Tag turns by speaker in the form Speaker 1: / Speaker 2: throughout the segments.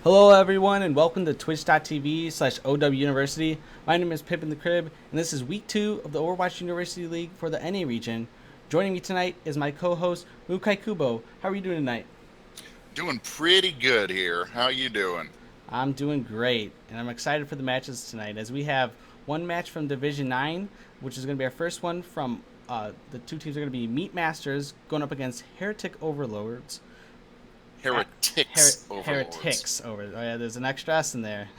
Speaker 1: Hello, everyone, and welcome to twitch.tv/OW University. My name is Pip in the Crib, and this is week 2 of the Overwatch University League for the NA region. Joining me tonight is my co-host, Mukai Kubo. How are you doing tonight?
Speaker 2: Doing pretty good here. How you doing?
Speaker 1: I'm doing great, and I'm excited for the matches tonight as we have one match from Division 9, which is going to be our first one from the two teams are going to be Meat Masters going up against Heretic Overlords.
Speaker 2: Heretics overlords.
Speaker 1: Heretics over. Oh yeah, there's an extra S in there.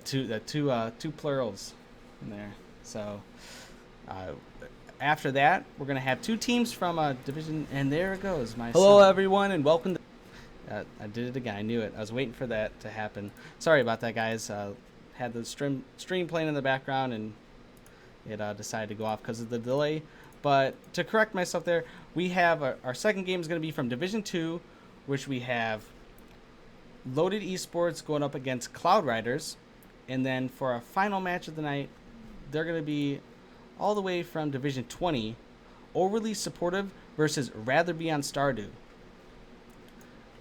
Speaker 1: Two plurals in there. So uh, after that, we're gonna have two teams from a division, and there it goes. Hello, everyone, and welcome to. I did it again. I knew it. I was waiting for that to happen. Sorry about that, guys. Had the stream playing in the background, and it decided to go off because of the delay. But to correct myself there, we have our second game is going to be from Division 2, which we have Loaded Esports going up against Cloud Riders. And then for our final match of the night, they're going to be all the way from Division 20, Overly Supportive versus Rather Be on Stardew.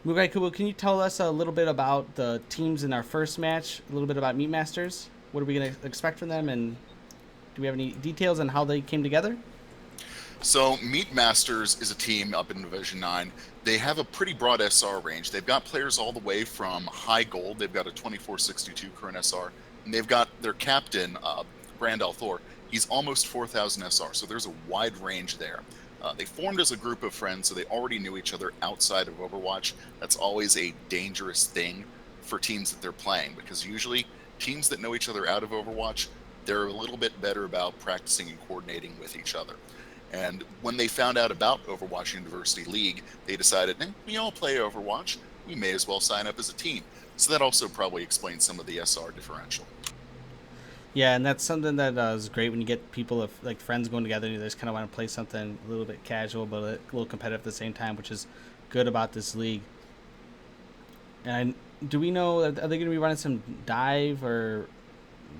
Speaker 1: Mugai Kubo, can you tell us a little bit about the teams in our first match, a little bit about Meat Masters? What are we going to expect from them, and do we have any details on how they came together?
Speaker 2: So, Meat Masters is a team up in Division 9. They have a pretty broad SR range. They've got players all the way from high gold. They've got a 2462 current SR. And they've got their captain, Brandel Thor. He's almost 4000 SR. So, there's a wide range there. They formed as a group of friends, so they already knew each other outside of Overwatch. That's always a dangerous thing for teams that they're playing, because usually teams that know each other out of Overwatch, they're a little bit better about practicing and coordinating with each other. And when they found out about Overwatch University League, they decided, we all play Overwatch. We may as well sign up as a team. So that also probably explains some of the SR differential.
Speaker 1: Yeah, and that's something that is great when you get people of like friends going together. And they just kind of want to play something a little bit casual, but a little competitive at the same time, which is good about this league. And do we know are they going to be running some dive or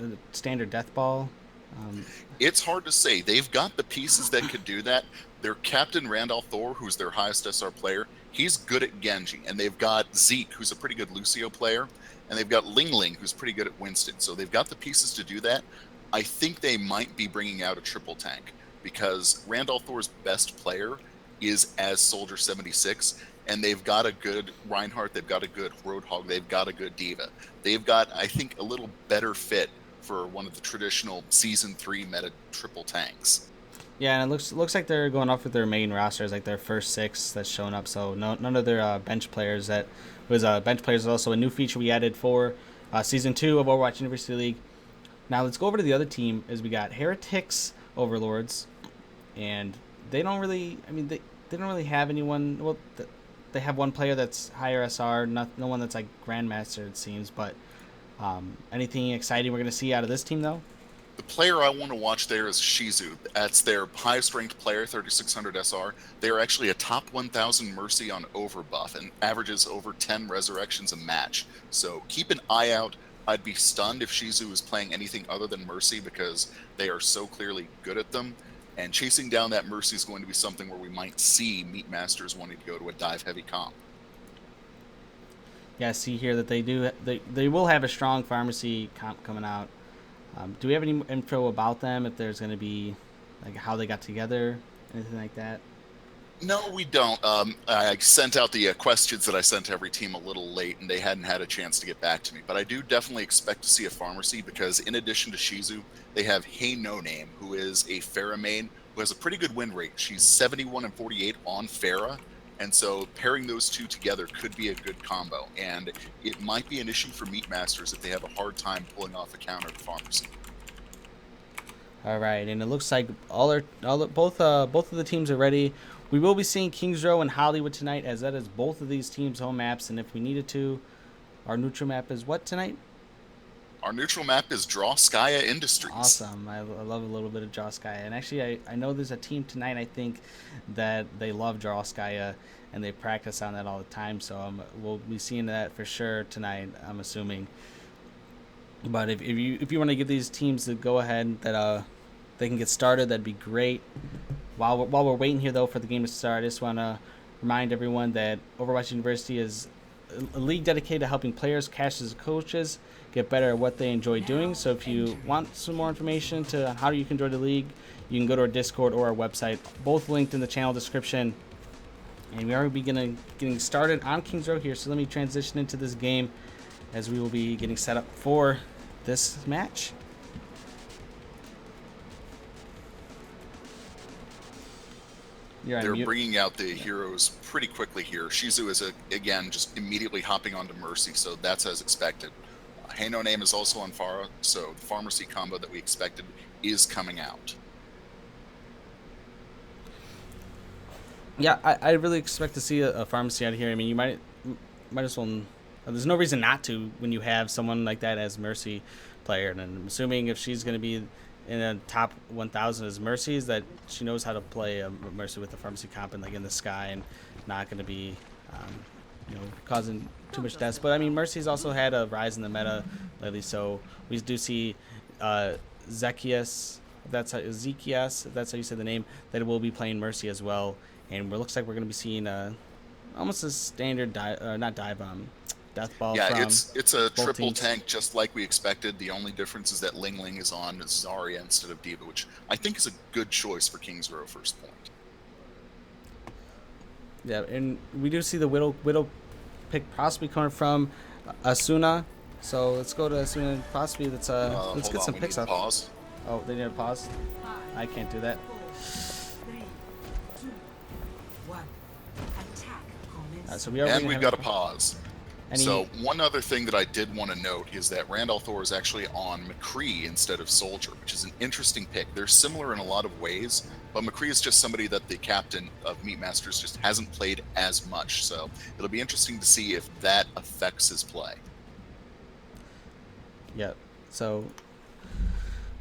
Speaker 1: the standard death ball? Um,
Speaker 2: It's hard to say. They've got the pieces that could do that. Their captain, Randolph Thor, who's their highest SR player, he's good at Genji. And they've got Zeke, who's a pretty good Lucio player. And they've got Ling Ling, who's pretty good at Winston. So they've got the pieces to do that. I think they might be bringing out a triple tank because Randolph Thor's best player is as Soldier 76. And they've got a good Reinhardt, they've got a good Roadhog, they've got a good Diva. They've got, I think, a little better fit for one of the traditional season 3 meta triple tanks.
Speaker 1: yeah, and it looks like they're going off with their main rosters, like their first six that's showing up. So none of their bench players. That was bench players is also a new feature we added for season 2 of Overwatch University League. Now let's go over to the other team. As we got Heretics Overlords, and they don't really. I mean, they don't really have anyone. Well, they have one player that's higher SR. No one that's like Grandmaster, it seems. But anything exciting we're gonna see out of this team though?
Speaker 2: The player I want to watch there is Shizu. That's their highest ranked player, 3600 SR. They are actually a top 1000 Mercy on overbuff and averages over 10 resurrections a match. So keep an eye out. I'd be stunned if Shizu is playing anything other than Mercy because they are so clearly good at them. And chasing down that Mercy is going to be something where we might see Meat Masters wanting to go to a dive heavy comp.
Speaker 1: Yeah, I see here that they will have a strong pharmacy comp coming out. Do we have any info about them? If there's going to be like how they got together, anything like that?
Speaker 2: No, we don't. I sent out the questions that I sent to every team a little late, and they hadn't had a chance to get back to me. But I do definitely expect to see a pharmacy because, in addition to Shizu, they have Hey No Name, who is a Pharah main who has a pretty good win rate. She's 71 and 48 on Pharah, and so pairing those two together could be a good combo. And it might be an issue for Meat Masters if they have a hard time pulling off a counter to pharmacy.
Speaker 1: All right, and it looks like both of the teams are ready. We will be seeing Kings Row and Hollywood tonight, as that is both of these teams' home maps. And if we needed to, our neutral map is what tonight?
Speaker 2: Our neutral map is Drawskaya Industries.
Speaker 1: Awesome. I love a little bit of Jawskaya. And actually, I know there's a team tonight, I think, that they love Jawskaya and they practice on that all the time. So we'll be seeing that for sure tonight, I'm assuming. But if you want to give these teams the go ahead that they can get started, that'd be great. While we're waiting here, though, for the game to start, I just want to remind everyone that Overwatch University is a league dedicated to helping players, casters, and coaches get better at what they enjoy doing. So if you want some more information to how you can join the league, you can go to our Discord or our website, both linked in the channel description. And we are getting started on Kings Row here. So let me transition into this game as we will be getting set up for this match.
Speaker 2: They're bringing out the heroes pretty quickly here. Shizu is, again, just immediately hopping onto Mercy, so that's as expected. Hey No Name is also on Pharah, so the Pharmacy combo that we expected is coming out.
Speaker 1: Yeah, I really expect to see a Pharmacy out here. I mean, you might as well. There's no reason not to when you have someone like that as Mercy player. And I'm assuming if she's going to be in a top 1,000 as Mercy, is that she knows how to play a Mercy with the Pharmacy comp and like in the sky and not going to be, causing too much deaths. But I mean, Mercy's also had a rise in the meta lately, so we do see Zekias, if that's how you say the name, that it will be playing Mercy as well. And it looks like we're going to be seeing almost a standard death ball.
Speaker 2: Yeah,
Speaker 1: from
Speaker 2: it's a triple
Speaker 1: teams.
Speaker 2: tank just like we expected. The only difference is that Ling Ling is on Zarya instead of D.Va, which I think is a good choice for Kings Row first point.
Speaker 1: Yeah, and we do see the Widow pick possibly coming from Asuna. So let's go to Asuna. Possibly let's get some picks up.
Speaker 2: Pause.
Speaker 1: Oh, they need a pause. I can't do that. So
Speaker 2: we've got a pause. So one other thing that I did want to note is that Randall Thor is actually on McCree instead of Soldier, which is an interesting pick. They're similar in a lot of ways, but McCree is just somebody that the captain of Meat Masters just hasn't played as much. So it'll be interesting to see if that affects his play.
Speaker 1: Yeah. So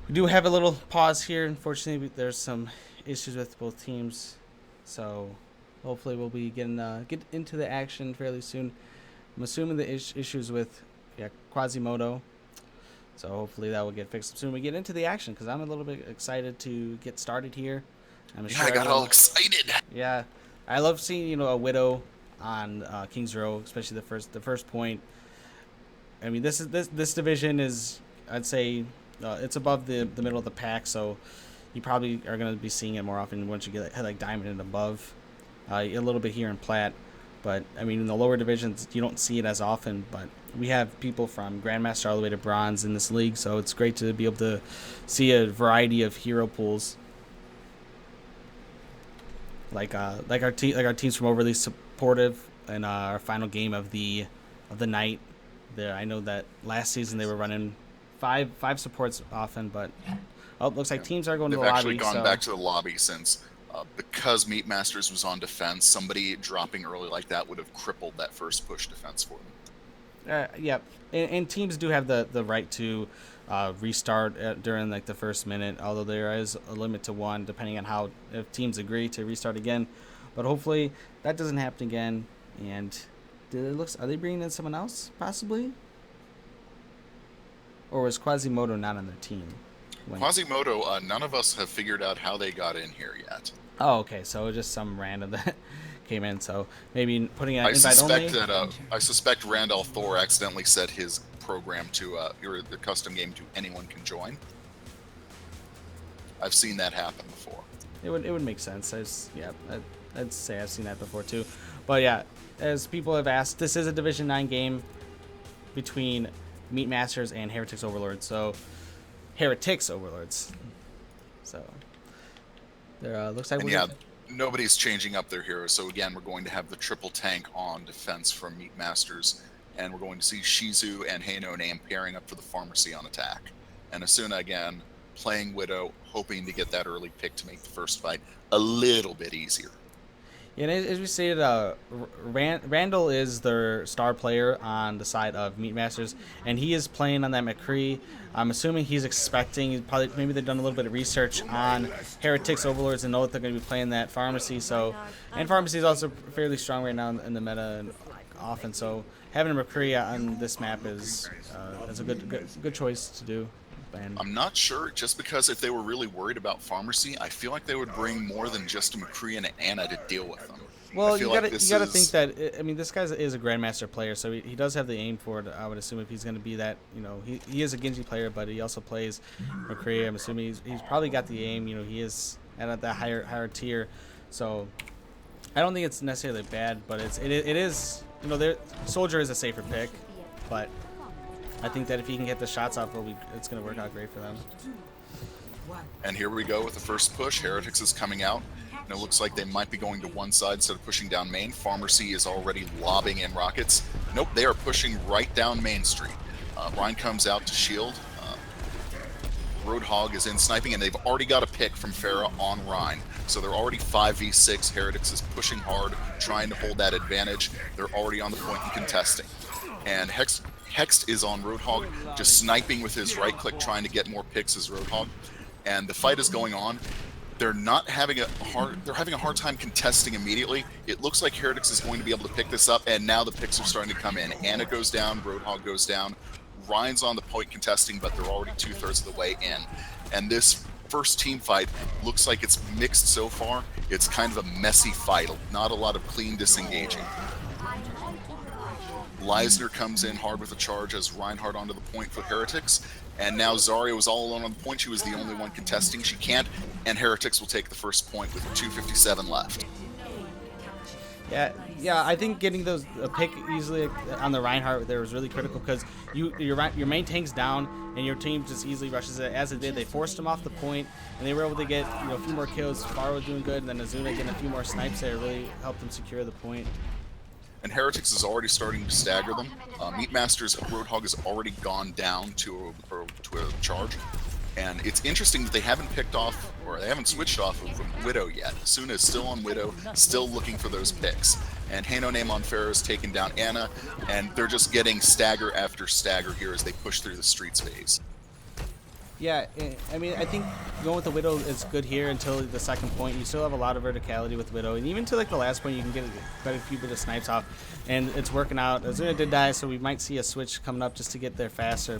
Speaker 1: we do have a little pause here. Unfortunately, there's some issues with both teams. So hopefully we'll be get into the action fairly soon. I'm assuming the issues with Quasimodo, so hopefully that will get fixed soon. We get into the action because I'm a little bit excited to get started here.
Speaker 2: I got all excited.
Speaker 1: Yeah, I love seeing a Widow on Kings Row, especially the first point. I mean, this division is, I'd say, it's above the middle of the pack, so you probably are going to be seeing it more often once you get like Diamond and above. A little bit here in Plat. But, I mean, in the lower divisions, you don't see it as often. But we have people from Grandmaster all the way to Bronze in this league. So it's great to be able to see a variety of hero pools. Like our teams from Overly Supportive in our final game of the night. I know that last season they were running five supports often. But, looks like teams are going to the lobby.
Speaker 2: They've actually gone back to the lobby since... because Meat Masters was on defense, somebody dropping early like that would have crippled that first push defense for them.
Speaker 1: Yeah, and teams do have the right to restart during like the first minute, although there is a limit to one, depending on if teams agree to restart again. But hopefully that doesn't happen again. And are they bringing in someone else possibly, or was Quasimodo not on their team?
Speaker 2: Quasimodo, none of us have figured out how they got in here yet.
Speaker 1: Oh, okay. So just some random that came in. So maybe putting an invite only.
Speaker 2: I suspect Randall Thor accidentally set his program to the custom game to anyone can join. I've seen that happen before.
Speaker 1: It would make sense. I'd say I've seen that before too. But yeah, as people have asked, this is a Division 9 game between Meat Masters and Heretics Overlords. So Heretics Overlords. So there looks like
Speaker 2: nobody's changing up their heroes. So again, we're going to have the triple tank on defense from Meat Masters, and we're going to see Shizu and Hey No Name pairing up for the Pharmacy on attack. And Asuna again playing Widow, hoping to get that early pick to make the first fight a little bit easier.
Speaker 1: Yeah, and as we stated, Randall is their star player on the side of Meat Masters, and he is playing on that McCree. I'm assuming he's expecting, maybe they've done a little bit of research on Heretics Overlords and know that they're going to be playing that Pharmacy. And Pharmacy is also fairly strong right now in the meta and often. So having a McCree on this map is a good choice to do. And
Speaker 2: I'm not sure, just because if they were really worried about Pharmacy, I feel like they would bring more than just a McCree and an Anna to deal with them.
Speaker 1: Well,
Speaker 2: feel
Speaker 1: you
Speaker 2: like
Speaker 1: gotta think that, I mean, this guy is a grandmaster player, so he does have the aim for it. I would assume if he's going to be that, he is a Genji player, but he also plays McCree. I'm assuming he's probably got the aim. He is at that higher tier, so I don't think it's necessarily bad, but it is. Soldier is a safer pick, but I think that if he can get the shots off, it's going to work out great for them.
Speaker 2: And here we go with the first push. Heretics is coming out. And it looks like they might be going to one side instead of pushing down main. Pharmacy is already lobbing in rockets. Nope, they are pushing right down Main Street. Ryan comes out to shield. Roadhog is in sniping, and they've already got a pick from Farah on Rhine. So they're already 5v6. Heretics is pushing hard, trying to hold that advantage. They're already on the point and contesting. And Hext is on Roadhog, just sniping with his right click, trying to get more picks as Roadhog. And the fight is going on. They're having a hard time contesting immediately. It looks like Heretics is going to be able to pick this up, and now the picks are starting to come in. Anna goes down, Roadhog goes down. Ryan's on the point contesting, but they're already 2/3 of the way in. And this first team fight looks like it's mixed so far. It's kind of a messy fight, not a lot of clean disengaging. Leisner comes in hard with a charge as Reinhardt onto the point for Heretics. And now Zarya was all alone on the point. She was the only one contesting. She can't, and Heretics will take the first point with 2:57 left.
Speaker 1: Yeah, I think getting a pick easily on the Reinhardt there was really critical because your main tank's down and your team just easily rushes it. As it did, they forced him off the point and they were able to get a few more kills. Farah was doing good, and then Azuna getting a few more snipes there really helped them secure the point.
Speaker 2: And Heretics is already starting to stagger them. Meatmaster's Roadhog has already gone down to a charge. And it's interesting that they haven't switched off of Widow yet. Suna is still on Widow, still looking for those picks. And Hano Name on Farah has taken down Anna, and they're just getting stagger after stagger here as they push through the streets phase.
Speaker 1: Yeah, I mean, I think going with the Widow is good here until the second point. You still have a lot of verticality with Widow, and even to the last point, you can get quite a few bit of snipes off, and it's working out. Azuna did die, so we might see a switch coming up just to get there faster,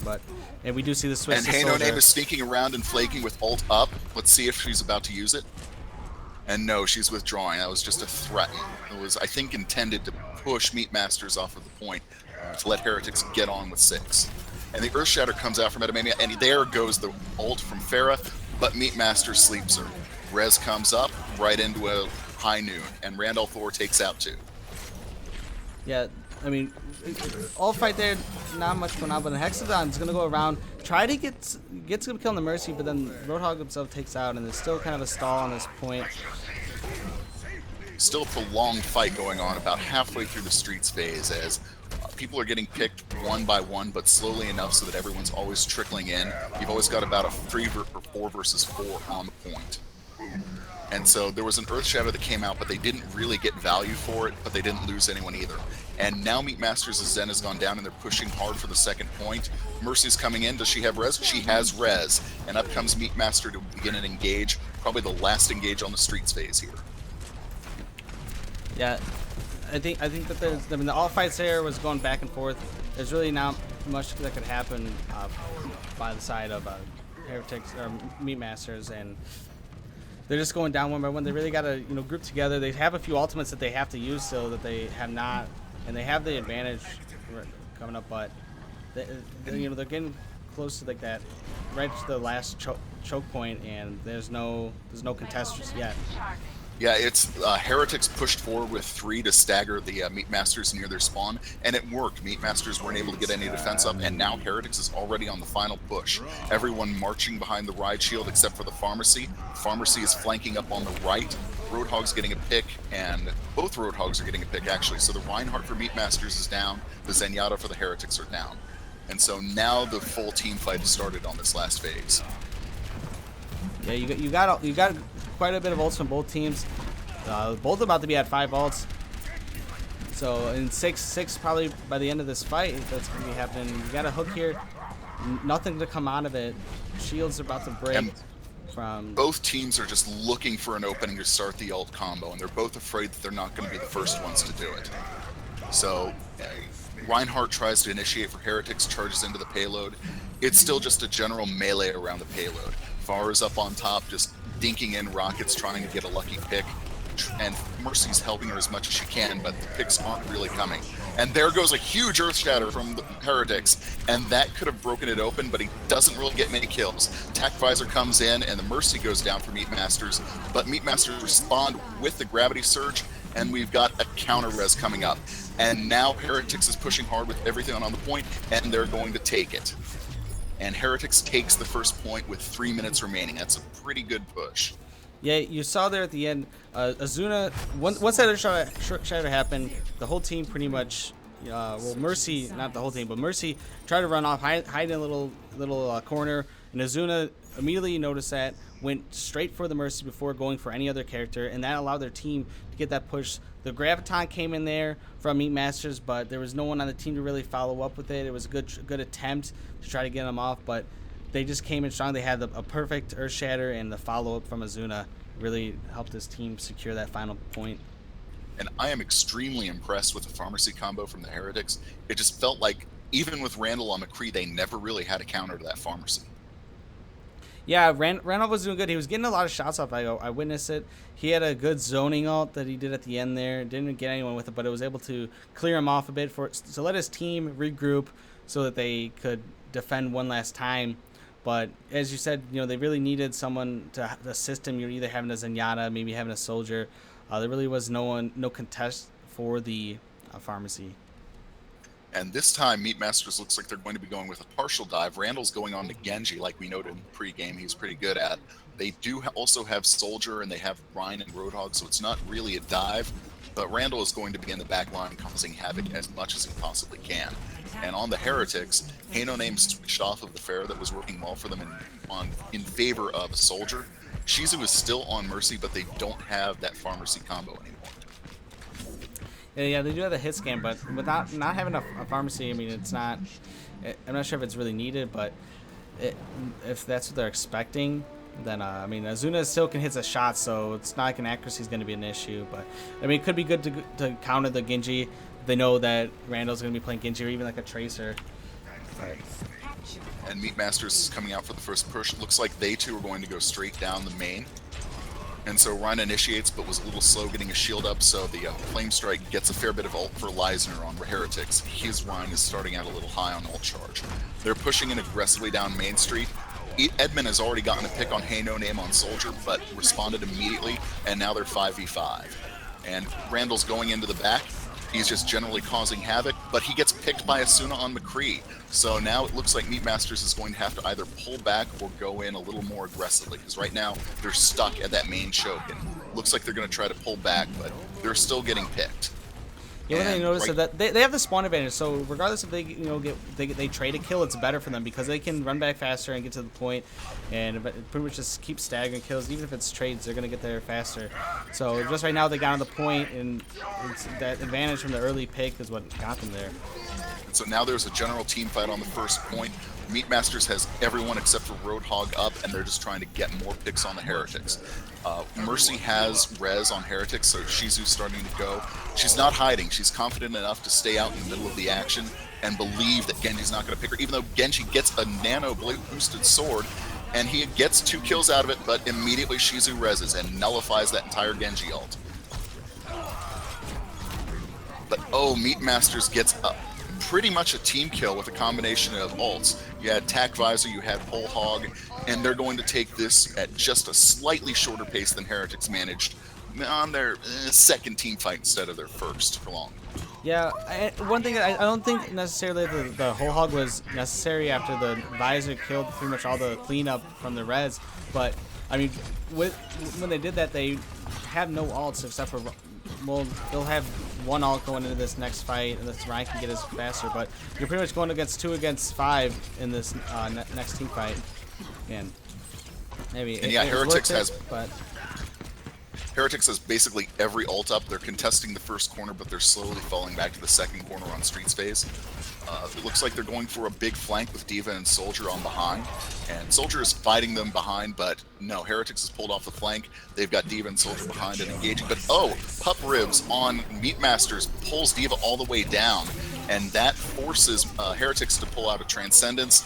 Speaker 1: and we do see the switch.
Speaker 2: And Hano Name is sneaking around and flaking with ult up. Let's see if she's about to use it. And no, she's withdrawing. That was just a threat. It was, I think, intended to push Meatmasters off of the point to let Heretics get on with 6. And the Earthshatter comes out from Metamania, and there goes the ult from Farah, but Meatmaster sleeps her. Rez comes up right into a high noon, and Randolph Thor takes out 2.
Speaker 1: Yeah, I mean, all fight there, not much going on, but the Hexagon's going to go around, try to get some kill on the Mercy, but then Roadhog himself takes out, and there's still kind of a stall on this point.
Speaker 2: Still a prolonged fight going on about halfway through the streets phase as people are getting picked one by one, but slowly enough so that everyone's always trickling in. You've always got about a 4 versus 4 on the point. And so there was an Earthshatter that came out, but they didn't really get value for it, but they didn't lose anyone either. And now Meatmaster's Zen has gone down, and they're pushing hard for the second point. Mercy's coming in. Does she have res? She has res. And up comes Meatmaster to begin an engage, probably the last engage on the streets phase here.
Speaker 1: Yeah, I think that the all fights there was going back and forth. There's really not much that could happen by the side of Heretics or Meatmasters, and they're just going down one by one. They really got to group together. They have a few ultimates that they have to use still that they have not, and they have the advantage coming up, but they're getting close to that right to the last choke point, and there's no contesters yet.
Speaker 2: Yeah, it's Heretics pushed forward with 3 to stagger the Meatmasters near their spawn, and it worked. Meatmasters weren't able to get any defense up, and now Heretics is already on the final push. Everyone marching behind the Ride Shield except for the Pharmacy. Pharmacy is flanking up on the right. Roadhog's getting a pick, and both Roadhogs are getting a pick, actually. So the Reinhardt for Meatmasters is down, the Zenyatta for the Heretics are down. And so now the full team fight has started on this last phase.
Speaker 1: Yeah, you got quite a bit of ults from both teams. Both about to be at 5 ults. So in 6 probably by the end of this fight, that's going to be happening. You got a hook here. Nothing to come out of it. Shields are about to break.
Speaker 2: And both teams are just looking for an opening to start the ult combo, and they're both afraid that they're not going to be the first ones to do it. So Reinhardt tries to initiate for Heretics, charges into the payload. It's still just a general melee around the payload. Farah is up on top, just dinking in rockets, trying to get a lucky pick. and Mercy's helping her as much as she can, but the picks aren't really coming. And there goes a huge Earth Shatter from the Heretics, and that could have broken it open, but he doesn't really get many kills. Tac Visor comes in, and the Mercy goes down for Meat Masters, but Meat Masters respond with the Gravity Surge, and we've got a counter res coming up. And now Heretics is pushing hard with everything on the point, and they're going to take it. And Heretics takes the first point with 3 minutes remaining. That's a pretty good push.
Speaker 1: Yeah, you saw there at the end, Azuna, once that shatter happened, the whole team pretty much, well, Mercy, not the whole team, but Mercy tried to run off, hide in a little corner, and Azuna immediately noticed that, went straight for the Mercy before going for any other character, and that allowed their team to get that push. The Graviton came in there from Meat Masters, but there was no one on the team to really follow up with it. It was a good attempt to try to get them off, but they just came in strong. They had a perfect Earth Shatter, and the follow-up from Azuna really helped his team secure that final point.
Speaker 2: And I am extremely impressed with the Pharmacy combo from the Heretics. It just felt like, even with Randall on McCree, they never really had a counter to that Pharmacy.
Speaker 1: Yeah, Randall was doing good. He was getting a lot of shots off. I witnessed it. He had a good zoning ult that he did at the end there. Didn't get anyone with it, but it was able to clear him off a bit to let his team regroup so that they could defend one last time. But as you said, they really needed someone to assist him. You're either having a Zenyatta, maybe having a soldier. There really was no contest for the Pharmacy.
Speaker 2: And this time, Meat Masters looks like they're going to be going with a partial dive. Randall's going on to Genji, like we noted in pre-game. He's pretty good at. They do also have Soldier, and they have Rhine and Roadhog, so it's not really a dive. But Randall is going to be in the back line causing havoc as much as he possibly can. And on the Heretics, Hano Name switched off of the Pharah that was working well for them in favor of a Soldier. Shizu is still on Mercy, but they don't have that Pharmacy combo anymore.
Speaker 1: Yeah, they do have the hit scan, but without not having a Pharmacy, I mean, it's not. I'm not sure if it's really needed, but if that's what they're expecting, then I mean, Azuna still can hit the shots, so it's not like an accuracy is going to be an issue. But I mean, it could be good to counter the Genji if they know that Randall's going to be playing Genji or even like a Tracer. Right.
Speaker 2: And Meat Masters is coming out for the first push. It looks like they too are going to go straight down the main. And so Rhine initiates, but was a little slow getting a shield up, so the Flame Strike gets a fair bit of ult for Leisner on Heretics. His Rhine is starting out a little high on ult charge. They're pushing in aggressively down Main Street. Edmund has already gotten a pick on Hey No Name on Soldier, but responded immediately, and now they're 5v5. And Randall's going into the back. He's just generally causing havoc, but he gets picked by Asuna on McCree. So now it looks like Meat Masters is going to have to either pull back or go in a little more aggressively, because right now they're stuck at that main choke, and looks like they're going to try to pull back, but they're still getting picked.
Speaker 1: Yeah, when they notice that they have the spawn advantage, so regardless if they they trade a kill, it's better for them because they can run back faster and get to the point, and pretty much just keep staggering kills. Even if it's trades, they're gonna get there faster. So just right now they got on the point, and it's that advantage from the early pick is what got them there.
Speaker 2: And so now there's a general team fight on the first point. Meat Masters has everyone except for Roadhog up, and they're just trying to get more picks on the Heretics. Mercy has res on Heretics, so Shizu's starting to go. She's not hiding. She's confident enough to stay out in the middle of the action and believe that Genji's not going to pick her, even though Genji gets a nano-boosted sword, and he gets 2 kills out of it, but immediately Shizu reses and nullifies that entire Genji ult. But Meat Masters gets pretty much a team kill with a combination of ults. You had Tac Visor, you had Whole Hog, and they're going to take this at just a slightly shorter pace than Heretics managed on their second team fight instead of their first for long.
Speaker 1: Yeah, one thing I don't think necessarily the Whole Hog was necessary after the Visor killed pretty much all the cleanup from the res, but I mean, when they did that, they have no ults except for, well, they'll have one ult going into this next fight, and this Ryan can get his faster, but you're pretty much going against 2 against 5 in this next team fight, and maybe.
Speaker 2: And yeah, Heretics has.
Speaker 1: But
Speaker 2: Heretics has basically every ult up. They're contesting the first corner, but they're slowly falling back to the second corner on Streets phase. It looks like they're going for a big flank with D.Va and Soldier on behind. And Soldier is fighting them behind, but no, Heretics has pulled off the flank. They've got D.Va and Soldier behind and engaging. But Pup Ribs on Meat Masters pulls D.Va all the way down. And that forces Heretics to pull out a Transcendence.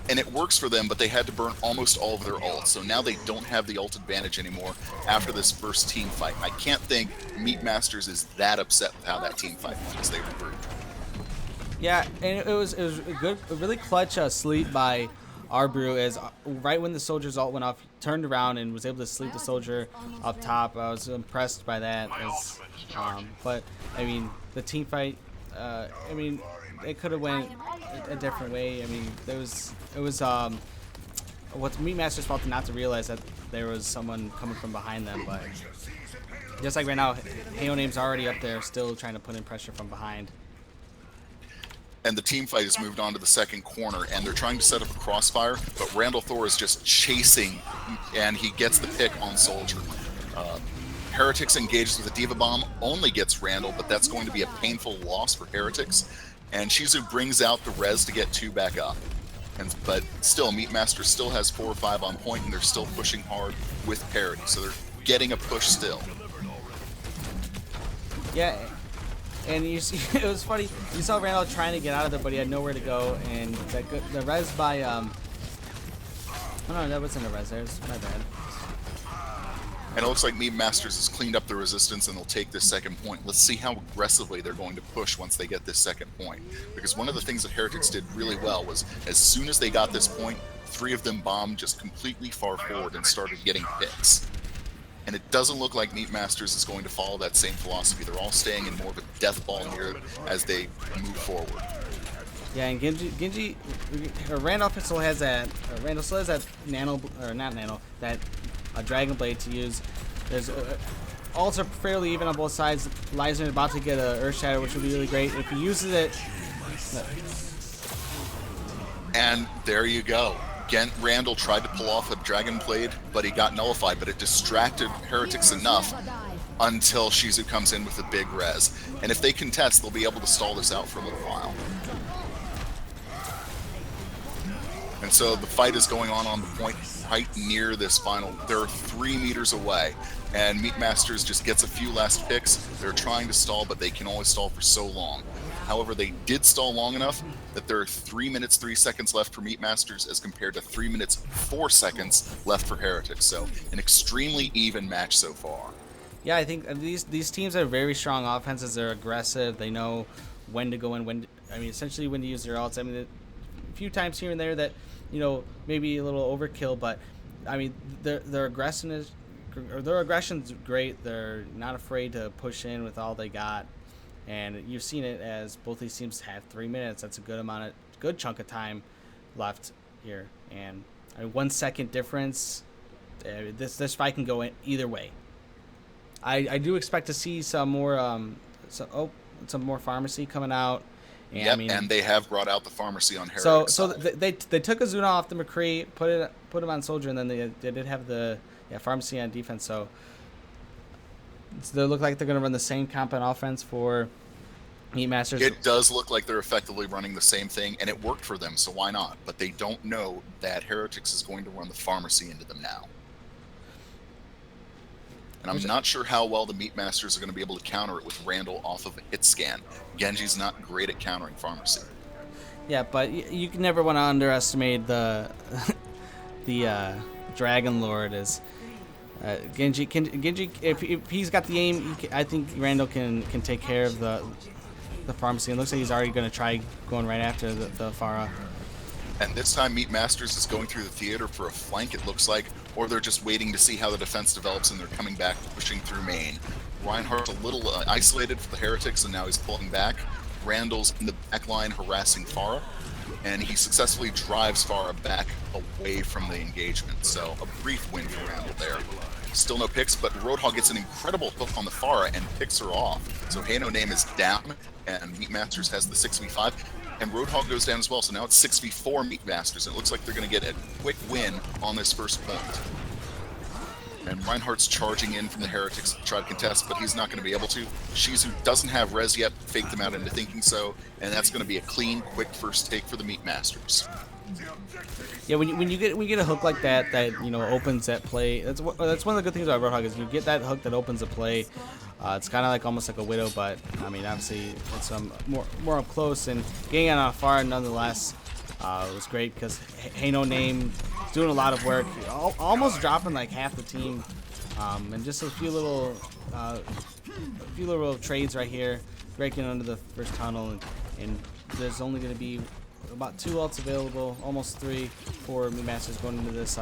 Speaker 2: and it works for them, but they had to burn almost all of their ults. So now they don't have the ult advantage anymore after this first team fight. I can't think Meat Masters is that upset with how that team fight went as they regroup.
Speaker 1: Yeah, and it was a really clutch sleep by Arbrew, as right when the soldier's ult went off, he turned around and was able to sleep the soldier up top. I was impressed by that. But I mean, the team fight, I mean, it could have went a different way. I mean, it was what's Meat Master's fault not to realize that there was someone coming from behind them. But just like right now, Heo Name's already up there, still trying to put in pressure from behind.
Speaker 2: And the team fight has moved on to the second corner, and they're trying to set up a crossfire, but Randall Thor is just chasing, and he gets the pick on Soldier. Heretics engages with a Diva Bomb, only gets Randall, but that's going to be a painful loss for Heretics. And Shizu brings out the res to get 2 back up. But still, Meat Master still has 4 or 5 on point, and they're still pushing hard with parity, so they're getting a push still.
Speaker 1: Yeah. And you see, it was funny. You saw Randall trying to get out of there, but he had nowhere to go. And the res by oh no, that wasn't a res. There's my bad.
Speaker 2: And it looks like Meat Masters has cleaned up the resistance, and they'll take this second point. Let's see how aggressively they're going to push once they get this second point. Because one of the things that Heretics did really well was, as soon as they got this point, 3 of them bombed just completely far forward and started getting picks. And it doesn't look like Meat Masters is going to follow that same philosophy. They're all staying in more of a death ball near as they move forward.
Speaker 1: Yeah, and Genji Randall still has that. Randall still has that nano, or not nano, that Dragon Blade to use. There's ults are fairly even on both sides. Lysen about to get a Earth Shatter, which would be really great if he uses it.
Speaker 2: And there you go. Randall tried to pull off a Dragon Blade, but he got nullified, but it distracted Heretics enough until Shizu comes in with a big res. And if they contest, they'll be able to stall this out for a little while. And so the fight is going on the point right near this final. They're 3 meters away, and Meat Masters just gets a few last picks. They're trying to stall, but they can only stall for so long. However, they did stall long enough that there are 3 minutes 3 seconds left for Meat Masters as compared to 3 minutes 4 seconds left for Heretics. So an extremely even match so far.
Speaker 1: Yeah, I think these teams are very strong offenses. They're aggressive. They know when to go in, essentially when to use their ults. I mean, a few times here and there that, maybe a little overkill, but I mean, their aggression's great. They're not afraid to push in with all they got. And you've seen it as both these teams have 3 minutes. That's a good chunk of time left here. And 1 second difference. This fight can go either way. I do expect to see some more pharmacy coming out. And,
Speaker 2: yep, and they have brought out the pharmacy on Heretics.
Speaker 1: So they took Azuna off the McCree, put him on Soldier, and then they did have the pharmacy on defense. So they look like they're going to run the same comp on offense for Meat Masters.
Speaker 2: It does look like they're effectively running the same thing, and it worked for them, so why not? But they don't know that Heretics is going to run the pharmacy into them now. And I'm not sure how well the Meat Masters are going to be able to counter it with Randall off of a hit scan. Genji's not great at countering pharmacy.
Speaker 1: Yeah, but you can never want to underestimate the Dragon Lord as Genji. If he's got the aim, I think Randall can take care of the pharmacy. It looks like he's already going to try going right after the Pharah.
Speaker 2: And this time Meat Masters is going through the theater for a flank, it looks like, or they're just waiting to see how the defense develops and they're coming back, pushing through main. Reinhardt's a little isolated for the Heretics, and now he's pulling back. Randall's in the back line harassing Pharah, and he successfully drives Pharah back away from the engagement. So a brief win for Randall there. Still no picks, but Roadhog gets an incredible hook on the Pharah and picks her off. So Hey No Name is down, and Meat Masters has the 6v5. And Roadhog goes down as well, so now it's 6v4 Meat Masters. It looks like they're going to get a quick win on this first point. And Reinhardt's charging in from the Heretics to try to contest, but he's not going to be able to. Shizu doesn't have res yet, faked them out into thinking so, and that's going to be a clean, quick first take for the Meat Masters.
Speaker 1: Yeah, when you get a hook like that opens that play. That's one of the good things about Roadhog is you get that hook that opens a play. It's kind of like almost like a Widow, but I mean obviously it's more up close and getting on a far nonetheless. It was great because Hey No Name is doing a lot of work, almost dropping like half the team, and just a few little trades right here, breaking under the first tunnel, and there's only going to be about 2 ults available, almost 3 for Meat Masters going into this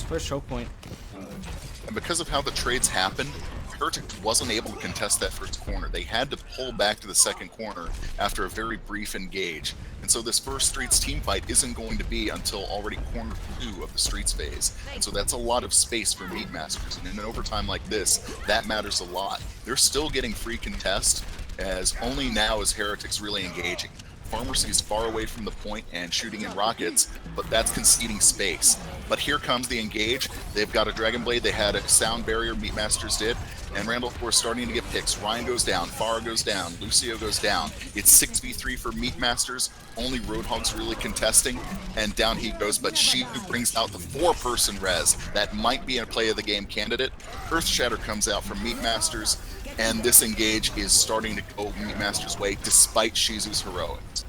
Speaker 1: first choke point.
Speaker 2: And because of how the trades happened, Heretic wasn't able to contest that first corner. They had to pull back to the second corner after a very brief engage. And so this first Streets team fight isn't going to be until already corner 2 of the Streets phase. And so that's a lot of space for Meat Masters. And in an overtime like this, that matters a lot. They're still getting free contest, as only now is Heretic's really engaging. Pharmacy is far away from the point and shooting in rockets, but that's conceding space. But here comes the engage. They've got a Dragon Blade. They had a sound barrier, Meat Masters did. And Randall, of course, starting to get picks. Ryan goes down, Farah goes down, Lucio goes down. It's 6v3 for Meat Masters. Only Roadhog's really contesting, and down he goes. But Shizu brings out the 4-person res. That might be a play of the game candidate. Earth Shatter comes out from Meat Masters, and this engage is starting to go Meat Masters' way despite Shizu's heroics.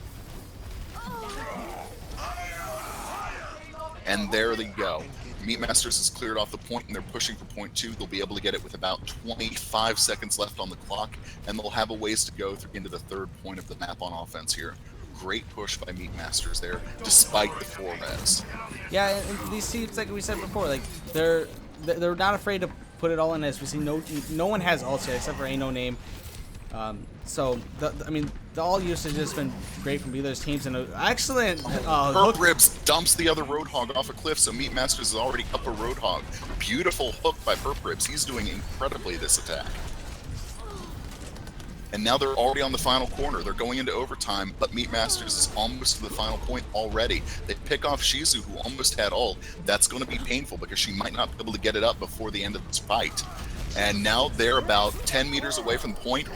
Speaker 2: And there they go. Meat Masters has cleared off the point, and they're pushing for point 2. They'll be able to get it with about 25 seconds left on the clock, and they'll have a ways to go into the 3rd point of the map on offense here. Great push by Meat Masters there, despite the 4 res.
Speaker 1: Yeah, and these teams, like we said before, like they're not afraid to put it all in this. We see no one has ults yet except for Ain't No Name. So the all usage has been great from either teams, and excellent.
Speaker 2: Perp Ribs dumps the other Roadhog off a cliff, so Meat Masters is already up a Roadhog. Beautiful hook by Perp Ribs. He's doing incredibly this attack. And now they're already on the final corner. They're going into overtime, but Meat Masters is almost to the final point already. They pick off Shizu, who almost had ult. That's going to be painful because she might not be able to get it up before the end of this fight. And now they're about 10 meters away from the point.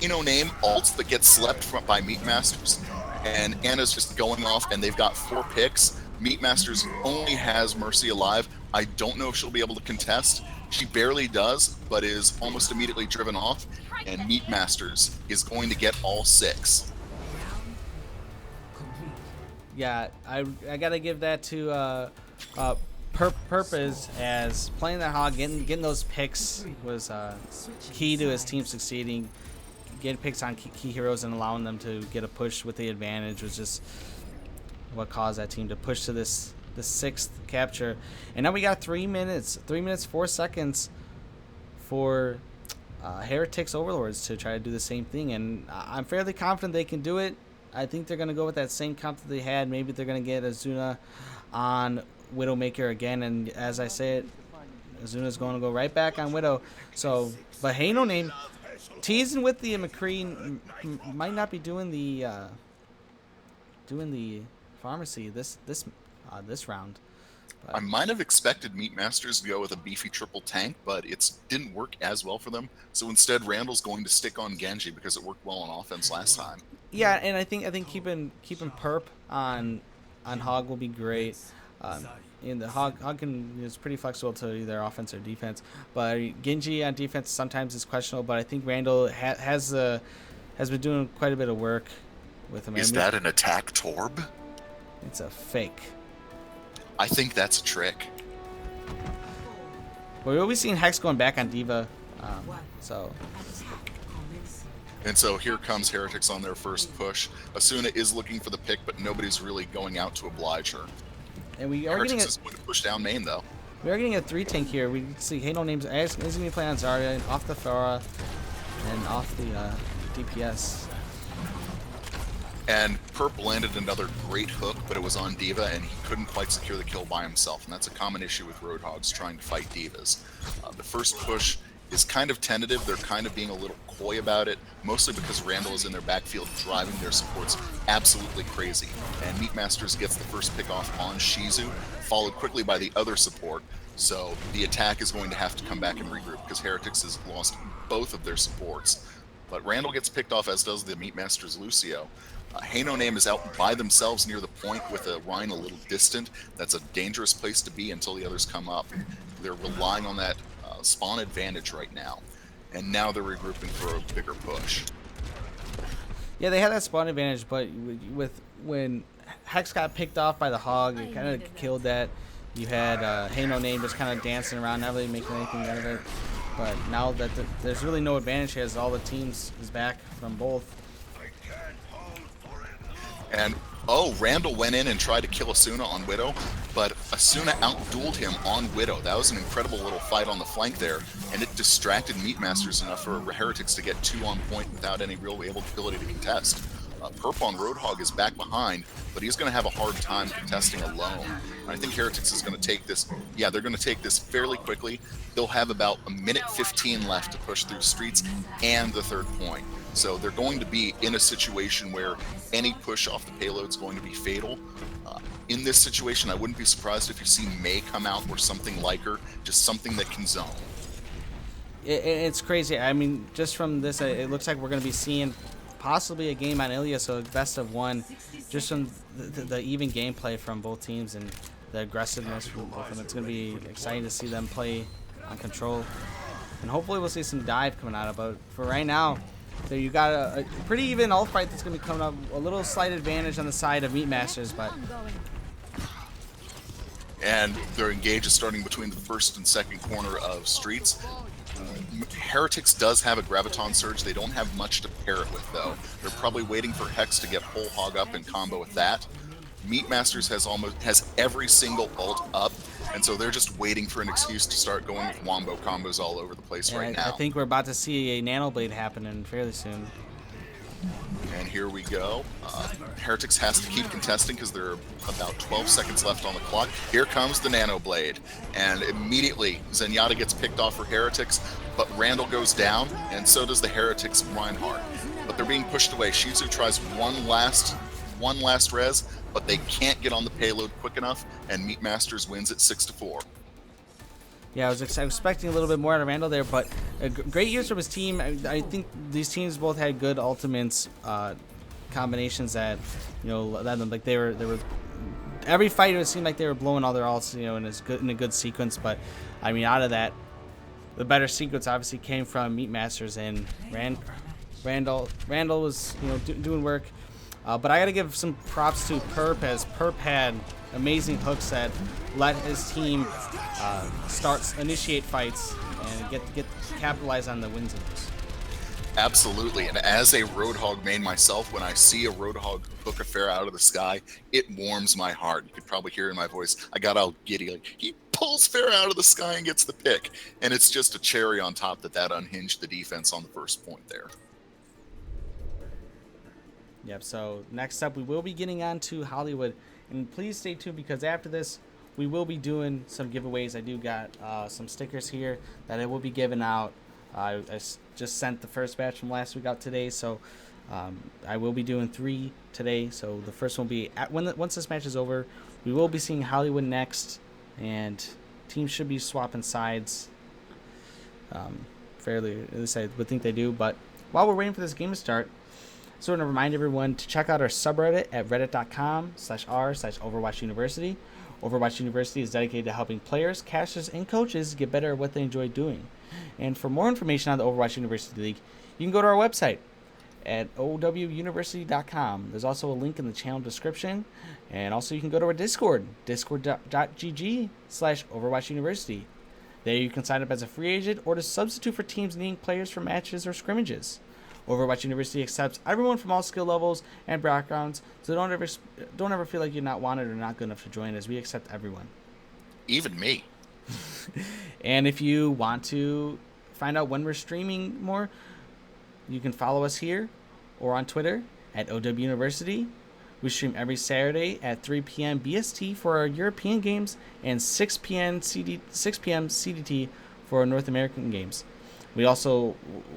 Speaker 2: No Name ults but gets slept by Meat Masters. And Anna's just going off, and they've got 4 picks. Meat Masters only has Mercy alive. I don't know if she'll be able to contest. She barely does, but is almost immediately driven off. And Meat Masters is going to get all 6.
Speaker 1: Yeah, I gotta give that to Purpose, as playing that hog, getting those picks was key to his team succeeding. Getting picks on key heroes and allowing them to get a push with the advantage was just what caused that team to push to the 6th capture. And now we got 3 minutes 4 seconds for Heretics Overlords to try to do the same thing, and I'm fairly confident they can do it. I think they're going to go with that same comp that they had. Maybe they're going to get Azuna on Widowmaker again, and as I said, Azuna's going to go right back on Widow. So, but Hey No Name teasing with the McCree might not be doing the pharmacy this round. But
Speaker 2: I might have expected Meat Masters to go with a beefy triple tank, but it didn't work as well for them. So instead, Randall's going to stick on Genji because it worked well on offense last time.
Speaker 1: Yeah, and I think keeping Perp on Hog will be great. And the Hog is pretty flexible to either offense or defense, but Genji on defense sometimes is questionable. But I think Randall has been doing quite a bit of work with him.
Speaker 2: Is that an attack Torb?
Speaker 1: It's a fake.
Speaker 2: I think that's a trick.
Speaker 1: Well, we'll be seeing Hex going back on Diva, so.
Speaker 2: And so here comes Heretics on their first push. Asuna is looking for the pick, but nobody's really going out to oblige her.
Speaker 1: And we are
Speaker 2: Heretics is going to push down main, though.
Speaker 1: We are getting a 3 tank here. We see Hey No Name's is going to be playing on Zarya, and off the Farah, and off the DPS.
Speaker 2: And Perp landed another great hook, but it was on Diva, and he couldn't quite secure the kill by himself. And that's a common issue with Roadhogs trying to fight Divas. The first push is kind of tentative. They're kind of being a little coy about it, mostly because Randall is in their backfield driving their supports absolutely crazy. And Meat Masters gets the first pick off on Shizu, followed quickly by the other support. So the attack is going to have to come back and regroup because Heretics has lost both of their supports. But Randall gets picked off, as does the Meat Masters Lucio. Hey No Name is out by themselves near the point with a Rhine a little distant. That's a dangerous place to be until the others come up. They're relying on that spawn advantage right now. And now they're regrouping for a bigger push.
Speaker 1: Yeah, they had that spawn advantage, but when Hex got picked off by the hog. It kind of killed that. You had Hey No Name just kind of dancing around, not really making anything out of it. But now that there's really no advantage here, as all the teams is back from both.
Speaker 2: And Randall went in and tried to kill Asuna on Widow, but Asuna outdueled him on Widow. That was an incredible little fight on the flank there, and it distracted Meatmasters enough for Heretics to get 2 on point without any real ability to contest. Perp on Roadhog is back behind, but he's going to have a hard time contesting alone. And I think Heretics is going to take this. Yeah, they're going to take this fairly quickly. They'll have about a minute 15 left to push through streets and the 3rd point. So they're going to be in a situation where any push off the payload is going to be fatal. In this situation, I wouldn't be surprised if you see May come out or something like her, just something that can zone.
Speaker 1: It's crazy. I mean, just from this, it looks like we're going to be seeing possibly a game on Ilya, so best of 1, just from the even gameplay from both teams and the aggressiveness from both of them. It's going to be exciting to see them play on control, and hopefully we'll see some dive coming out of it. But for right now, so you got a pretty even ult fight that's going to be coming up. A little slight advantage on the side of Meatmasters, but...
Speaker 2: And their engage is starting between the 1st and 2nd corner of streets. Heretics does have a Graviton Surge. They don't have much to pair it with, though. They're probably waiting for Hex to get Whole Hog up in combo with that. Meatmasters has every single ult up, and so they're just waiting for an excuse to start going with wombo combos all over the place right now.
Speaker 1: I think we're about to see a Nano Blade happening fairly soon.
Speaker 2: And here we go. Heretics has to keep contesting because there are about 12 seconds left on the clock. Here comes the Nano Blade. And immediately, Zenyatta gets picked off for Heretics, but Randall goes down, and so does the Heretics Reinhardt. But they're being pushed away. Shizu tries one last res, but they can't get on the payload quick enough, and Meatmasters wins it 6-4.
Speaker 1: Yeah, I was expecting a little bit more out of Randall there, but great use from his team. I think these teams both had good ultimates combinations that, led them. Like they were every fight it seemed like they were blowing all their ults, in a good sequence. But I mean, out of that, the better sequence obviously came from Meatmasters, and Randall was doing work. But I got to give some props to Perp, as Perp had amazing hooks that let his team initiate fights and get capitalize on the wins of this.
Speaker 2: Absolutely, and as a Roadhog main myself, when I see a Roadhog hook a Pharah out of the sky, it warms my heart. You could probably hear in my voice, I got all giddy. Like, he pulls Pharah out of the sky and gets the pick, and it's just a cherry on top that unhinged the defense on the 1st point there.
Speaker 1: Yep, so next up we will be getting on to Hollywood, and please stay tuned because after this we will be doing some giveaways. I do got some stickers here that I will be giving out. I just sent the first batch from last week out today, so I will be doing 3 today. So the first one will be once this match is over. We will be seeing Hollywood next, and teams should be swapping sides fairly. At least I would think they do. But while we're waiting for this game to start, so I want to remind everyone to check out our subreddit at reddit.com/r/Overwatch University. Overwatch University is dedicated to helping players, casters, and coaches get better at what they enjoy doing. And for more information on the Overwatch University League, you can go to our website at owuniversity.com. There's also a link in the channel description. And also you can go to our Discord, discord.gg/Overwatch University. There you can sign up as a free agent or to substitute for teams needing players for matches or scrimmages. Overwatch University accepts everyone from all skill levels and backgrounds, so don't ever feel like you're not wanted or not good enough to join us. We accept everyone.
Speaker 2: Even me.
Speaker 1: And if you want to find out when we're streaming more, you can follow us here or on Twitter at OW University. We stream every Saturday at 3 p.m. BST for our European games and 6 p.m. CDT for our North American games. We also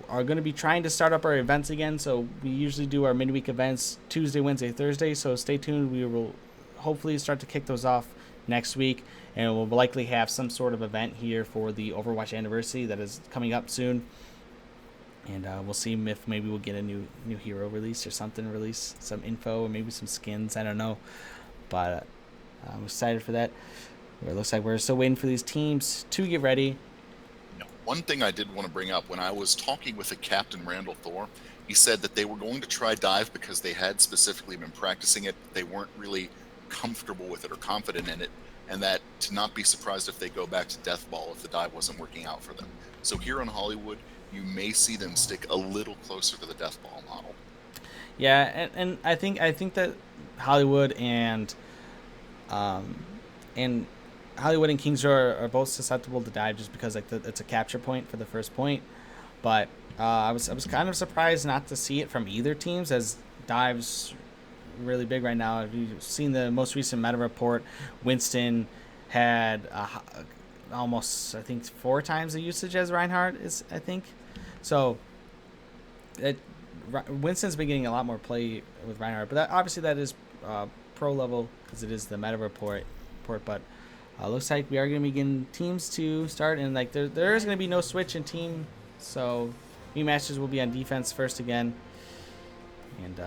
Speaker 1: are going to be trying to start up our events again, so we usually do our midweek events Tuesday, Wednesday, Thursday, so stay tuned. We will hopefully start to kick those off next week, and we'll likely have some sort of event here for the Overwatch anniversary that is coming up soon. And we'll see if maybe we'll get a new hero release or something, release some info or maybe some skins, I don't know. But I'm excited for that. It looks like we're still waiting for these teams to get ready.
Speaker 2: One thing I did want to bring up, when I was talking with the Captain Randall Thor, he said that they were going to try dive because they had specifically been practicing it. They weren't really comfortable with it or confident in it, and that to not be surprised if they go back to Death Ball if the dive wasn't working out for them. So here in Hollywood, you may see them stick a little closer to the Death Ball model.
Speaker 1: Yeah, and I think that Hollywood and Hollywood and Kings are both susceptible to dive just because like it's a capture point for the first point. But I was kind of surprised not to see it from either teams, as dives really big right now. If you've seen the most recent meta report, Winston had almost, I think, 4 times the usage as Reinhardt is, I think. So Winston's been getting a lot more play with Reinhardt, but obviously that is pro level because it is the meta report. But looks like we are going to be getting teams to start, and like there is going to be no switch in team, so Meat Masters will be on defense first again, and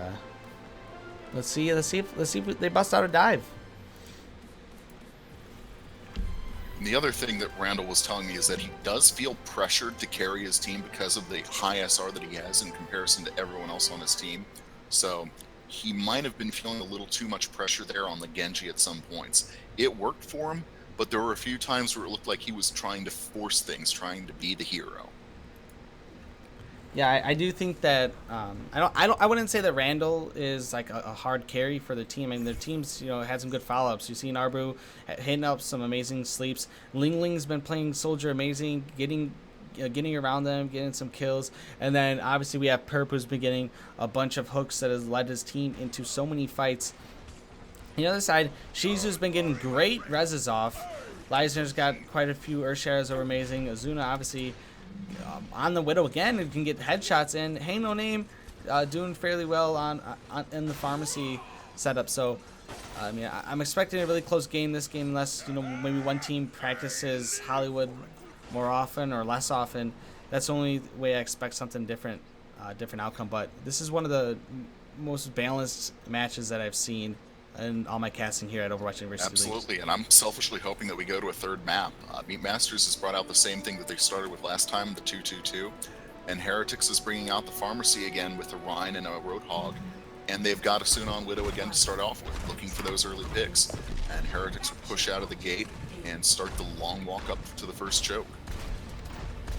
Speaker 1: let's see if they bust out a dive.
Speaker 2: And the other thing that Randall was telling me is that he does feel pressured to carry his team because of the high SR that he has in comparison to everyone else on his team. So he might have been feeling a little too much pressure there on the Genji at some points. It worked for him, but there were a few times where it looked like he was trying to force things, trying to be the hero.
Speaker 1: Yeah, I do think that I wouldn't say that Randall is like a hard carry for the team. I mean, their teams, had some good follow-ups. You've seen Arbu hitting up some amazing sleeps. Ling Ling's been playing Soldier amazing, getting around them, getting some kills. And then obviously we have Perp, who's been getting a bunch of hooks that has led his team into so many fights. On the other side, Shizu's been getting great reses off. Leisner's got quite a few Earth Shadows that are amazing. Azuna obviously on the Widow again and can get headshots in. Hey No Name doing fairly well on in the pharmacy setup. So I mean, I'm expecting a really close game this game, unless maybe one team practices Hollywood more often or less often. That's the only way I expect something different outcome. But this is one of the most balanced matches that I've seen in all my casting here at Overwatch University.
Speaker 2: Absolutely, and I'm selfishly hoping that we go to a third map. Meat Masters has brought out the same thing that they started with last time, the 2-2-2, and Heretics is bringing out the Pharmacy again with a Rhine and a Roadhog, and they've got a Sunon Widow again to start off with, looking for those early picks. And Heretics will push out of the gate and start the long walk up to the first choke.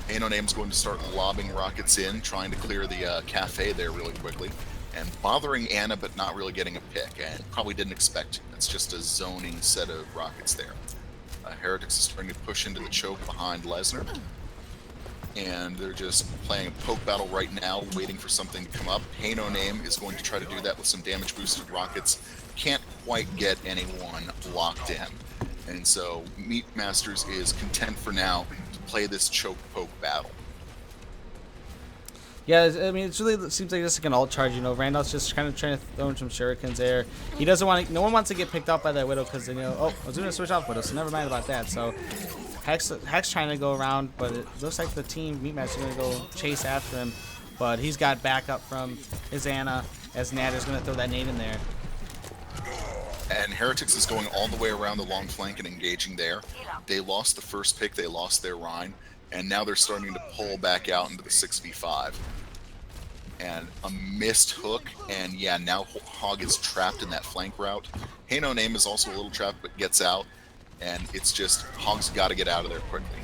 Speaker 2: Hey No Name's going to start lobbing rockets in, trying to clear the cafe there really quickly, and bothering Anna but not really getting a pick, and probably didn't expect. It's just a zoning set of rockets there. Heretics is starting to push into the choke behind Lesnar, and they're just playing a poke battle right now, waiting for something to come up. Hey No Name is going to try to do that with some damage boosted rockets. Can't quite get anyone locked in, and so Meat Masters is content for now to play this choke poke battle.
Speaker 1: Yeah, I mean, it seems like this is an alt charge. Randall's just kind of trying to throw in some shurikens there. He doesn't want to. No one wants to get picked up by that Widow because I was going to switch off Widow, so never mind about that. So Hex trying to go around, but it looks like the team Meat Master is going to go chase after him. But he's got backup from his Anna, as Natter's going to throw that nade in there.
Speaker 2: And Heretics is going all the way around the long flank and engaging there. They lost the first pick, they lost their Rhine, and now they're starting to pull back out into the 6v5. And a missed hook, and yeah, now Hog is trapped in that flank route. Hey No Name is also a little trapped, but gets out, and it's just Hog's got to get out of there quickly.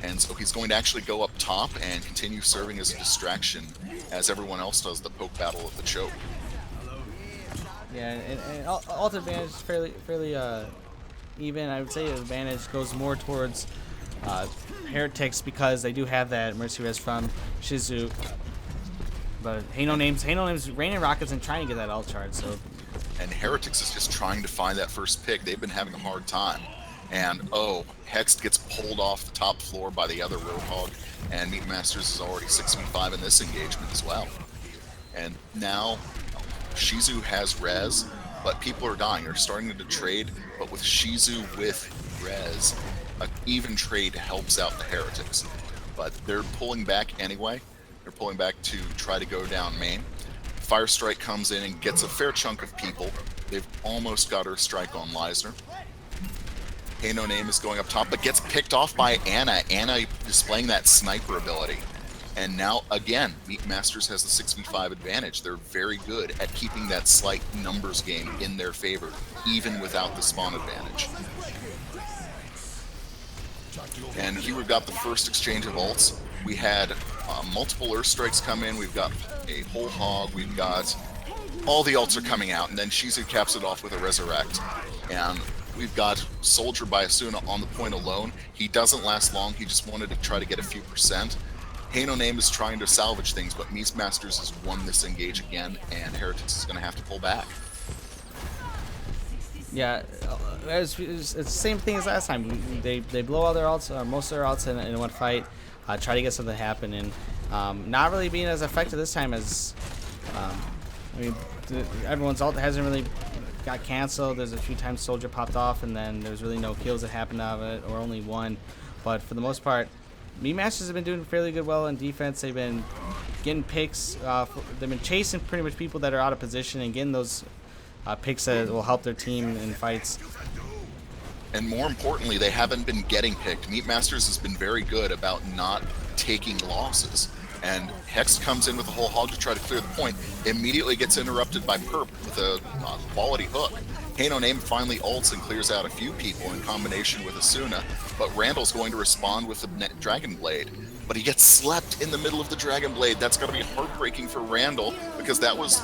Speaker 2: And so he's going to actually go up top and continue serving as a distraction as everyone else does the poke battle of the choke.
Speaker 1: Yeah, and ult advantage is fairly even. I would say the advantage goes more towards Heretics because they do have that Mercy Res from Shizu. But Hey No Name's raining rockets and trying to get that ult charge. So,
Speaker 2: and Heretics is just trying to find that first pick. They've been having a hard time. And Hex gets pulled off the top floor by the other Roadhog, and Meat Masters is already 6v5 in this engagement as well. And now Shizu has res, but people are dying. They're starting to trade, but with Shizu with res, an even trade helps out the Heretics. But they're pulling back anyway. They're pulling back to try to go down main. Fire Strike comes in and gets a fair chunk of people. They've almost got her strike on Leisner. No Name is going up top, but gets picked off by Anna. Anna displaying that sniper ability. And now, again, Meat Masters has the 6v5 advantage. They're very good at keeping that slight numbers game in their favor, even without the spawn advantage. And here we've got the first exchange of ults. We had multiple Earth Strikes come in. We've got a whole hog. We've got all the ults are coming out. And then Shizu caps it off with a Resurrect. And we've got Soldier by Asuna on the point alone. He doesn't last long. He just wanted to try to get a few percent. No Name is trying to salvage things, but Meat Masters has won this engage again, and Heretics is going to have to pull back.
Speaker 1: Yeah, it's the same thing as last time. They blow all their ults, or most of their ults in one fight, try to get something to happen, and not really being as effective this time as, I mean, everyone's ult hasn't really got canceled. There's a few times Soldier popped off, and then there's really no kills that happened out of it, or only one. But for the most part, Meat Masters have been doing fairly good well in defense. They've been getting picks. They've been chasing pretty much people that are out of position and getting those picks that will help their team in fights.
Speaker 2: And more importantly, they haven't been getting picked. Meat Masters has been very good about not taking losses. And Hex comes in with a whole hog to try to clear the point, immediately gets interrupted by Perp with a quality hook. No Name finally ults and clears out a few people in combination with Asuna, but Randall's going to respond with the Dragon Blade. But he gets slept in the middle of the Dragon Blade. That's got to be heartbreaking for Randall, because that was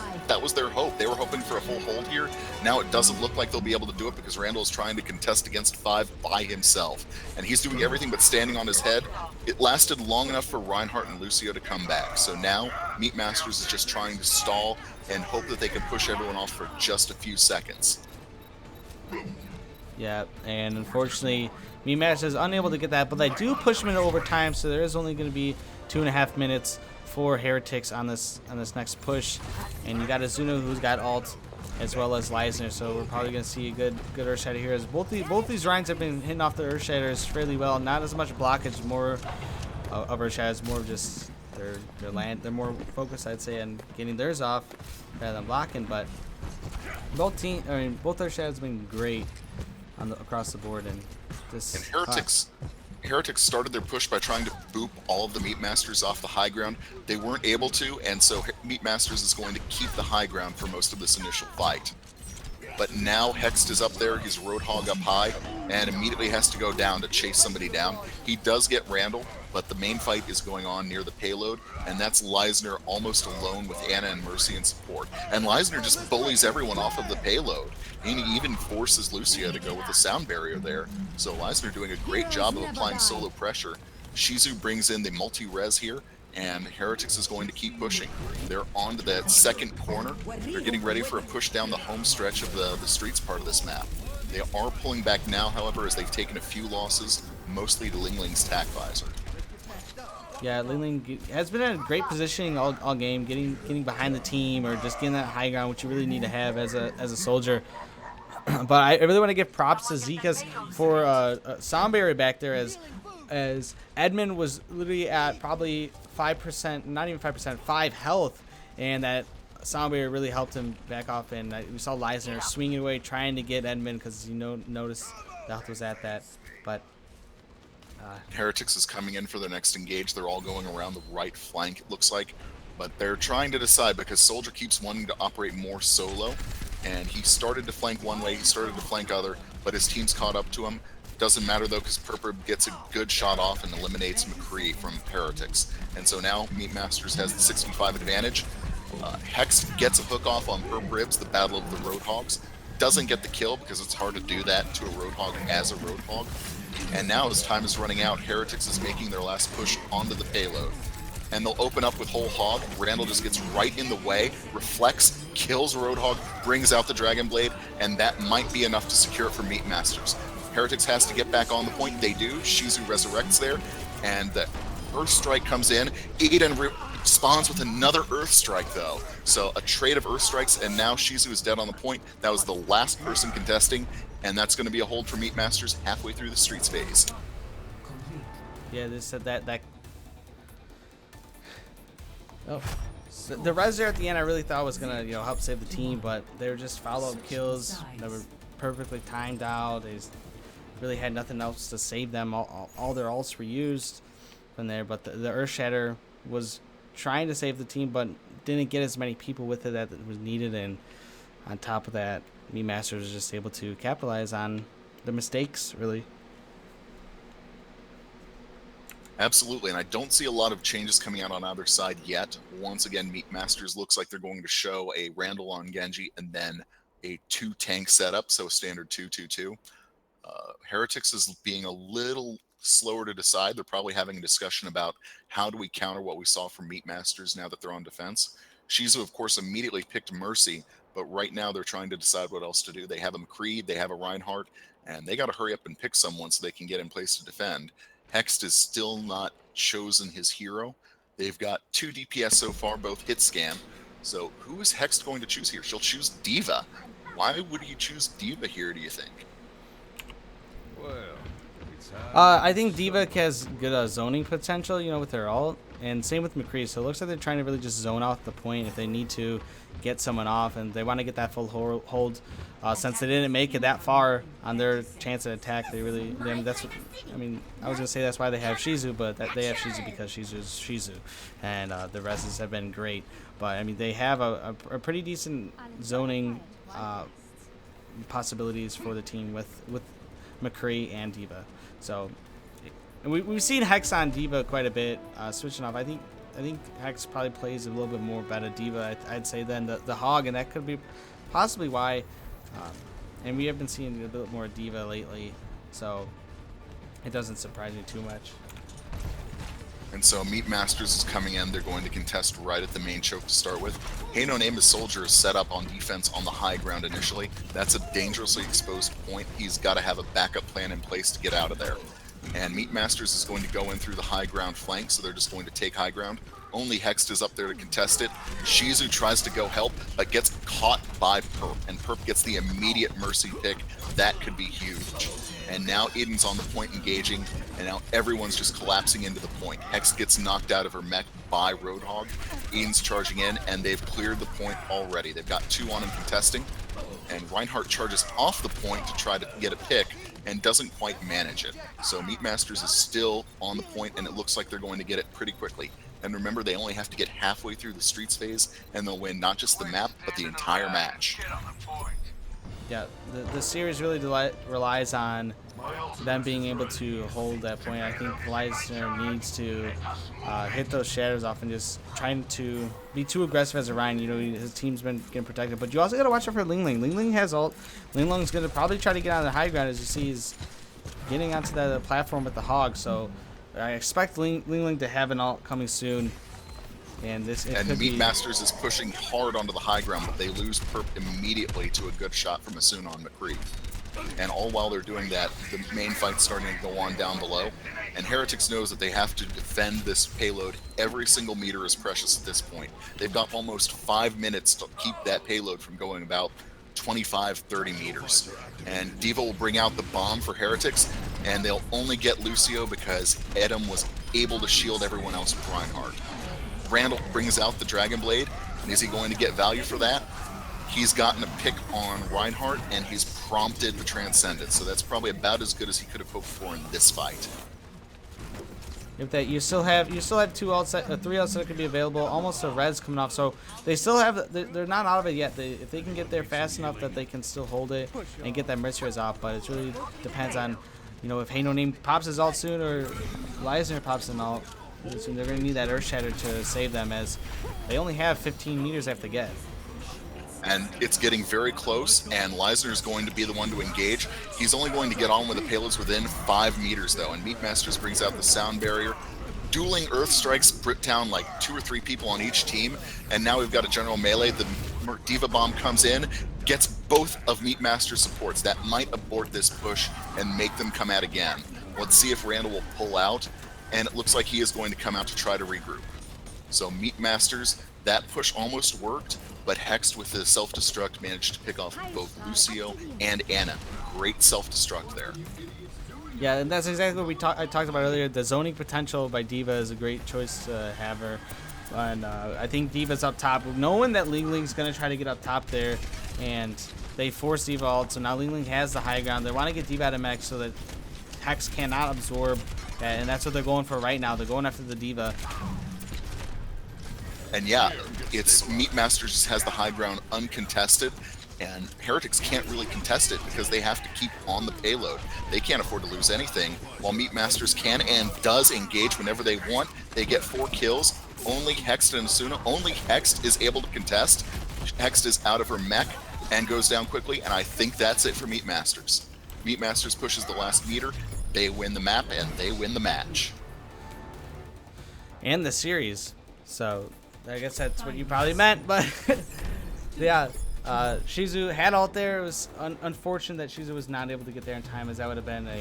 Speaker 2: their hope. They were hoping for a full hold here. Now it doesn't look like they'll be able to do it, because Randall is trying to contest against 5 by himself. And he's doing everything but standing on his head. It lasted long enough for Reinhardt and Lucio to come back. So now Meat Masters is just trying to stall and hope that they can push everyone off for just a few seconds.
Speaker 1: Yeah, and unfortunately, Meat Masters is unable to get that, but they do push him into overtime, so there is only going to be 2.5 minutes for Heretics on this next push. And you got Azuna, who's got ult, as well as Leisner, so we're probably going to see a good Earthshatter here. As both these Rhines have been hitting off the Earthshatters fairly well. Not as much blockage, more of Earthshatters, more of just they're more focused, I'd say, on getting theirs off rather than blocking. But both Earthshatters have been great across the board, and this.
Speaker 2: And Heretics started their push by trying to boop all of the Meat Masters off the high ground. They weren't able to, and so Meat Masters is going to keep the high ground for most of this initial fight. But now Hext is up there, he's Roadhog up high, and immediately has to go down to chase somebody down. He does get Randall, but the main fight is going on near the payload, and that's Leisner almost alone with Anna and Mercy in support. And Leisner just bullies everyone off of the payload, and he even forces Lucia to go with the sound barrier there. So Leisner doing a great job of applying solo pressure. Shizu brings in the multi-res here, and Heretics is going to keep pushing. They're on to that second corner. They're getting ready for a push down the home stretch of the streets part of this map. They are pulling back now, however, as they've taken a few losses, mostly to Ling Ling's tac visor.
Speaker 1: Yeah, Ling Ling has been in a great positioning all game, getting behind the team or just getting that high ground, which you really need to have as a soldier. But I really want to give props to Zekas for sound barrier back there, as Edmund was literally at probably 5%, not even 5%, 5 health, and that sound barrier really helped him back off. And we saw Leisner swinging away, trying to get Edmund, because noticed the health was at that. But
Speaker 2: Heretics is coming in for their next engage. They're all going around the right flank, it looks like. But they're trying to decide, because Soldier keeps wanting to operate more solo. And he started to flank one way, he started to flank other, but his team's caught up to him. Doesn't matter though, because Purper gets a good shot off and eliminates McCree from Heretics. And so now Meat Masters has the 65 advantage. Hex gets a hook off on Perp Ribs, the Battle of the Roadhogs. Doesn't get the kill, because it's hard to do that to a Roadhog as a Roadhog. And now as time is running out, Heretics is making their last push onto the payload. And they'll open up with whole hog. Randall just gets right in the way, reflects, kills Roadhog, brings out the Dragon Blade, and that might be enough to secure it for Meat Masters. Heretics has to get back on the point. They do. Shizu resurrects there, and the Earth Strike comes in. Eden spawns with another Earth Strike, though. So a trade of Earth Strikes, and now Shizu is dead on the point. That was the last person contesting, and that's going to be a hold for Meat Masters halfway through the streets phase.
Speaker 1: yeah, they said that. Oh, so the res there at the end, I really thought was gonna help save the team, but they were just follow-up kills that were perfectly timed out. They just really had nothing else to save them. All their ults were used from there, but the Earthshatter was trying to save the team, but didn't get as many people with it that was needed. And on top of that, Meat Masters was just able to capitalize on the mistakes, really.
Speaker 2: Absolutely, and I don't see a lot of changes coming out on either side yet. Once again, Meat Masters looks like they're going to show a Randall on Genji and then a 2-tank setup, so a standard 2-2-2. Heretics is being a little slower to decide. They're probably having a discussion about how do we counter what we saw from Meat Masters now that they're on defense. Shizu, of course, immediately picked Mercy, but right now they're trying to decide what else to do. They have a McCree, they have a Reinhardt, and they got to hurry up and pick someone so they can get in place to defend. Hext is still not chosen his hero. They've got 2 DPS so far, both hit scan. So who is Hext going to choose here? She'll choose D.Va. Why would you choose D.Va here, do you think?
Speaker 1: I think D.Va has good zoning potential, with her ult, and same with McCree. So it looks like they're trying to really just zone out the point if they need to get someone off, and they want to get that full hold. Since they didn't make it that far on their chance at attack, I was gonna say that's why they have Shizu, but they have Shizu because Shizu's Shizu, and the rests have been great. But they have a pretty decent zoning possibilities for the team with McCree and D.Va. So we've seen Hex on D.Va quite a bit, switching off. I think Hex probably plays a little bit more better D.Va, I'd say, than the Hog, and that could be possibly why. And we have been seeing a bit more D.Va lately, so it doesn't surprise me too much.
Speaker 2: And so Meat Masters is coming in. They're going to contest right at the main choke to start with. Hey No Name, his soldier, is set up on defense on the high ground initially. That's a dangerously exposed point. He's got to have a backup plan in place to get out of there. And Meat Masters is going to go in through the high ground flank, so they're just going to take high ground. Only Hext is up there to contest it. Shizu tries to go help, but gets caught by Perp, and Perp gets the immediate Mercy pick. That could be huge. And now Eden's on the point engaging, and now everyone's just collapsing into the point. Hext gets knocked out of her mech by Roadhog. Eden's charging in, and they've cleared the point already. They've got 2 on him contesting, and Reinhardt charges off the point to try to get a pick, and doesn't quite manage it. So Meat Masters is still on the point, and it looks like they're going to get it pretty quickly. And remember, they only have to get halfway through the streets phase, and they'll win not just the map, but the entire match.
Speaker 1: Yeah, the series really relies on them being able to hold that point. I think Leisner needs to hit those shadows off and just trying to be too aggressive as a Ryan. His team's been getting protected, but you also got to watch out for Ling Ling. Ling Ling has ult. Ling Ling's going to probably try to get on the high ground, as you see he's getting onto the platform with the Hog. So I expect Ling Ling to have an ult coming soon. And
Speaker 2: Meat Masters is pushing hard onto the high ground, but they lose Perp immediately to a good shot from Asuna on McCree. And all while they're doing that, the main fight's starting to go on down below. And Heretics knows that they have to defend this payload. Every single meter is precious at this point. They've got almost 5 minutes to keep that payload from going about 25-30 meters. And D.Va will bring out the bomb for Heretics, and they'll only get Lucio because Edom was able to shield everyone else with Reinhardt. Randall brings out the Dragon Blade, and is he going to get value for that? He's gotten a pick on Reinhardt, and he's prompted the Transcendence, so that's probably about as good as he could have hoped for in this fight.
Speaker 1: If that you still have 2 ults, 3 ults that could be available, almost a res coming off, so they still have. They're not out of it yet. If they can get there fast enough that they can still hold it and get that Mercy res off, but it really depends on, if Hey No Name pops his ult soon or Leisner pops an ult. So they're going to need that Earth Shatter to save them, as they only have 15 meters they have to get.
Speaker 2: And it's getting very close, and Leisner is going to be the one to engage. He's only going to get on with the payloads within 5 meters, though, and Meat Masters brings out the sound barrier. Dueling Earth strikes Brittown like 2 or 3 people on each team, and now we've got a general melee. The D.Va bomb comes in, gets both of Meat Masters' supports. That might abort this push and make them come out again. Let's see if Randall will pull out. And it looks like he is going to come out to try to regroup. So Meat Masters, that push almost worked, but Hext with the self-destruct managed to pick off both Lucio and Anna. Great self-destruct there.
Speaker 1: Yeah, and that's exactly what I talked about earlier. The zoning potential by D.Va is a great choice to have her. And I think D.Va's up top, knowing that Ling Ling's going to try to get up top there, and they force D.Va ult, so now Ling Ling has the high ground. They want to get D.Va out of mech so that Hex cannot absorb. And that's what they're going for right now. They're going after the D.Va.
Speaker 2: And yeah, it's Meat Masters just has the high ground uncontested, and Heretics can't really contest it because they have to keep on the payload. They can't afford to lose anything, while Meat Masters can and does engage whenever they want. They get 4 kills. Only Hext and Asuna, only Hext is able to contest. Hext is out of her mech and goes down quickly, and I think that's it for Meat Masters. Meat Masters pushes the last meter, they win the map, and they win the match.
Speaker 1: And the series. So I guess that's what you probably meant, but yeah. Shizu had ult there. It was unfortunate that Shizu was not able to get there in time, as that would have been a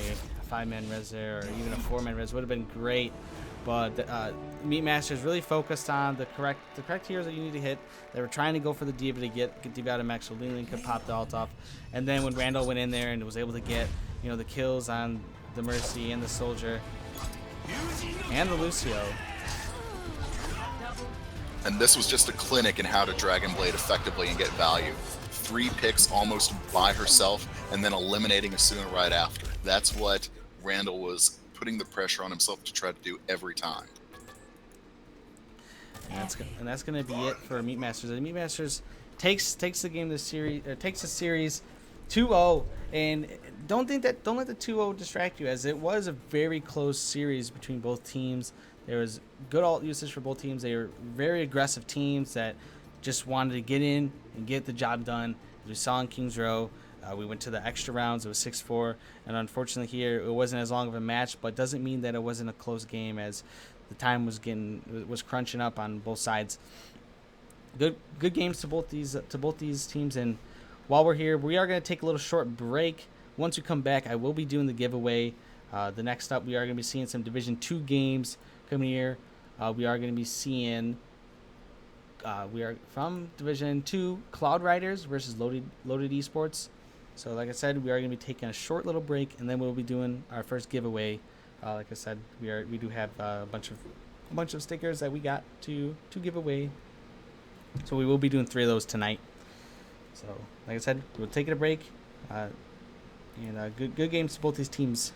Speaker 1: 5-man res there, or even a 4-man res would have been great. But Meat Masters really focused on the correct heroes that you need to hit. They were trying to go for the D.Va to get D.Va out of mech so Lilian could pop the ult off. And then when Randall went in there and was able to get the kills on the Mercy and the Soldier and the Lucio.
Speaker 2: And this was just a clinic in how to Dragon Blade effectively and get value. 3 picks almost by herself, and then eliminating Asuna right after. That's what Randall was putting the pressure on himself to try to do every time.
Speaker 1: And that's gonna be it for Meat Masters. And Meat Masters takes the game this series, or takes the series 2-0, and don't let the 2-0 distract you, as it was a very close series between both teams. There was good ult usage for both teams. They were very aggressive teams that just wanted to get in and get the job done. As we saw in Kings Row, we went to the extra rounds. It was 6-4, and unfortunately here it wasn't as long of a match, but doesn't mean that it wasn't a close game, as the time was crunching up on both sides. Good games to both these teams. And while we're here, we are going to take a little short break. Once we come back, I will be doing the giveaway. The next up, we are going to be seeing some Division 2 games coming here. We are going to be seeing we are from Division 2 Cloud Riders versus Loaded Esports. So like I said, we are going to be taking a short little break, and then we'll be doing our first giveaway. Like I said, we do have a bunch of stickers that we got to give away. So we will be doing 3 of those tonight. So like I said, we'll take a break. And good games to both these teams.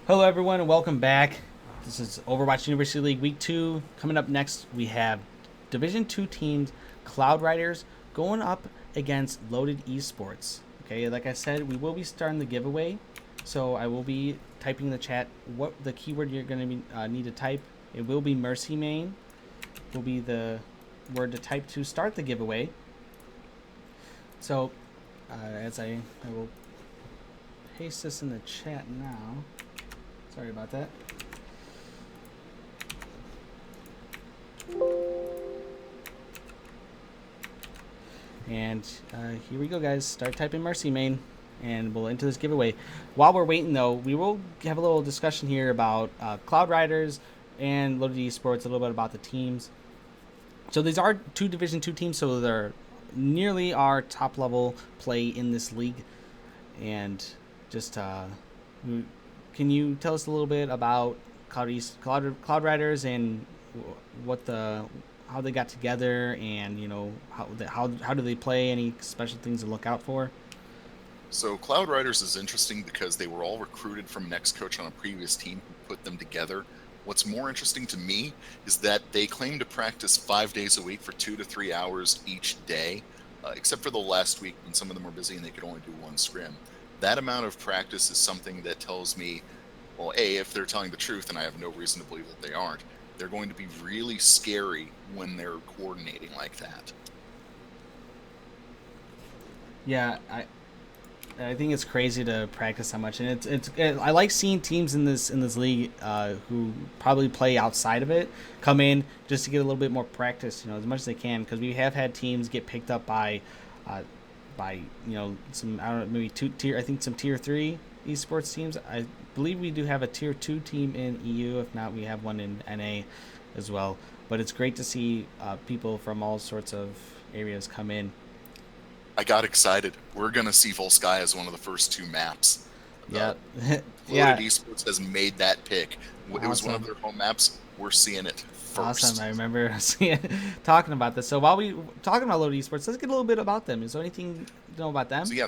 Speaker 1: Hello, everyone, and welcome back. This is Overwatch University League Week 2. Coming up next, we have Division 2 teams, Cloud Riders, going up against Loaded Esports. Okay, like I said, we will be starting the giveaway. So I will be typing in the chat what the keyword you're going to need to type. It will be Mercy Main. Will be the word to type to start the giveaway. So as I will paste this in the chat now. Sorry about that. And here we go, guys. Start typing Mercy Main, and we'll enter this giveaway. While we're waiting, though, we will have a little discussion here about Cloud Riders and Loaded Esports, a little bit about the teams. So these are two Division 2 teams, so they're nearly our top-level play in this league. And just, can you tell us a little bit about Cloud Riders and how they got together, and how do they play? Any special things to look out for?
Speaker 2: So Cloud Riders is interesting because they were all recruited from an ex-coach on a previous team who put them together. What's more interesting to me is that they claim to practice 5 days a week for 2 to 3 hours each day, except for the last week when some of them were busy and they could only do one scrim. That amount of practice is something that tells me, well, A, if they're telling the truth, and I have no reason to believe that they aren't, they're going to be really scary when they're coordinating like that.
Speaker 1: Yeah, I think it's crazy to practice that much, and I like seeing teams in this league who probably play outside of it come in just to get a little bit more practice, as much as they can, because we have had teams get picked up by some, I don't know, maybe some tier 3 esports teams. I believe we do have a tier 2 team in EU. If not, we have one in NA as well. But it's great to see people from all sorts of areas come in.
Speaker 2: I got excited. We're going to see Volskaya as one of the first 2 maps.
Speaker 1: Yeah.
Speaker 2: Loaded Esports has made that pick.
Speaker 1: Awesome.
Speaker 2: It was one of their home maps. We're seeing it first.
Speaker 1: Awesome. I remember talking about this. So while we talking about Loaded Esports, let's get a little bit about them. Is there anything to know about them?
Speaker 2: So yeah,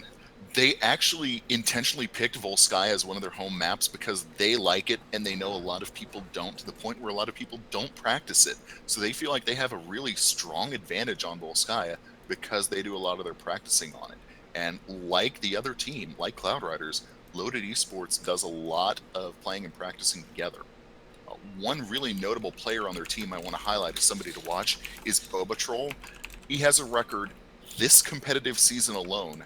Speaker 2: they actually intentionally picked Volskaya as one of their home maps because they like it, and they know a lot of people don't, to the point where a lot of people don't practice it. So they feel like they have a really strong advantage on Volskaya because they do a lot of their practicing on it. And like the other team, like Cloud Riders, Loaded Esports does a lot of playing and practicing together. One really notable player on their team I want to highlight as somebody to watch is Bobatrol. He has a record this competitive season alone,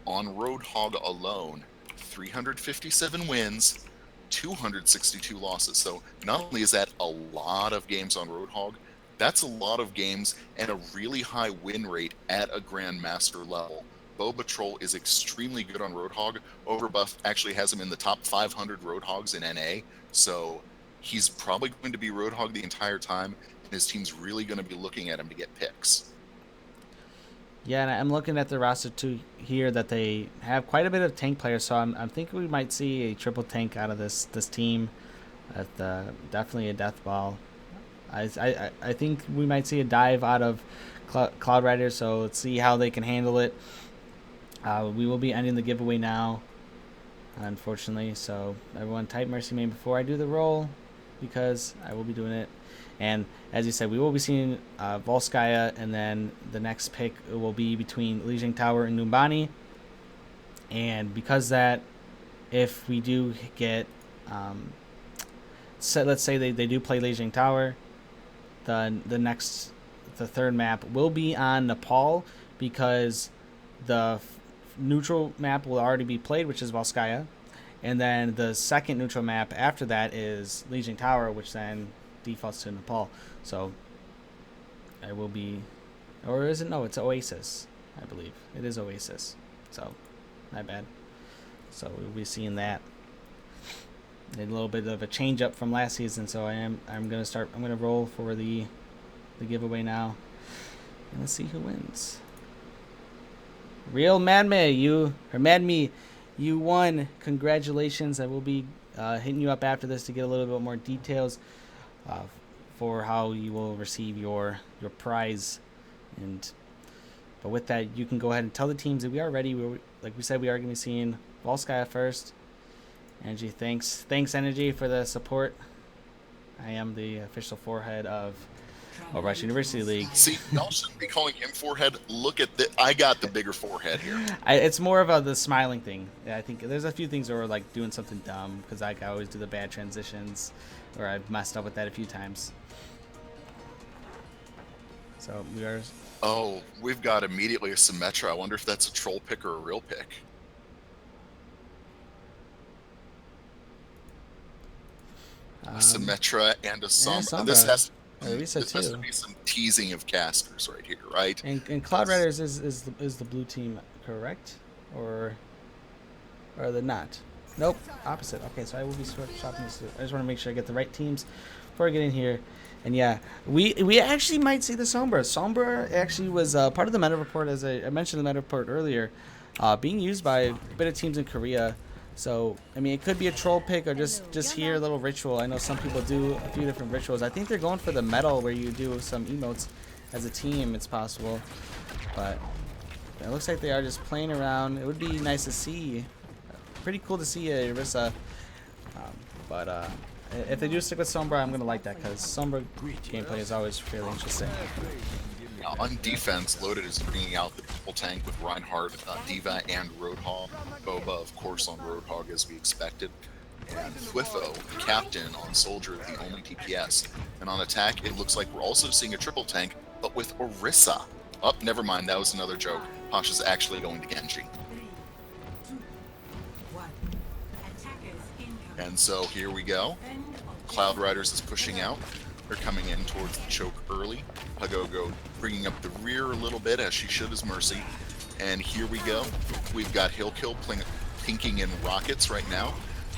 Speaker 2: on Roadhog alone, 357 wins, 262 losses. So not only is that a lot of games on Roadhog, that's a lot of games and a really high win rate at a Grandmaster level. Bobatrol is extremely good on Roadhog. Overbuff actually has him in the top 500 Roadhogs in NA, so he's probably going to be Roadhog the entire time, and his team's really going to be looking at him to get picks.
Speaker 1: Yeah, and I'm looking at the roster too here that they have quite a bit of tank players, so I'm thinking we might see a triple tank out of this team. Definitely a death ball. I think we might see a dive out of Cloud Riders, so let's see how they can handle it. We will be ending the giveaway now, unfortunately, so everyone type Mercy Main before I do the roll, because I will be doing it. And as you said, we will be seeing Volskaya, and then the next pick will be between Lijiang Tower and Numbani. And because that, if we do get, let's say they do play Lijiang Tower, the third map will be on Nepal, because the neutral map will already be played, which is Volskaya, and then the second neutral map after that is Lijiang Tower, which then defaults to Nepal. So I will be, or is it? No, it's Oasis. I believe it is Oasis. So my bad. So we'll be seeing that. A little bit of a change up from last season. So I'm gonna roll for the giveaway now, and let's see who wins. Real Madme, you won. Congratulations. I will be hitting you up after this to get a little bit more details for how you will receive your prize. But with that, you can go ahead and tell the teams that we are ready. Like we said, we are going to be seeing Volskaya first, Energy, thanks Energy for the support. I am the official forehead of Overwatch University League.
Speaker 2: See, y'all shouldn't be calling him forehead. Look at the, I got the bigger forehead here.
Speaker 1: It's more of the smiling thing. Yeah, I think there's a few things where we're like doing something dumb because I always do the bad transitions, or I've messed up with that a few times. So we are.
Speaker 2: Oh, we've got immediately a Symmetra. I wonder if that's a troll pick or a real pick. A Symmetra and a Sombra. This has to be some teasing of casters right here, right?
Speaker 1: And Cloud Riders is the blue team, correct? Or are they not? Nope, opposite. Okay, so I will be swapping this. I just want to make sure I get the right teams before I get in here. And yeah, we actually might see the Sombra. Sombra actually was part of the meta report, as I mentioned in the meta report earlier, being used by a bit of teams in Korea. So, I mean, it could be a troll pick or just here a little ritual. I know some people do a few different rituals. I think they're going for the medal where you do some emotes as a team. It's possible. But it looks like they are just playing around. It would be nice to see. Pretty cool to see a Orisa. But if they do stick with Sombra, I'm going to like that because Sombra gameplay is always fairly interesting.
Speaker 2: On defense, Loaded is bringing out the triple tank with Reinhardt, D.Va, and Roadhog. Boba, of course, on Roadhog as we expected. And Thwifo, captain on Soldier, the only DPS. And on attack, it looks like we're also seeing a triple tank, but with Orisa. Oh, never mind, that was another joke. Pasha's actually going to Genji. And so here we go. Cloud Riders is pushing out. They're coming in towards the choke early. Pagogo bringing up the rear a little bit, as she should as Mercy. And here we go. We've got Hillkill pinking in rockets right now.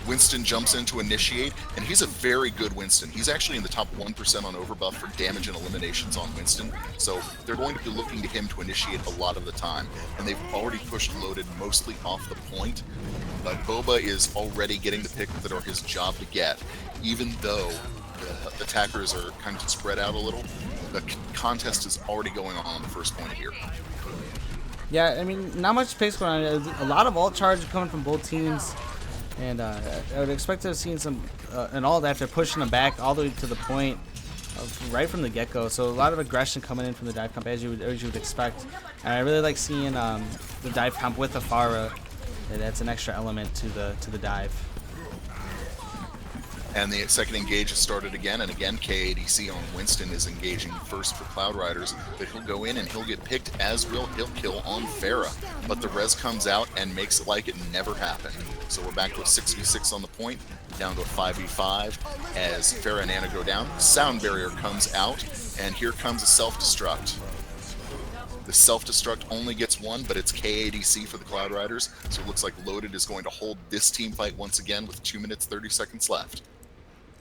Speaker 2: Winston jumps in to initiate, and he's a very good Winston. He's actually in the top 1% on overbuff for damage and eliminations on Winston. So they're going to be looking to him to initiate a lot of the time. And they've already pushed Loaded mostly off the point. But Boba is already getting the picks that are his job to get, even though the attackers are kind of spread out a little. The contest is already going on the first point here.
Speaker 1: Yeah, I mean, not much pace going on. A lot of ult charge coming from both teams. And I would expect to have seen some, and all that, they're pushing them back all the way to the point of right from the get-go. So a lot of aggression coming in from the dive comp, as you would expect. And I really like seeing the dive comp with the Pharah. That's an extra element to the dive.
Speaker 2: And the second engage has started again, and again KADC on Winston is engaging first for Cloud Riders, but he'll go in and he'll get picked, as will Hillkill on Pharah. But the res comes out and makes it like it never happened. So we're back to a 6v6 on the point, down to a 5v5 as Pharah and Ana go down. Sound barrier comes out, and here comes a self-destruct. The self-destruct only gets one, but it's KADC for the Cloud Riders, so it looks like Loaded is going to hold this team fight once again with 2 minutes 30 seconds left.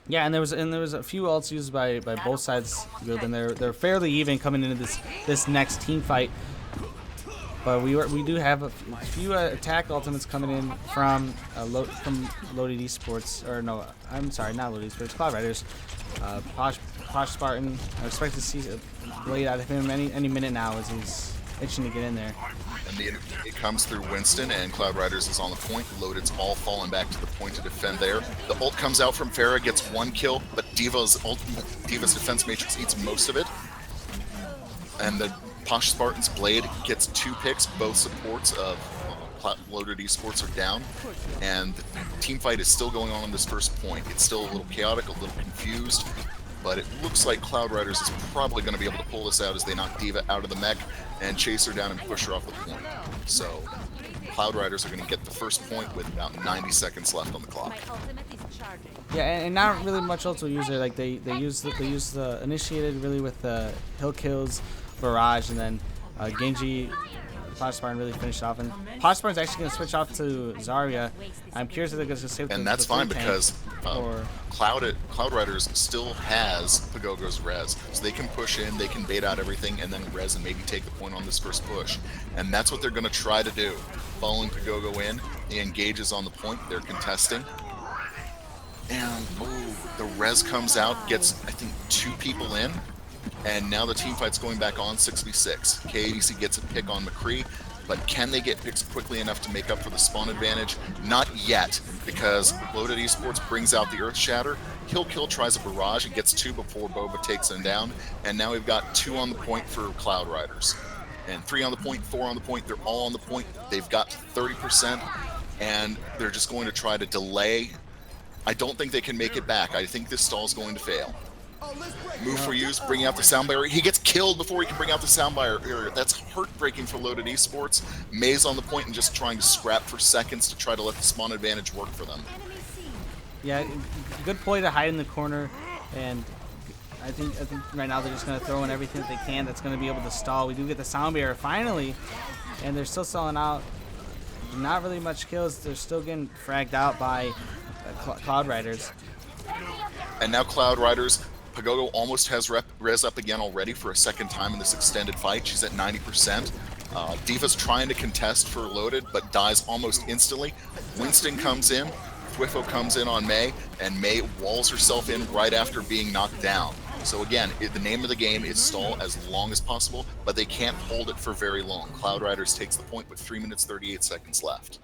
Speaker 1: Yeah, and there was a few ults used by both sides, and they're fairly even coming into this next team fight. But we do have a few attack ultimates coming in from Loaded Esports, or no, I'm sorry, not Loaded Esports, Cloud Riders. Posh Spartan. I expect to see a blade out of him any minute now, as he's itching to get in there.
Speaker 2: And it comes through Winston, and Cloud Riders is on the point. Loaded's all falling back to the point to defend there. The ult comes out from Pharah, gets one kill, but D.Va's defense matrix eats most of it. And the Posh Spartan's blade gets 2 picks. Both supports of Loaded Esports are down, and the team fight is still going on this first point. It's still a little chaotic, a little confused, but it looks like Cloud Riders is probably going to be able to pull this out as they knock D.Va out of the mech and chase her down and push her off the point. So Cloud Riders are going to get the first point with about 90 seconds left on the clock.
Speaker 1: Yeah, and not really much else will use it. Like they use the initiated really with the hill kills, barrage, and then Genji. Posh Spartan really finished off, and Posh Spartan's actually going to switch off to Zarya. I'm curious if they're going to save.
Speaker 2: And that's fine because Cloud Riders still has Pagogo's res, so they can push in, they can bait out everything, and then res and maybe take the point on this first push. And that's what they're going to try to do. Following Pagogo in, he engages on the point, they're contesting. And the res comes out, gets I think 2 people in. And now the team fight's going back on 6v6. KADC gets a pick on McCree, but can they get picks quickly enough to make up for the spawn advantage? Not yet, because Loaded Esports brings out the Earth Shatter. Kill tries a barrage and gets 2 before Boba takes him down, and now we've got 2 on the point for Cloud Riders. And 3 on the point, 4 on the point, they're all on the point. They've got 30%, and they're just going to try to delay. I don't think they can make it back. I think this stall is going to fail. Move for use, bringing out the sound barrier. He gets killed before he can bring out the sound barrier. That's heartbreaking for Loaded Esports. Maze on the point and just trying to scrap for seconds to try to let the spawn advantage work for them.
Speaker 1: Yeah, good play to hide in the corner, and I think right now they're just going to throw in everything that they can that's going to be able to stall. We do get the sound barrier finally, and they're still selling out. Not really much kills. They're still getting fragged out by Cloud Riders.
Speaker 2: And now Cloud Riders, Pagogo almost has res up again already for a second time in this extended fight. She's at 90%. Diva's trying to contest for Loaded, but dies almost instantly. Winston comes in, Thwifo comes in on May, and May walls herself in right after being knocked down. So again, the name of the game is stall as long as possible, but they can't hold it for very long. Cloud Riders takes the point with 3 minutes 38 seconds left.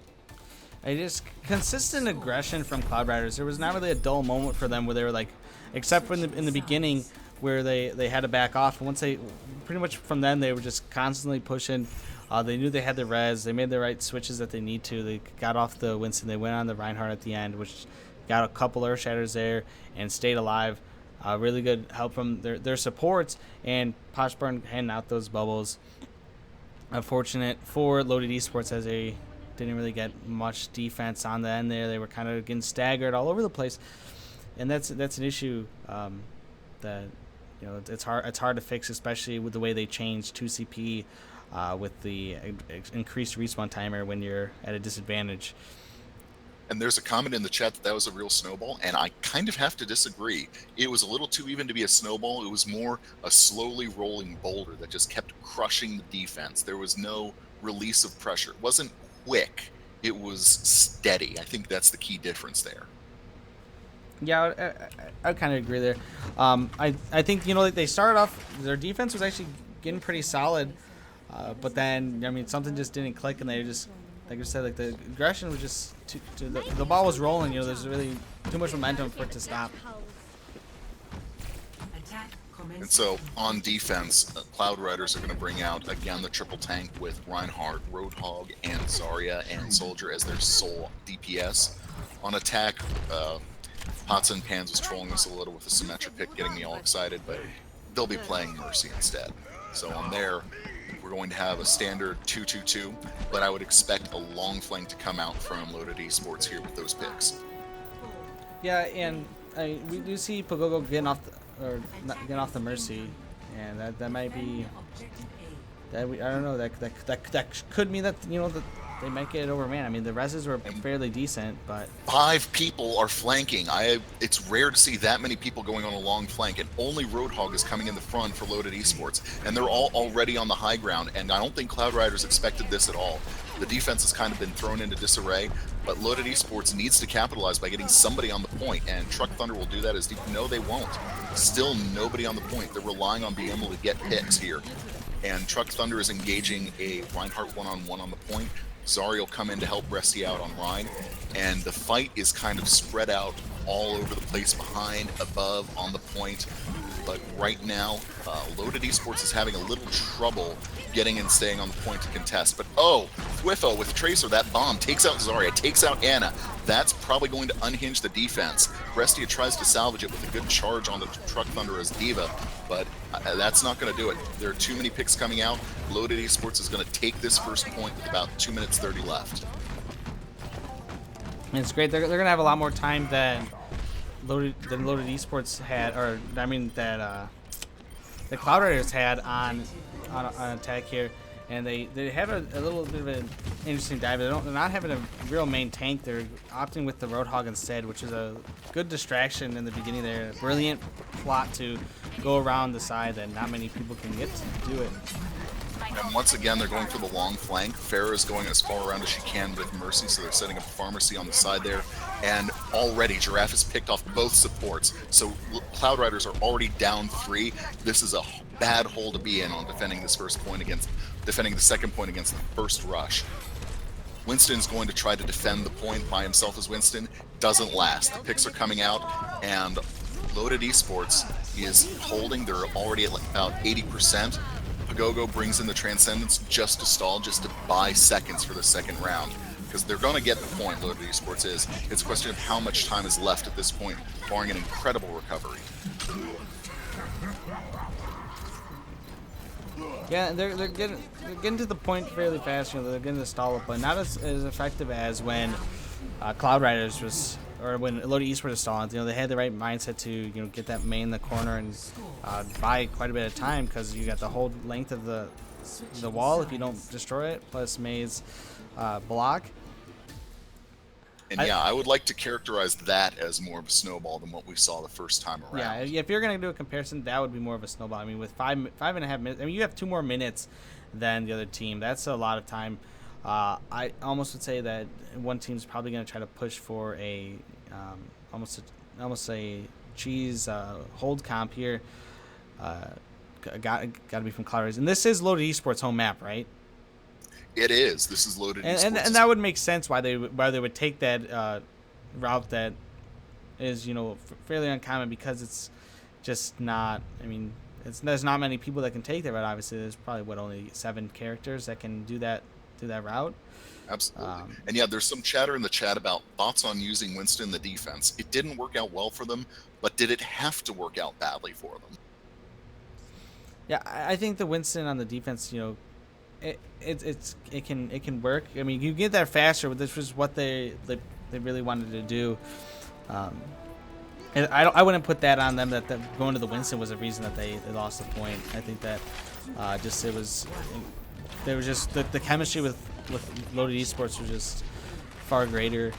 Speaker 1: Just consistent aggression from Cloud Riders. There was not really a dull moment for them where they were like, except for in the beginning where they had to back off. And once they, pretty much from then, they were just constantly pushing. They knew they had the res. They made the right switches that they need to. They got off the Winston. They went on the Reinhardt at the end, which got a couple Earth Shatters there and stayed alive. Really good help from their supports, and Poshburn handing out those bubbles. Unfortunate for Loaded Esports as they didn't really get much defense on the end there. They were kind of getting staggered all over the place, and that's an issue that it's hard to fix, especially with the way they changed 2CP with the increased respawn timer when you're at a disadvantage.
Speaker 2: And there's a comment in the chat that was a real snowball, and I kind of have to disagree. It was a little too even to be a snowball. It was more a slowly rolling boulder that just kept crushing the defense. There was no release of pressure. It wasn't quick. It was steady. I think that's the key difference there.
Speaker 1: Yeah, I kind of agree there. I think they started off, their defense was actually getting pretty solid, but then something just didn't click, and they just, like I said, like the aggression was just the ball was rolling. There's really too much momentum for it to stop.
Speaker 2: And so on defense, Cloud Riders are going to bring out again the triple tank with Reinhardt, Roadhog, and Zarya and Soldier as their sole DPS. On attack, Pots and Pans was trolling us a little with the Symmetra pick, getting me all excited, but they'll be playing Mercy instead. So on there, we're going to have a standard 2-2-2, but I would expect a long flank to come out from Loaded Esports here with those picks.
Speaker 1: Yeah, and we do see Pagogo getting off the Mercy, and that might be that I don't know, that could mean that that they might get it over man. The reses were fairly decent, but
Speaker 2: 5 people are flanking. It's rare to see that many people going on a long flank, and only Roadhog is coming in the front for Loaded Esports, and they're all already on the high ground, and I don't think Cloud Riders expected this at all. The defense has kind of been thrown into disarray, but Loaded Esports needs to capitalize by getting somebody on the point, and Truck Thunder will do that as deep. No, they won't. Still nobody on the point. They're relying on being able to get picks here, and Truck Thunder is engaging a Reinhardt one-on-one on the point. Zarya will come in to help Resty out on Rhine, and the fight is kind of spread out all over the place, behind, above, on the point. But right now, Loaded Esports is having a little trouble getting and staying on the point to contest. But Thwifo with Tracer, that bomb takes out Zarya, takes out Anna. That's probably going to unhinge the defense. Restia tries to salvage it with a good charge on the Truck Thunder as Diva, but that's not going to do it. There are too many picks coming out. Loaded Esports is going to take this first point with about 2 minutes 30 left.
Speaker 1: And it's great. They're going to have a lot more time than Loaded Esports had, or that the Cloud Riders had on attack here, and they have a little bit of an interesting dive. They're not having a real main tank. They're opting with the Roadhog instead, which is a good distraction in the beginning there. A brilliant plot to go around the side that not many people can get to do it.
Speaker 2: And once again, they're going for the long flank. Farah is going as far around as she can with Mercy, so they're setting up a pharmacy on the side there. And already Giraffe has picked off both supports, so Cloud Riders are already down 3. This is a bad hole to be in on defending the second point against the first rush. Winston's going to try to defend the point by himself as Winston. Doesn't last. The picks are coming out, and Loaded Esports is holding. They're already at like about 80%. Pagogo brings in the Transcendence just to stall, just to buy seconds for the second round. Because they're going to get the point, Loaded Esports is. It's a question of how much time is left at this point, barring an incredible recovery.
Speaker 1: Yeah, they're getting to the point fairly fast. You know, they're getting to stall it, but not as effective as when Cloud Riders was, or when Loaded Esports was stalling. You know, they had the right mindset to get that main in the corner and buy quite a bit of time, because you got the whole length of the wall if you don't destroy it, plus May's block.
Speaker 2: And I would like to characterize that as more of a snowball than what we saw the first time around.
Speaker 1: Yeah, if you're going to do a comparison, that would be more of a snowball. I mean, with five and a half minutes, I mean, you have 2 more minutes than the other team. That's a lot of time. I almost would say that one team's probably going to try to push for a almost a cheese hold comp here. Got to be from Cloud Riders. And this is Loaded Esports home map, right?
Speaker 2: It is. This is Loaded Esports.
Speaker 1: And that would make sense why they would take that route that is fairly uncommon, because it's just not. I mean, there's not many people that can take that route. Obviously, there's probably only 7 characters that can do that route.
Speaker 2: Absolutely. And yeah, there's some chatter in the chat about thoughts on using Winston in the defense. It didn't work out well for them, but did it have to work out badly for them?
Speaker 1: Yeah, I think the Winston on the defense, it can work. I mean, you get that faster, but this was what they really wanted to do. And I wouldn't put that on them, that going to the Winston was a reason that they lost the point. I think that they were just the chemistry with Loaded Esports was just far greater.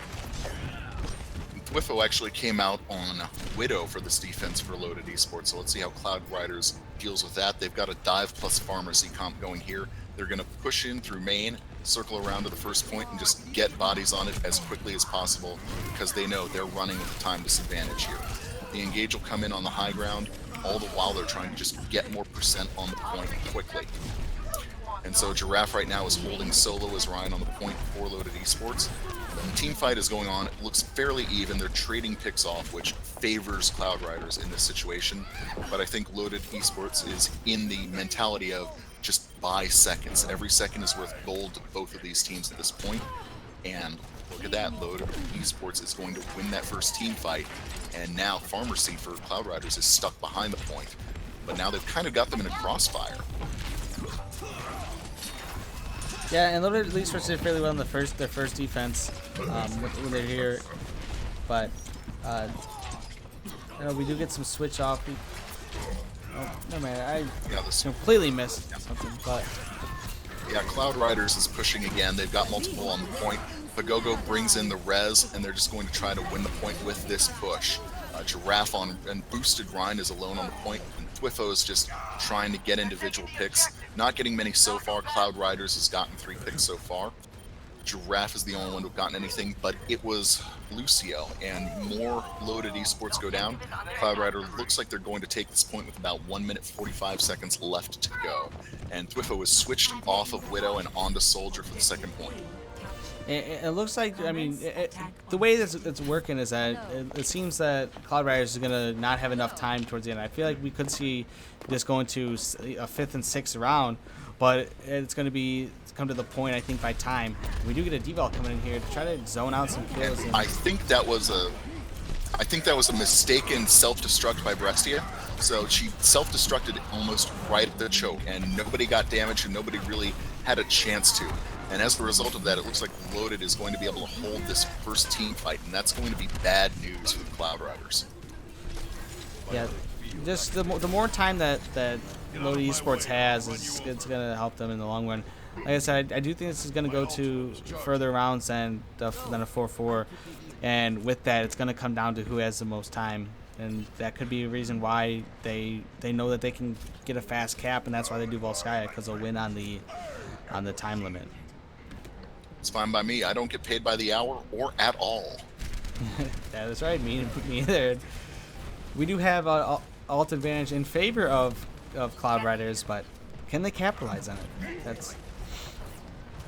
Speaker 2: Twifo actually came out on Widow for this defense for Loaded Esports, so let's see how Cloud Riders deals with that. They've got a dive plus pharmacy comp going here. They're going to push in through main, circle around to the first point, and just get bodies on it as quickly as possible, because they know they're running with the time disadvantage here. The engage will come in on the high ground, all the while they're trying to just get more percent on the point quickly. And so Giraffe right now is holding solo as Ryan on the point for Loaded Esports. The team fight is going on. It looks fairly even. They're trading picks off, which favors Cloud Riders in this situation. But I think Loaded Esports is in the mentality of just buy seconds. Every second is worth gold to both of these teams at this point. And look at that. Loaded Esports is going to win that first team fight. And now Pharmacy for Cloud Riders is stuck behind the point. But now they've kind of got them in a crossfire.
Speaker 1: Yeah, and Loaded Esports did fairly well in their first defense when they're here, but we do get some switch off. No man, I completely missed something, but
Speaker 2: yeah, Cloud Riders is pushing again. They've got multiple on the point. Pagogo brings in the res, and they're just going to try to win the point with this push. Giraffe and Boosted Ryan is alone on the point, and Twifo is just trying to get individual picks. Not getting many so far. Cloud Riders has gotten 3 picks so far. Giraffe is the only one who've gotten anything, but it was Lucio, and more Loaded Esports go down. Cloud Rider looks like they're going to take this point with about 1 minute 45 seconds left to go. And Twifo is switched off of Widow and onto Soldier for the second point.
Speaker 1: It looks like, I mean, the way it's working is that it seems that Cloud Riders is going to not have enough time towards the end. I feel like we could see this going to a 5th and 6th round, but it's going to come to the point, I think, by time. We do get a deval coming in here to try to zone out some kills.
Speaker 2: I think that was a mistaken self-destruct by Brestia. So she self-destructed almost right at the choke, and nobody got damaged, and nobody really had a chance to. And as a result of that, it looks like Loaded is going to be able to hold this first team fight, and that's going to be bad news for the Cloud Riders.
Speaker 1: Yeah, just the more time that Loaded Esports has, it's going to help them in the long run. Like I said, I do think this is going to go to further rounds than a 4-4, and with that, it's going to come down to who has the most time, and that could be a reason why they know that they can get a fast cap, and that's why they do Volskaya, because they'll win on the time limit.
Speaker 2: It's fine by me. I don't get paid by the hour or at all.
Speaker 1: That is right. Me either. We do have a ult advantage in favor of Cloud Riders, but can they capitalize on it? That's.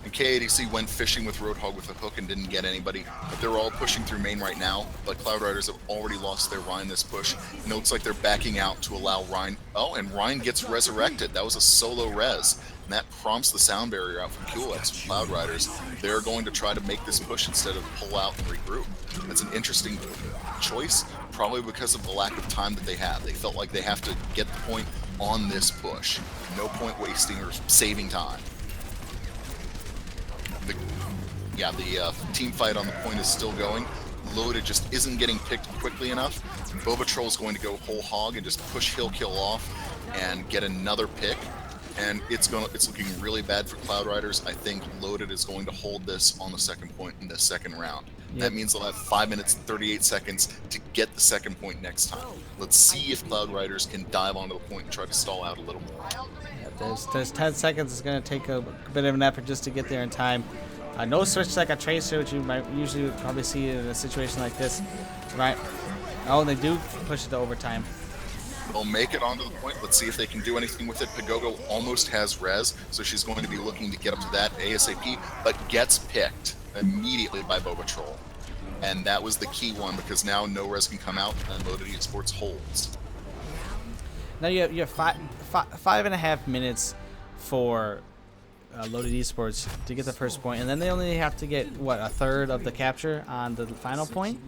Speaker 2: And KADC went fishing with Roadhog with a hook and didn't get anybody. But they're all pushing through main right now. But Cloud Riders have already lost their Ryan this push. And it looks like they're backing out to allow Ryan. Oh, and Ryan gets resurrected. That was a solo res. And that prompts the sound barrier out from QX from Cloud Riders. They're going to try to make this push instead of pull out and regroup. That's an interesting choice, probably because of the lack of time that they have. They felt like they have to get the point on this push. No point wasting or saving time. The team fight on the point is still going. Loaded just isn't getting picked quickly enough. Bobatroll is going to go whole hog and just push Hill Kill off and get another pick. And it's looking really bad for Cloud Riders. I think Loaded is going to hold this on the second point in the second round. Yep. That means they'll have 5 minutes and 38 seconds to get the second point next time. Let's see if Cloud Riders can dive onto the point and try to stall out a little more.
Speaker 1: Yeah, there's 10 seconds. It's going to take a bit of an effort just to get there in time. No switch like a Tracer, which you might usually probably see in a situation like this. Right. Oh, they do push it to overtime.
Speaker 2: They'll make it onto the point. Let's see if they can do anything with it. Pagogo almost has res, so she's going to be looking to get up to that ASAP, but gets picked immediately by Bobatroll. And that was the key one, because now no res can come out and Loaded Esports holds.
Speaker 1: Now you have 5.5 minutes for Loaded Esports to get the first point, and then they only have to get a third of the capture on the final point.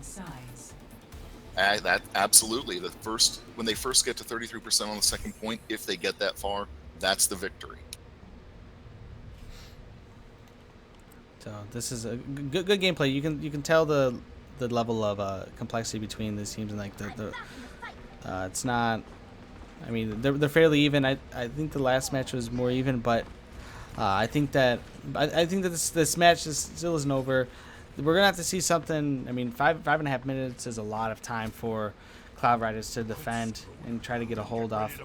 Speaker 2: That absolutely. When they first get to 33% on the second point, if they get that far, that's the victory.
Speaker 1: So this is a good gameplay. You can tell the level of complexity between these teams, and like it's not. I mean, they're fairly even. I think the last match was more even, but I think that this match still isn't over. We're gonna have to see something. I mean, 5.5 minutes is a lot of time for Cloud Riders to defend and try to get a hold off.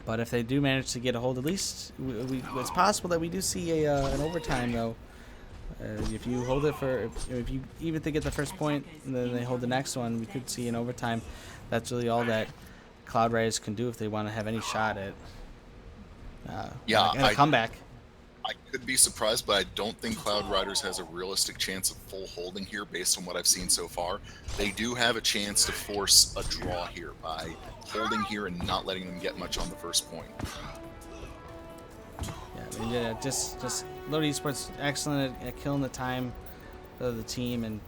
Speaker 1: But if they do manage to get a hold, at least it's possible that we do see an overtime though. If you hold it even if they get the first point and then they hold the next one, we could see an overtime. That's really all that Cloud Riders can do if they want to have any shot at a comeback.
Speaker 2: I could be surprised, but I don't think Cloud Riders has a realistic chance of full holding here based on what I've seen so far. They do have a chance to force a draw here by holding here and not letting them get much on the first point.
Speaker 1: Yeah, just Loaded Esports excellent at killing the time of the team, and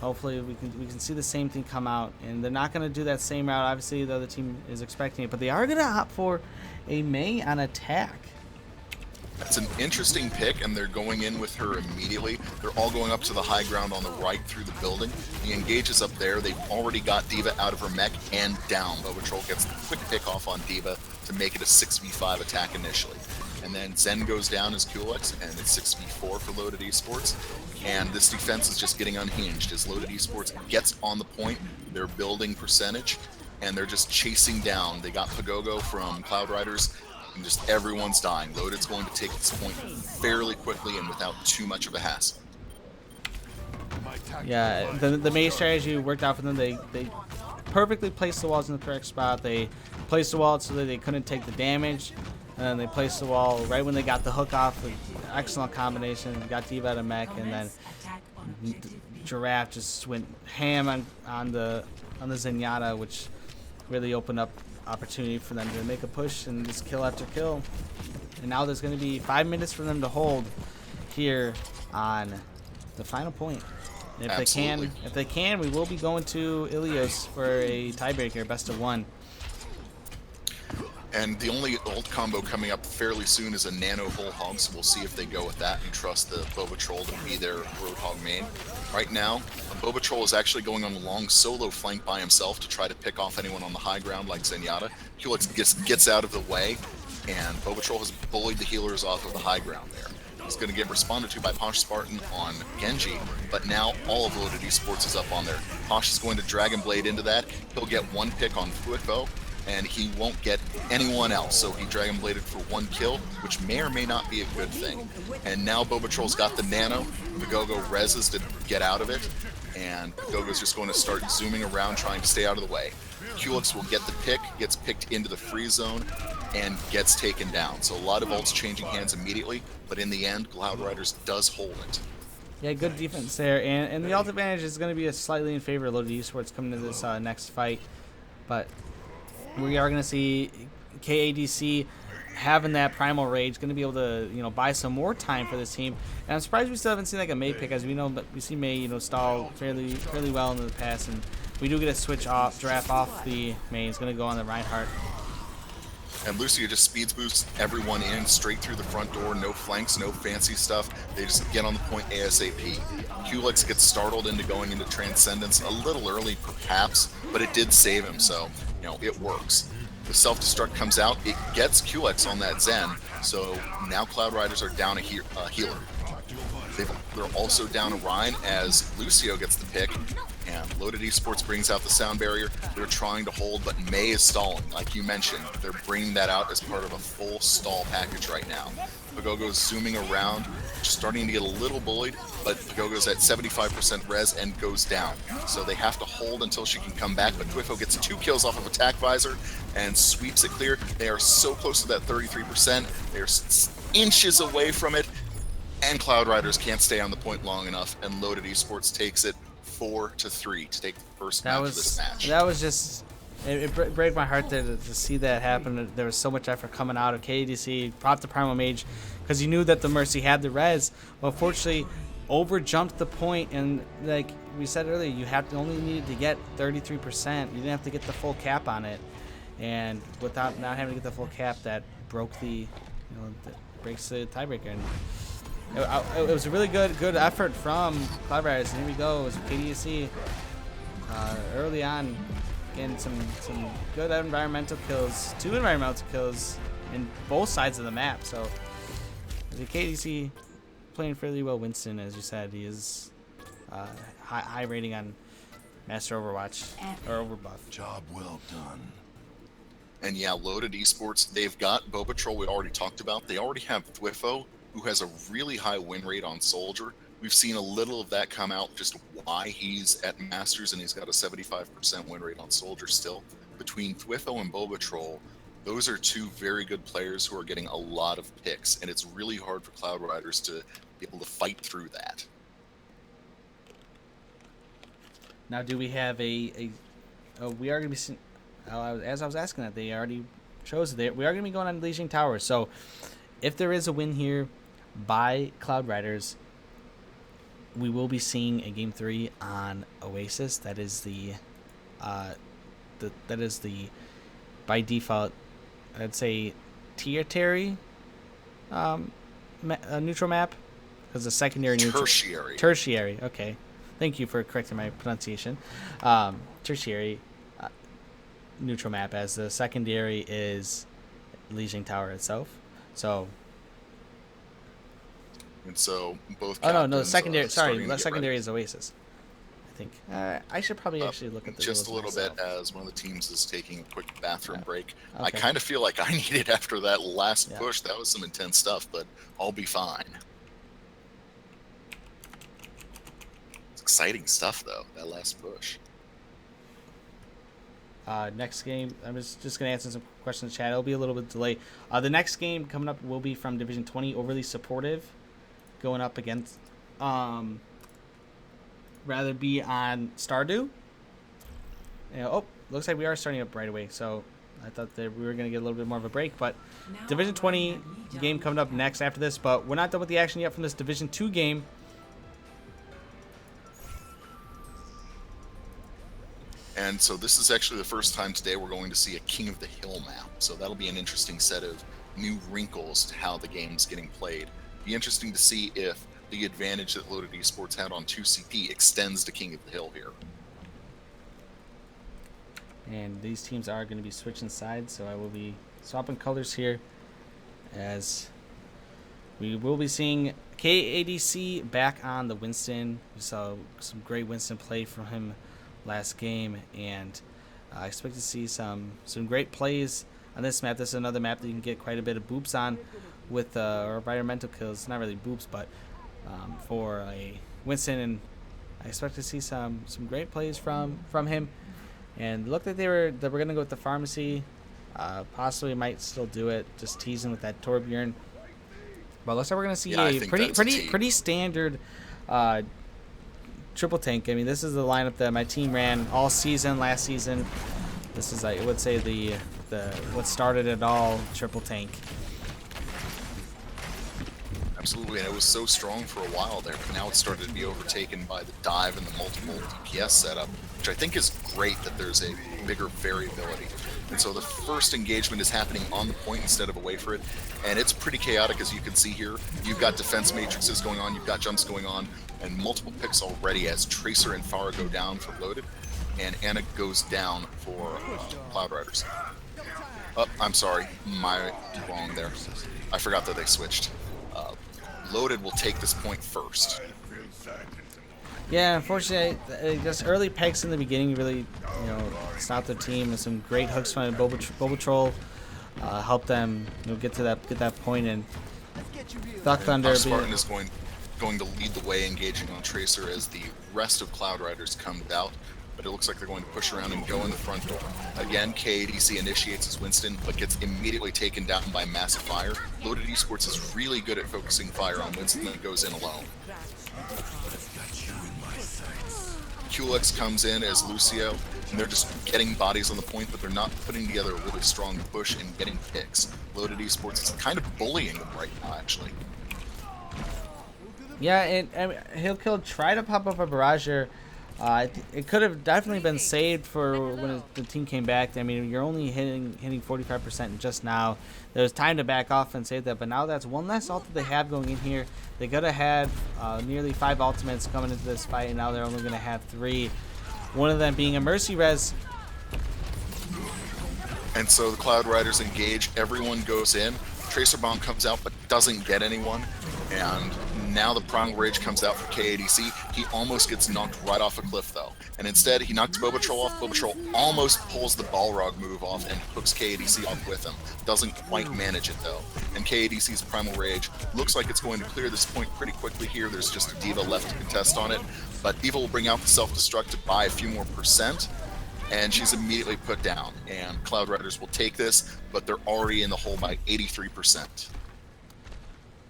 Speaker 1: hopefully we can see the same thing come out. And they're not going to do that same route. Obviously, the other team is expecting it, but they are going to opt for a Mei on attack.
Speaker 2: That's an interesting pick, and they're going in with her immediately. They're all going up to the high ground on the right through the building. The engage is up there. They've already got D.Va out of her mech and down. Bobatroll gets the quick pick off on D.Va to make it a 6v5 attack initially. And then Zen goes down as QLX, and it's 6v4 for Loaded Esports. And this defense is just getting unhinged. As Loaded Esports gets on the point, they're building percentage, and they're just chasing down. They got Pagogo from Cloud Riders, and just everyone's dying. Loaded's going to take this point fairly quickly and without too much of a hassle.
Speaker 1: Yeah, the main strategy worked out for them. They perfectly placed the walls in the correct spot. They placed the wall so that they couldn't take the damage, and then they placed the wall right when they got the hook off. Excellent combination. Got D.Va out of mech, and then Giraffe just went ham on the Zenyatta, which really opened up opportunity for them to make a push and just kill after kill. And now there's going to be 5 minutes for them to hold here on the final point. And if they can, we will be going to Ilios for a tiebreaker, best of one.
Speaker 2: And the only ult combo coming up fairly soon is a Nano Whole Hog, so we'll see if they go with that and trust the Bobatroll to be their Roadhog main. Right now, Bobatroll is actually going on a long solo flank by himself to try to pick off anyone on the high ground like Zenyatta. Helix gets out of the way, and Bobatroll has bullied the healers off of the high ground there. He's going to get responded to by Posh Spartan on Genji, but now all of Loaded Esports is up on there. Posh is going to Dragon Blade into that. He'll get one pick on Fuipo, and he won't get anyone else, so he Dragon Bladed for one kill, which may or may not be a good thing. And now Bobatroll's got the Nano. Pagogo reses to get out of it, and Pagogo's just going to start zooming around trying to stay out of the way. Culex will get the pick, gets picked into the free zone, and gets taken down. So a lot of ults changing hands immediately, but in the end, Cloud Riders does hold it.
Speaker 1: Yeah, good defense there, and the ult advantage is going to be slightly in favor of Loaded Esports coming to this next fight, but we are going to see KADC having that primal rage, going to be able to buy some more time for this team. And I'm surprised we still haven't seen like a Mei pick, as we know, but we see Mei stall fairly well in the past, and we do get a switch off draft off the Mei. It's going to go on the Reinhardt.
Speaker 2: And Lucio just speeds boosts everyone in straight through the front door. No flanks, no fancy stuff. They just get on the point ASAP. Culex gets startled into going into Transcendence a little early, perhaps, but it did save him, so it works. The self-destruct comes out. It gets Culex on that Zen, so now Cloud Riders are down a healer. They're also down a Rhine as Lucio gets the pick, and Loaded Esports brings out the sound barrier. They're trying to hold, but Mei is stalling, like you mentioned. They're bringing that out as part of a full stall package right now. Pagogo's zooming around, just starting to get a little bullied, but Pagogo's at 75% res and goes down. So they have to hold until she can come back, but Twifo gets 2 kills off of Attack Visor and sweeps it clear. They are so close to that 33%. They're inches away from it, and Cloud Riders can't stay on the point long enough, and Loaded Esports takes it 4-3 to take the first match of this match.
Speaker 1: That was just, it break my heart there to see that happen. There was so much effort coming out of KDC, popped the Primal Mage, because you knew that the Mercy had the res, but unfortunately over-jumped the point, and like we said earlier, you only needed to get 33%. You didn't have to get the full cap on it, and without not having to get the full cap, that broke breaks the tiebreaker. And it was a really good effort from Cloud Riders. And here we go. It was KDC early on getting some good environmental kills, 2 environmental kills in both sides of the map. So the KDC playing fairly well. Winston, as you said, he is high rating on Master Overwatch or Overbuff.
Speaker 3: Job well done.
Speaker 2: And yeah, Loaded Esports, they've got Bo Patrol we already talked about. They already have Twifo, who has a really high win rate on Soldier. We've seen a little of that come out, just why he's at Masters, and he's got a 75% win rate on Soldier still. Between Twifo and Bo Patrol, those are 2 very good players who are getting a lot of picks, and it's really hard for Cloud Riders to be able to fight through that.
Speaker 1: Now, do we have we are going to be seeing, as I was asking that, they already chose that we are going to be going on Legion Towers. So if there is a win here by Cloud Riders, we will be seeing a Game 3 on Oasis. That is the by default, I'd say tertiary neutral map, because the secondary tertiary. Okay, thank you for correcting my pronunciation. Tertiary neutral map, as the secondary is Legion Tower itself. So.
Speaker 2: And so both.
Speaker 1: Oh no, the secondary. Sorry, the secondary is Oasis. I think I should probably actually look at the
Speaker 2: just a little
Speaker 1: myself.
Speaker 2: bit as one of the teams is taking a quick bathroom break.
Speaker 1: Okay.
Speaker 2: I kind of feel like I need it after that last push. That was some intense stuff, but I'll be fine. It's exciting stuff though. That last push.
Speaker 1: Next game, I'm just going to answer some questions in the chat. It'll be a little bit delayed. The next game coming up will be from Division 20, Overly Supportive, going up against, rather be on Stardew. Looks like we are starting up right away, so I thought that we were going to get a little bit more of a break, but Division 20 game coming up next after this, but we're not done with the action yet from this Division 2 game.
Speaker 2: And so this is actually the first time today we're going to see a King of the Hill map. So that'll be an interesting set of new wrinkles to how the game's getting played. Be interesting to see if the advantage that Loaded Esports had on 2CP extends to King of the Hill here.
Speaker 1: And these teams are going to be switching sides, so I will be swapping colors here, as we will be seeing KADC back on the Winston. We saw some great Winston play from him last game, and I expect to see some great plays on this map. This is another map that you can get quite a bit of boops on with or environmental kills. Not really boops, but for a Winston and I expect to see some great plays from him. And it looked like they were going to go with the pharmacy. Possibly might still do it, just teasing with that Torbjorn. But looks like we're going to see a pretty standard triple tank. I mean, this is the lineup that my team ran all season last season. This is, I would say, the what started it all, triple tank.
Speaker 2: Absolutely, and it was so strong for a while there, but now it's started to be overtaken by the dive and the multiple DPS setup, which I think is great that there's a bigger variability. And so the first engagement is happening on the point instead of away for it, and it's pretty chaotic, as you can see here. You've got defense matrices going on, you've got jumps going on, and multiple picks already as Tracer and Pharah go down for Loaded, and Anna goes down for Cloud Riders. Oh, I'm sorry, my wrong there. I forgot that they switched. Loaded will take this point first.
Speaker 1: Yeah, unfortunately, just early pegs in the beginning really, stopped their team, and some great hooks from Bobatroll helped them, get that point. And Duck Thunder.
Speaker 2: Spartan is going to lead the way, engaging on Tracer as the rest of Cloud Riders come out. But it looks like they're going to push around and go in the front door. Again, KADC initiates as Winston, but gets immediately taken down by massive fire. Loaded Esports is really good at focusing fire on Winston and goes in alone. QLX comes in as Lucio, and they're just getting bodies on the point, but they're not putting together a really strong push and getting picks. Loaded Esports is kind of bullying them right now, actually.
Speaker 1: Yeah, and Hill Kill tried to pop up a barrager. It could have definitely been saved for when the team came back. I mean, you're only hitting 45% just now. There was time to back off and save that, but now that's one less ult that they have going in here. They could have had nearly 5 ultimates coming into this fight, and now they're only going to have 3. One of them being a Mercy Res.
Speaker 2: And so the Cloud Riders engage. Everyone goes in. Tracer Bomb comes out, but doesn't get anyone. And now the Prong Rage comes out for KADC. He almost gets knocked right off a cliff, though. And instead, he knocks Bobatroll off. Bobatroll almost pulls the Balrog move off and hooks KADC off with him. Doesn't quite manage it, though. And KADC's Primal Rage looks like it's going to clear this point pretty quickly here. There's just a D.Va left to contest on it. But D.Va will bring out the self-destruct to buy a few more percent. And she's immediately put down. And Cloud Riders will take this, but they're already in the hole by 83%.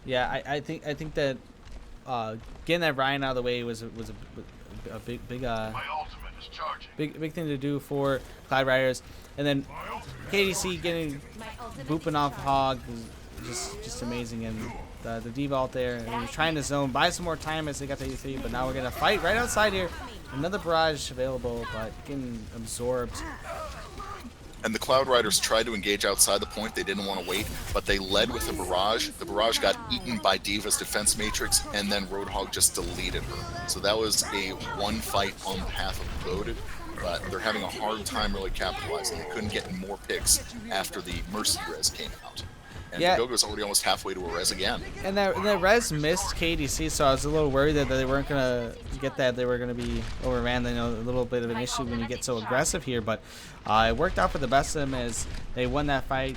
Speaker 1: Yeah, I think that getting that Ryan out of the way was a big thing to do for Cloud Riders, and then KDC getting booping off Hog is just amazing, and the D vault there, and he was trying to zone, buy some more time as they got to 83, but now we're gonna fight right outside here. Another barrage available, but getting absorbed.
Speaker 2: And the Cloud Riders tried to engage outside the point. They didn't want to wait, but they led with a barrage. The barrage got eaten by D.Va's defense matrix, and then Roadhog just deleted her. So that was a one fight on behalf of Loaded, but they're having a hard time really capitalizing. They couldn't get more picks after the Mercy Res came out. And
Speaker 1: yeah.
Speaker 2: Gogo's already almost halfway to a res again.
Speaker 1: And the res missed KDC, so I was a little worried that they weren't going to get that. They were going to be overran. I know a little bit of an issue when you get so aggressive here, but it worked out for the best of them as they won that fight.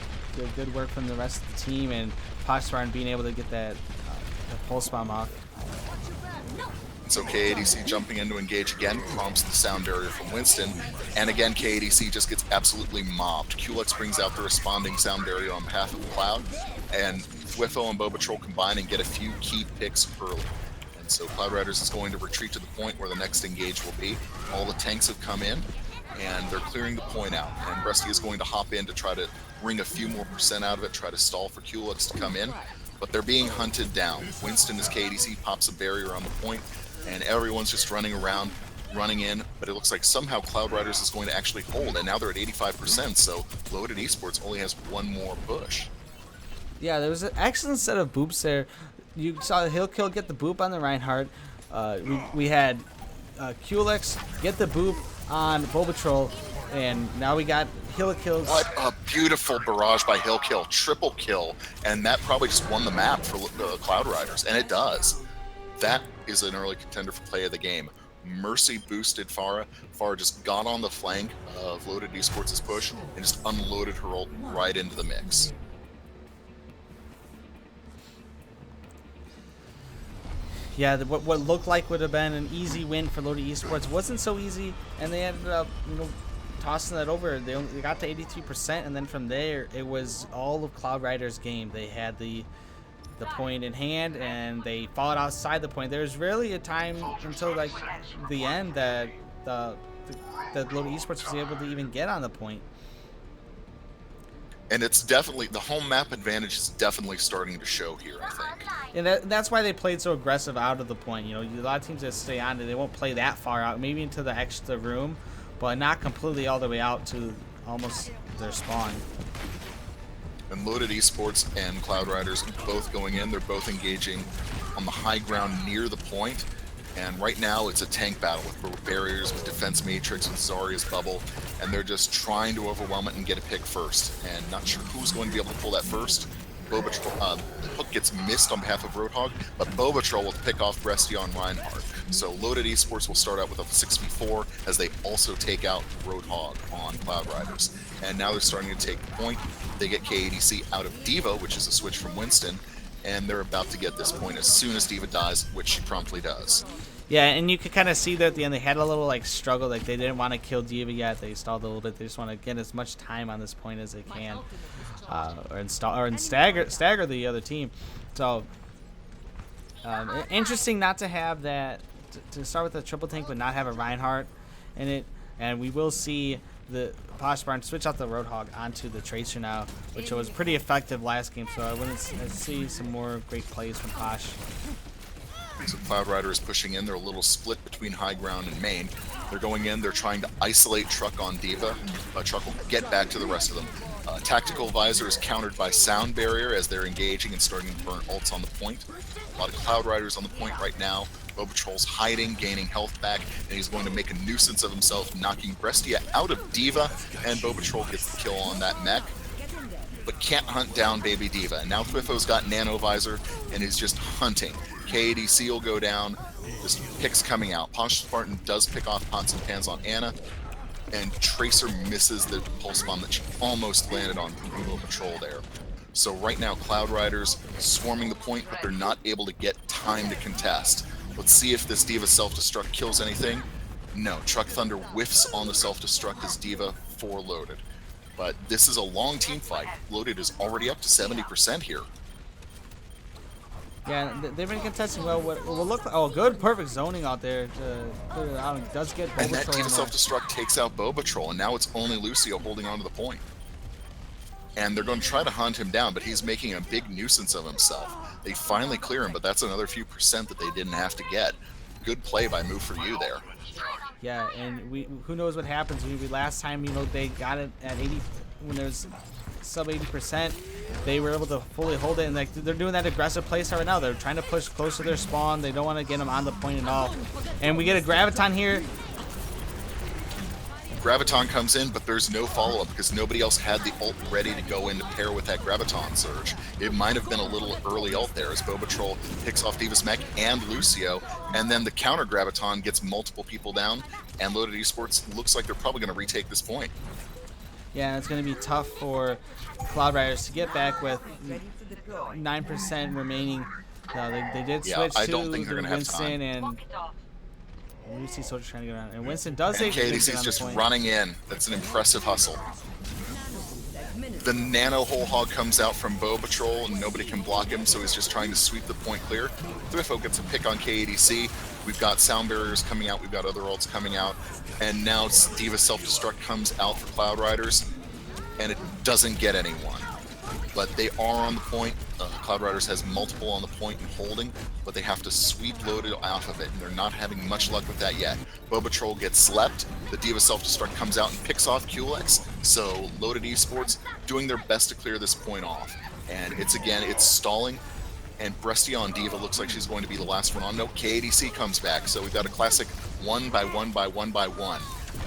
Speaker 1: Good work from the rest of the team, and Poxfarn being able to get that pulse bomb off.
Speaker 2: So KADC jumping in to engage again, prompts the sound barrier from Winston, and again KADC just gets absolutely mobbed. QLX brings out the responding sound barrier on behalf of Cloud, and Whiffo and Bobatroll combine and get a few key picks early. And so Cloud Riders is going to retreat to the point where the next engage will be. All the tanks have come in, and they're clearing the point out, and Rusty is going to hop in to try to wring a few more percent out of it, try to stall for QLX to come in, but they're being hunted down. Winston as KADC pops a barrier on the point, and everyone's just running around, running in, but it looks like somehow Cloud Riders is going to actually hold, and now they're at 85%, so Loaded Esports only has one more push.
Speaker 1: Yeah, there was an excellent set of boops there. You saw Hill Kill get the boop on the Reinhardt. We had QLX get the boop on Bobatroll, and now we got Hill Kill.
Speaker 2: What a beautiful barrage by Hill Kill, triple kill, and that probably just won the map for the Cloud Riders, and it does. That is an early contender for play of the game. Mercy boosted Pharah. Pharah just got on the flank of Loaded Esports' push and just unloaded her ult right into the mix.
Speaker 1: Yeah, what looked like would have been an easy win for Loaded Esports wasn't so easy, and they ended up, tossing that over. They got to 83%, and then from there it was all of Cloud Rider's game. They had the point in hand, and they fought outside the point. There was rarely a time until like the end that the Loaded Esports was able to even get on the point.
Speaker 2: And it's definitely, the home map advantage is definitely starting to show here, I think.
Speaker 1: And that's why they played so aggressive out of the point. A lot of teams that stay on it, they won't play that far out, maybe into the extra room, but not completely all the way out to almost their spawn.
Speaker 2: And Loaded Esports and Cloud Riders both going in. They're both engaging on the high ground near the point. And right now it's a tank battle with barriers, with Defense Matrix, with Zarya's bubble. And they're just trying to overwhelm it and get a pick first. And not sure who's going to be able to pull that first. Hook gets missed on behalf of Roadhog, but Bobatrol will pick off Brestia on Reinhardt. So Loaded Esports will start out with a 6v4 as they also take out Roadhog on Cloud Riders. And now they're starting to take the point. They get KADC out of D.Va, which is a switch from Winston, and they're about to get this point as soon as D.Va dies, which she promptly does.
Speaker 1: Yeah, and you could kind of see that at the end they had a little struggle, like they didn't want to kill D.Va yet. They stalled a little bit. They just want to get as much time on this point as they can, or stagger the other team. So interesting not to have that to start with a triple tank, but not have a Reinhardt in it. And we will see the Posh Barn switch out the Roadhog onto the Tracer now, which was pretty effective last game. So I wouldn't see some more great plays from Posh.
Speaker 2: So Cloud Rider is pushing in. They're a little split between high ground and main. They're going in. They're trying to isolate Truck on D.Va. Truck will get back to the rest of them. Tactical Visor is countered by Sound Barrier as they're engaging and starting to burn ults on the point. A lot of Cloud Riders on the point right now. Bobatrol's hiding, gaining health back, and he's going to make a nuisance of himself, knocking Brestia out of D.Va, and Bobatrol gets the kill on that mech, but can't hunt down Baby D.Va. And now Thwiffo's got Nano Visor and is just hunting. KADC will go down, just picks coming out. Posh Spartan does pick off pots and pans on Ana, and Tracer misses the pulse bomb that she almost landed on Bobatrol there. So right now, Cloud Riders swarming the point, but they're not able to get time to contest. Let's see if this D.Va self-destruct kills anything. No, Truck Thunder whiffs on the self-destruct as D.Va 4 loaded. But this is a long team fight. Loaded is already up to 70% here.
Speaker 1: Yeah, they've been contesting well. What look? Oh, good, perfect zoning out there to clear it out. It does get Bobatrol.
Speaker 2: And that D.Va self-destruct takes out Bobatrol, and now it's only Lucio holding on to the point. And they're going to try to hunt him down, but he's making a big nuisance of himself. They finally clear him, but that's another few percent that they didn't have to get. Good play by Move For You there.
Speaker 1: Yeah, and who knows what happens. Last time, they got it at 80 when there's sub 80%. They were able to fully hold it, and they're doing that aggressive play start right now. They're trying to push close to their spawn. They don't want to get them on the point at all. And we get a Graviton here.
Speaker 2: Graviton comes in, but there's no follow-up because nobody else had the ult ready to go in to pair with that Graviton surge. It might have been a little early ult there as Bobatrol picks off D.Va's mech and Lucio, and then the counter Graviton gets multiple people down, and Loaded Esports looks like they're probably going to retake this point.
Speaker 1: Yeah, it's going to be tough for Cloud Riders to get back with 9% remaining. They did switch
Speaker 2: I don't think
Speaker 1: to
Speaker 2: they're gonna have time.
Speaker 1: Winston, and we see Soldier trying to get around. And Winston does take
Speaker 2: KADC's just running in. That's an impressive hustle. The Nano Whole Hog comes out from Bobatrol, and nobody can block him, so he's just trying to sweep the point clear. Thwifo gets a pick on KADC. We've got Sound Barriers coming out. We've got other ults coming out. And now D.Va Self-Destruct comes out for Cloud Riders, and it doesn't get anyone. But they are on the point. Cloud Riders has multiple on the point and holding, but they have to sweep Loaded off of it, and they're not having much luck with that yet. Bobatrol gets slept. The D.Va Self-Destruct comes out and picks off Kulex. So Loaded Esports doing their best to clear this point off. And it's stalling. And Brestia on D.Va looks like she's going to be the last one on. No, KADC comes back. So we've got a classic 1 by 1 by 1 by 1.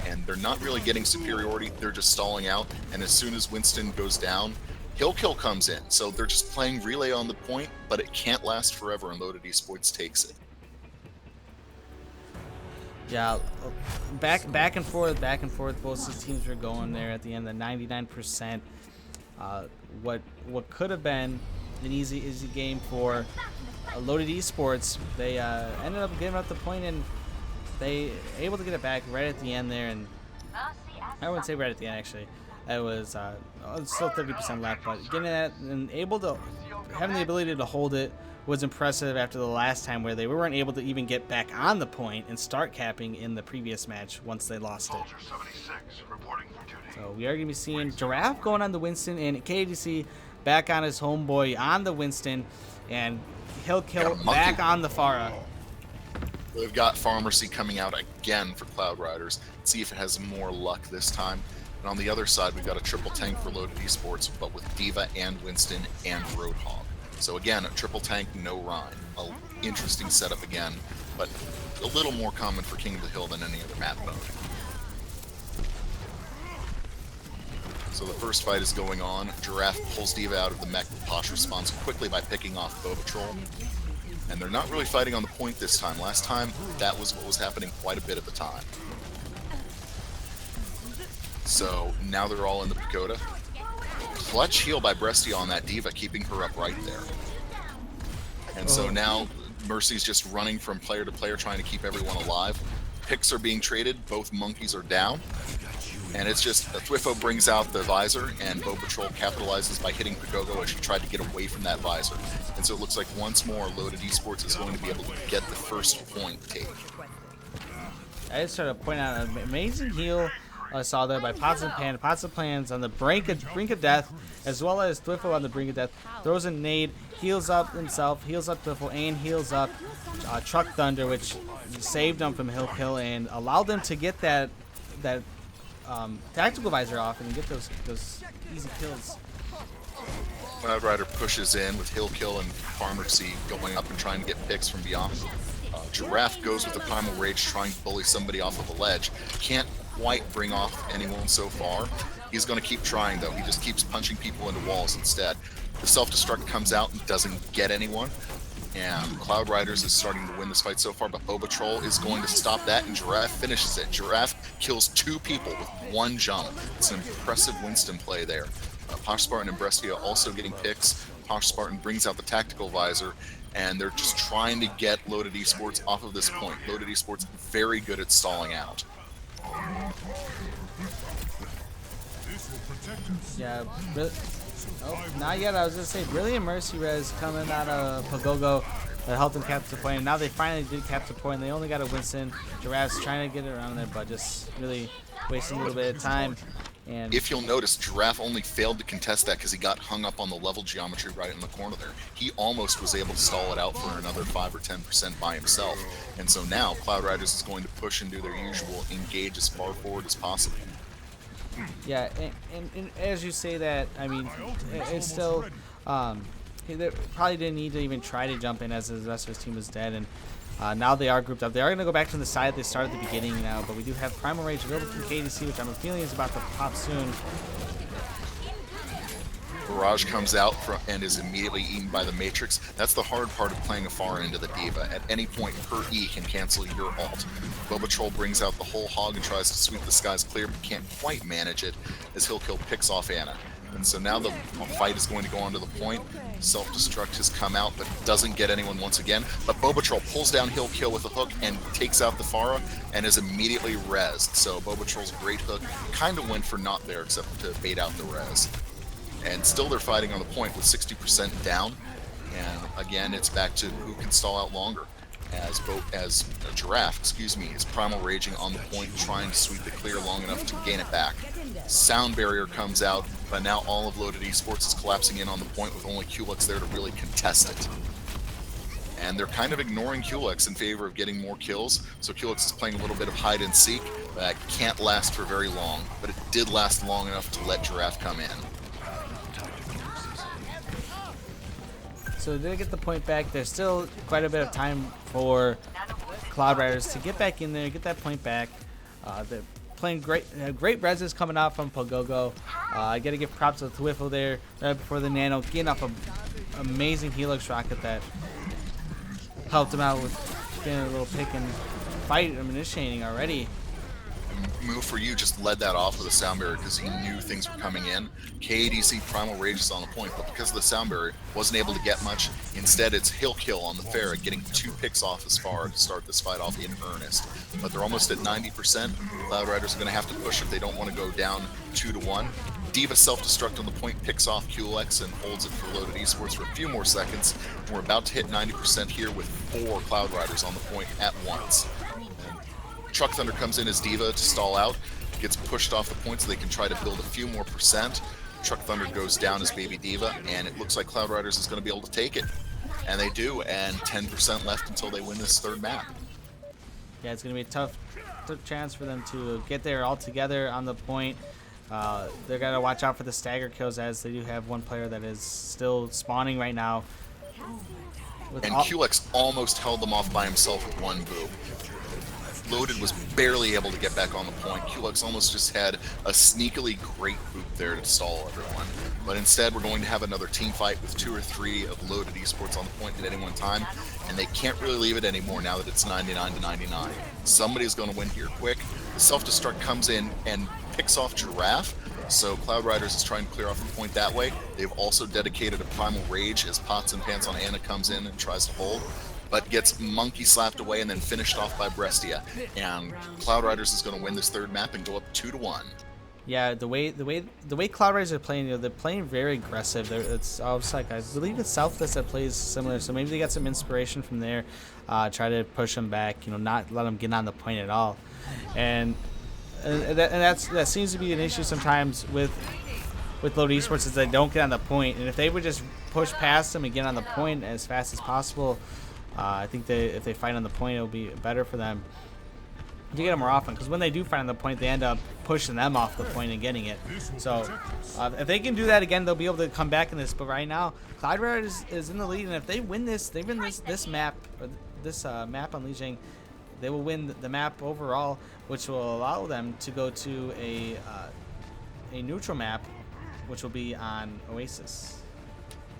Speaker 2: And they're not really getting superiority. They're just stalling out. And as soon as Winston goes down, Kill comes in. So they're just playing relay on the point, but it can't last forever, and Loaded Esports takes it.
Speaker 1: Yeah, back and forth. Both these teams were going there at the end. The 99%. What could have been an easy game for Loaded Esports. They ended up giving up the point, and they able to get it back right at the end there. And I wouldn't say right at the end, actually. It was still 30% left, but getting that and having the ability to hold it was impressive after the last time where they weren't able to even get back on the point and start capping in the previous match once they lost it. So we are going to be seeing Giraffe going on the Winston and KDC back on his homeboy on the Winston, and he'll kill back on the Pharah.
Speaker 2: We've got Pharmacy coming out again for Cloud Riders. Let's see if it has more luck this time. And on the other side, we've got a triple tank for Loaded Esports, but with D.Va and Winston and Roadhog. So again, a triple tank, no Rhine. An interesting setup again, but a little more common for King of the Hill than any other map mode. So the first fight is going on. Giraffe pulls D.Va out of the mech. Posh responds quickly by picking off Bow Patrol. And they're not really fighting on the point this time. Last time, that was what was happening quite a bit at the time. So now they're all in the Pagoda. Clutch heal by Brestia on that D.Va, keeping her up right there. And so now Mercy's just running from player to player, trying to keep everyone alive. Picks are being traded. Both monkeys are down. And it's just Thwifo brings out the visor, and Bow Patrol capitalizes by hitting Pagogo as she tried to get away from that visor. And so it looks like once more Loaded Esports is going to be able to get the first point take.
Speaker 1: I just started to point out an amazing heal I saw there by Pots and Pan. Pots and Pan's on the brink of death, as well as Thwifo on the brink of death. Throws a nade, heals up himself, heals up Thwifo, and heals up Truck Thunder, which saved him from Hill Kill and allowed them to get that tactical visor off and get those easy kills.
Speaker 2: Cloud Rider pushes in with Hill Kill and Pharmacy going up and trying to get picks from beyond. Giraffe goes with the Primal Rage, trying to bully somebody off of the ledge. Can't quite bring off anyone so far. He's going to keep trying, though. He just keeps punching people into walls instead. The self-destruct comes out and doesn't get anyone. And Cloud Riders is starting to win this fight so far, but Bow Patrol is going to stop that, and Giraffe finishes it. Giraffe kills 2 people with 1 jump. It's an impressive Winston play there. Posh Spartan and Brestia also getting picks. Posh Spartan brings out the tactical visor, and they're just trying to get Loaded Esports off of this point. Loaded Esports very good at stalling out.
Speaker 1: Yeah, not yet. I was gonna say Brilliant Mercy Res coming out of Pagogo that helped them capture the point. And now they finally did capture the point. They only got a Winston. Giraffe's trying to get it around there, but just really wasting a little bit of time. And
Speaker 2: if you'll notice, Giraffe only failed to contest that because he got hung up on the level geometry right in the corner there. He almost was able to stall it out for another 5 or 10% by himself. And so now Cloud Riders is going to push and do their usual engage as far forward as possible.
Speaker 1: Yeah, and as you say that, I mean, it's still, he probably didn't need to even try to jump in as the rest of his team was dead, and now they are grouped up. They are going to go back to the side they started at the beginning now, but we do have Primal Rage available from KDC, which I'm feeling is about to pop soon.
Speaker 2: Barrage comes out and is immediately eaten by the Matrix. That's the hard part of playing a far into the D.Va. At any point, her E can cancel your ult. Bow Patrol brings out the whole hog and tries to sweep the skies clear, but can't quite manage it as Hill Kill picks off Anna. And so now the fight is going to go on to the point. Self-destruct has come out, but doesn't get anyone once again. But Bow Patrol pulls down Hill Kill with a hook and takes out the Pharah and is immediately rezzed. So Bow Patrol's great hook kind of went for naught there, except to bait out the res. And still they're fighting on the point with 60% down. And again, it's back to who can stall out longer. As Giraffe, is Primal Raging on the point, trying to sweep the clear long enough to gain it back. Sound Barrier comes out, but now all of Loaded Esports is collapsing in on the point with only Kulex there to really contest it. And they're kind of ignoring Kulex in favor of getting more kills, so Kulex is playing a little bit of hide and seek. That can't last for very long, but it did last long enough to let Giraffe come in.
Speaker 1: So they get the point back. There's still quite a bit of time for Cloud Riders to get back in there, get that point back. They're playing great reses coming out from Pagogo. I got to give props to Thwifo there right before the nano, getting off an amazing Helix rocket that helped him out with getting a little pick and fight initiating already.
Speaker 2: move for you, just led that off with a sound barrier because he knew things were coming in. KADC Primal Rage is on the point, but because of the sound barrier, wasn't able to get much. Instead, it's Hill Kill on the Ferret, getting 2 picks off as far to start this fight off in earnest. But they're almost at 90%. Cloud Riders are going to have to push if they don't want to go down 2-1. Diva self-destruct on the point, picks off QLX and holds it for Loaded Esports for a few more seconds. We're about to hit 90% here with 4 Cloud Riders on the point at once. And Truck Thunder comes in as Diva to stall out, gets pushed off the point so they can try to build a few more percent. Truck Thunder goes down as Baby Diva, and it looks like Cloud Riders is going to be able to take it. And they do, and 10% left until they win this 3rd map.
Speaker 1: Yeah, it's going to be a tough chance for them to get there all together on the point. They're going to watch out for the stagger kills, as they do have one player that is still spawning right now.
Speaker 2: And QLX almost held them off by himself with 1 boob. Loaded was barely able to get back on the point. QLX almost just had a sneakily great boop there to stall everyone. But instead, we're going to have another team fight with 2 or 3 of Loaded Esports on the point at any one time. And they can't really leave it anymore now that it's 99-99. Somebody's going to win here quick. The self-destruct comes in and picks off Giraffe. So Cloud Riders is trying to clear off the point that way. They've also dedicated a Primal Rage as Pots and Pants on Anna comes in and tries to hold, but gets monkey slapped away and then finished off by Brestia. And Cloud Riders is going to win this 3rd map and go up 2-1.
Speaker 1: Yeah, the way Cloud Riders are playing, they're playing very aggressive. It's like, I believe it's Southwest that plays similar, so maybe they got some inspiration from there. Try to push them back, not let them get on the point at all, and that seems to be an issue sometimes with Loaded Esports, is they don't get on the point. And if they would just push past them and get on the point as fast as possible, I think if they fight on the point, it'll be better for them to get them more often. Because when they do fight on the point, they end up pushing them off the point and getting it. So if they can do that again, they'll be able to come back in this. But right now, Cloud Riders is in the lead, and if they win this map, or this map unleashing, they will win the map overall, which will allow them to go to a neutral map, which will be on Oasis.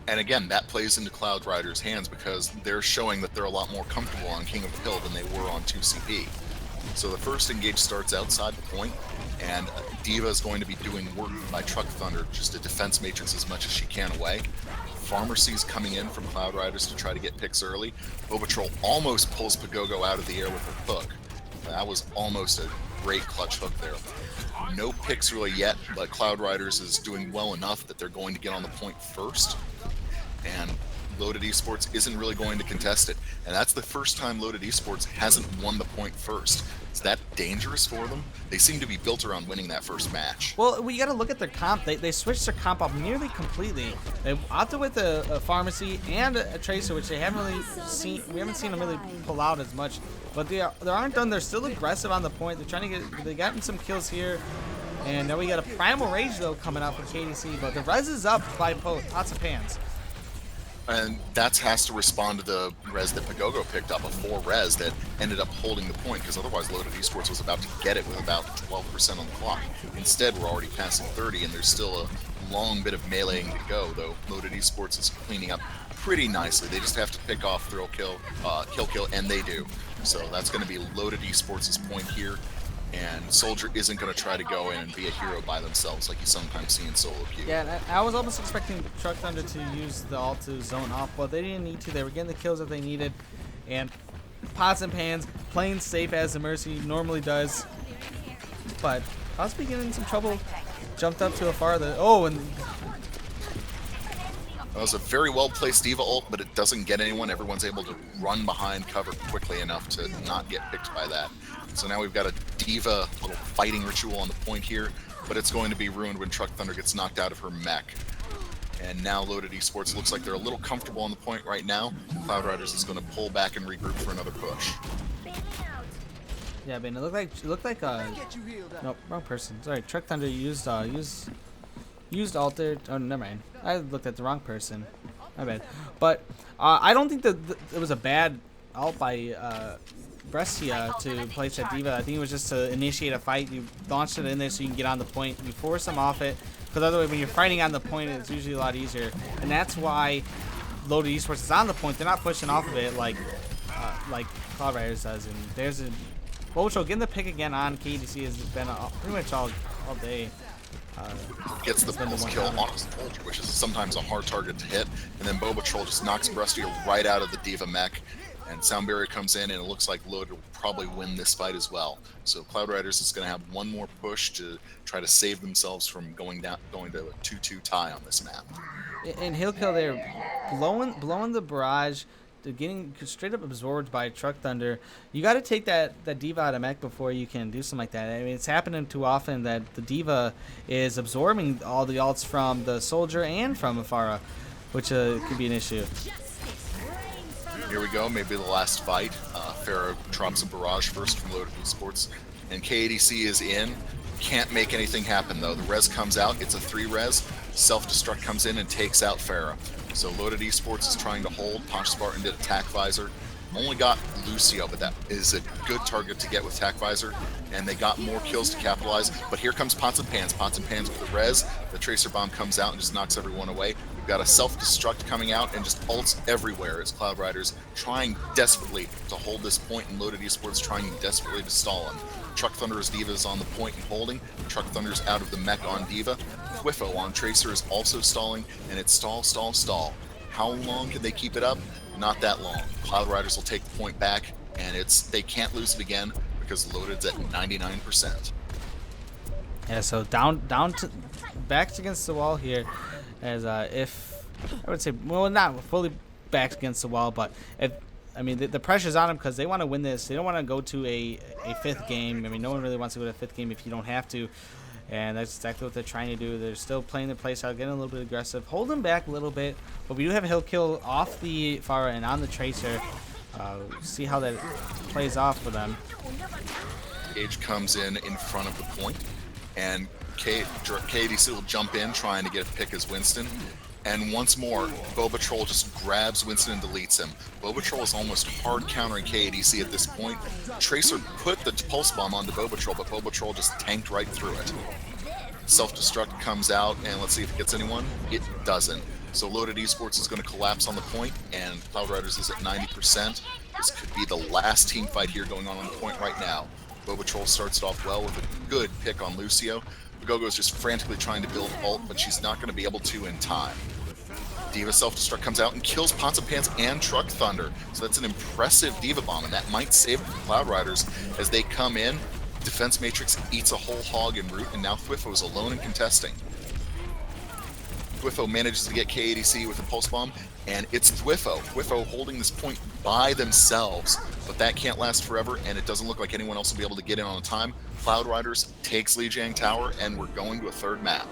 Speaker 2: And again, that plays into Cloud Riders' hands because they're showing that they're a lot more comfortable on King of the Hill than they were on 2CP. So the first engage starts outside the point, and Diva is going to be doing work by Truck Thunder just to defense matrix as much as she can away. Pharmacy's coming in from Cloud Riders to try to get picks early. Bobatrol almost pulls Pagogo out of the air with her hook. That was almost a great clutch hook there. No picks really yet, but Cloud Riders is doing well enough that they're going to get on the point first. And Loaded Esports isn't really going to contest it. And that's the first time Loaded Esports hasn't won the point first. Is that dangerous for them? They seem to be built around winning that first match.
Speaker 1: Well, we got to look at their comp. They switched their comp up nearly completely. They opted with a Pharmacy and a Tracer, which they haven't really seen. We haven't seen them really pull out as much. But they aren't done. They're still aggressive on the point. They're trying to get. They gotten some kills here. And now we got a Primal Rage though coming up with KDC. But the res is up by Pots and Pans.
Speaker 2: And that has to respond to the res that Pagogo picked up, a 4 res that ended up holding the point, because otherwise Loaded Esports was about to get it with about 12% on the clock. Instead, we're already passing 30, and there's still a long bit of meleeing to go, though Loaded Esports is cleaning up pretty nicely. They just have to pick off Thrill Kill, Kill Kill, and they do. So that's going to be Loaded Esports' point here. And Soldier isn't going to try to go in and be a hero by themselves like you sometimes see in solo queue.
Speaker 1: Yeah, I was almost expecting Truck Thunder to use the ult to zone off, but they didn't need to. They were getting the kills that they needed. And Pots and Pans playing safe as the Mercy normally does. But possibly getting in some trouble. Jumped up to a farther. Oh, and
Speaker 2: that was a very well-placed Diva ult, but it doesn't get anyone. Everyone's able to run behind cover quickly enough to not get picked by that. So now we've got a Diva little fighting ritual on the point here, but it's going to be ruined when Truck Thunder gets knocked out of her mech. And now Loaded Esports looks like they're a little comfortable on the point right now. Cloud Riders is going to pull back and regroup for another push.
Speaker 1: Yeah, man, it looked like nope, wrong person. Sorry, Truck Thunder used ult there. Oh, never mind. I looked at the wrong person. My bad. But I don't think that it was a bad ult by Brestia to place that Diva. I think it was just to initiate a fight. You launched it in there so you can get on the point. You force them off it, because otherwise when you're fighting on the point, it's usually a lot easier. And that's why Loaded Esports is on the point. They're not pushing off of it like Cloud Riders does. And there's a Bocho getting the pick again on KDC has been pretty much all day.
Speaker 2: Gets the pulse kill on a soldier, which is sometimes a hard target to hit, and then Boba Troll just knocks Breastier right out of the D.Va mech, and Sound Barrier comes in, and it looks like Loaded will probably win this fight as well. So Cloud Riders is going to have one more push to try to save themselves from going to a 2-2 tie on this map.
Speaker 1: And Hill Kill there, blowing the barrage, getting straight up absorbed by Truck Thunder. You got to take that D.Va out of mech before you can do something like that. I mean, it's happening too often that the D.Va is absorbing all the ults from the soldier and from Afara, which could be an issue.
Speaker 2: Here we go, maybe the last fight. Pharah drops a barrage first from Loaded Esports, and KADC is in. Can't make anything happen though. The res comes out, it's a 3-res. Self-destruct comes in and takes out Pharah. So Loaded Esports is trying to hold. Ponch Spartan did attack visor. Only got Lucio, but that is a good target to get with attack visor. And they got more kills to capitalize. But here comes Pots and Pans. Pots and Pans with the res. The Tracer Bomb comes out and just knocks everyone away. We've got a self-destruct coming out and just ults everywhere as Cloud Riders trying desperately to hold this point, and Loaded Esports trying desperately to stall him. Truck Thunder's D.Va is on the point and holding. Truck Thunder's out of the mech on D.Va. Twifo on Tracer is also stalling, and it's stall. How long can they keep it up? Not that long. Cloud Riders will take the point back, and they can't lose it again because Loaded's at 99%.
Speaker 1: Yeah, so down to backs against the wall here, as if I would say, well, not fully backs against the wall, but the pressure's on them because they want to win this. They don't want to go to a 5th game. I mean, no one really wants to go to a 5th game if you don't have to. And that's exactly what they're trying to do. They're still playing their playstyle, getting a little bit aggressive, holding back a little bit. But we do have a Hill Kill off the Farah and on the Tracer. See how that plays off for them.
Speaker 2: Age comes in front of the point, and KDC will jump in trying to get a pick as Winston. And once more, Boba Troll just grabs Winston and deletes him. Boba Troll is almost hard countering KADC at this point. Tracer put the pulse bomb onto Boba Troll, but Boba Troll just tanked right through it. Self-destruct comes out, and let's see if it gets anyone. It doesn't. So Loaded Esports is going to collapse on the point, and Cloud Riders is at 90%. This could be the last team fight here going on the point right now. Boba Troll starts it off well with a good pick on Lucio. Gogo is just frantically trying to build ult, but she's not going to be able to in time. D.Va self-destruct comes out and kills Pots and Pants and Truck Thunder. So that's an impressive D.Va bomb, and that might save the Cloud Riders as they come in. Defense Matrix eats a whole hog en route, and now Twifo is alone and contesting. Twifo manages to get KADC with a pulse bomb, and it's Twifo holding this point by themselves, but that can't last forever, and it doesn't look like anyone else will be able to get in on time. Cloud Riders takes Lijiang Tower, and we're going to a 3rd map.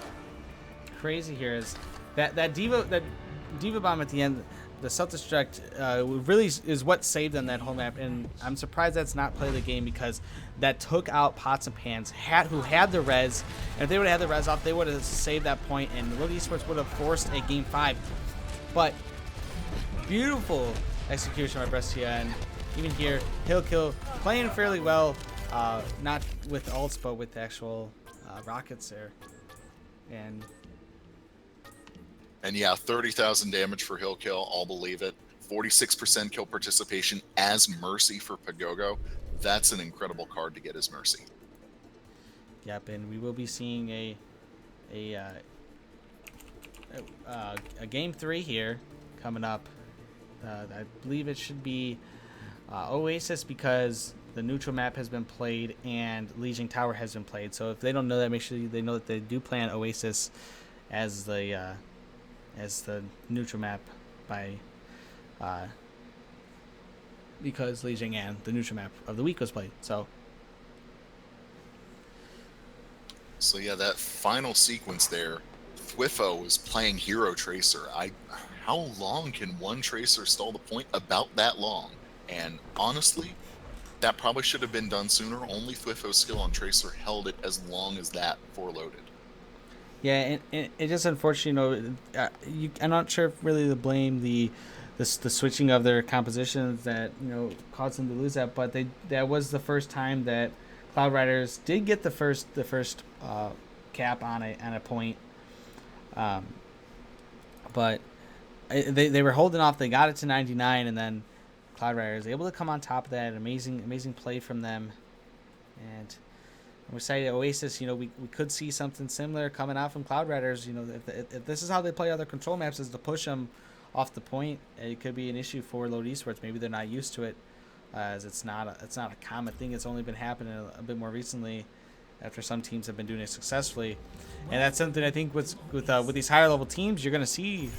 Speaker 1: Crazy here is that D.Va bomb at the end, the self-destruct really is what saved them that whole map, and I'm surprised that's not play of the game because that took out Pots and Pans, who had the res, and if they would have had the res off, they would have saved that point, and Loaded Esports would have forced a game 5. But beautiful execution by Brescia, and even here, Hill Kill playing fairly well, not with ults, but with the actual rockets there,
Speaker 2: And yeah, 30,000 damage for Hill Kill, I'll believe it. 46% kill participation as Mercy for Pagogo. That's an incredible card to get as Mercy.
Speaker 1: Yep, and we will be seeing a game 3 here coming up. I believe it should be Oasis because the neutral map has been played and Lijiang Tower has been played. So if they don't know that, make sure they know that they do plan Oasis as the neutral map because Lijiang and the neutral map of the week was played. So
Speaker 2: yeah, that final sequence there, Twifo was playing Hero Tracer. How long can one Tracer stall the point? About that long. And honestly, that probably should have been done sooner. Only Twifo's skill on Tracer held it as long as that for Loaded.
Speaker 1: Yeah, and it just unfortunate, I'm not sure if really to blame the switching of their compositions that caused them to lose that, but that was the first time that Cloud Riders did get the first cap on a point, but they were holding off. They got it to 99, and then Cloud Riders able to come on top of that. Amazing play from them, And we're excited Oasis, we could see something similar coming out from Cloud Riders. If this is how they play other control maps, is to push them off the point, it could be an issue for Load Esports. Maybe they're not used to it, as it's not a common thing. It's only been happening a bit more recently, after some teams have been doing it successfully. And that's something I think with these higher level teams, you're going to see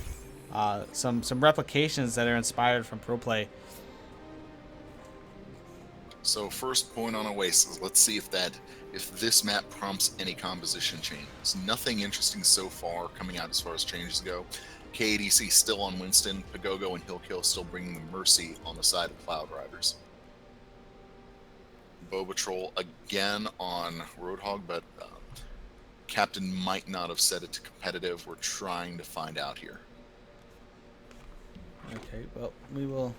Speaker 1: some replications that are inspired from pro play.
Speaker 2: So first point on Oasis, let's see if this map prompts any composition changes. Nothing interesting so far coming out as far as changes go. KADC still on Winston, Pagogo and Hill Kill still bringing the Mercy on the side of Cloud Riders. Bow Patrol again on Roadhog, but Captain might not have set it to competitive. We're trying to find out here.
Speaker 1: Okay, well, we will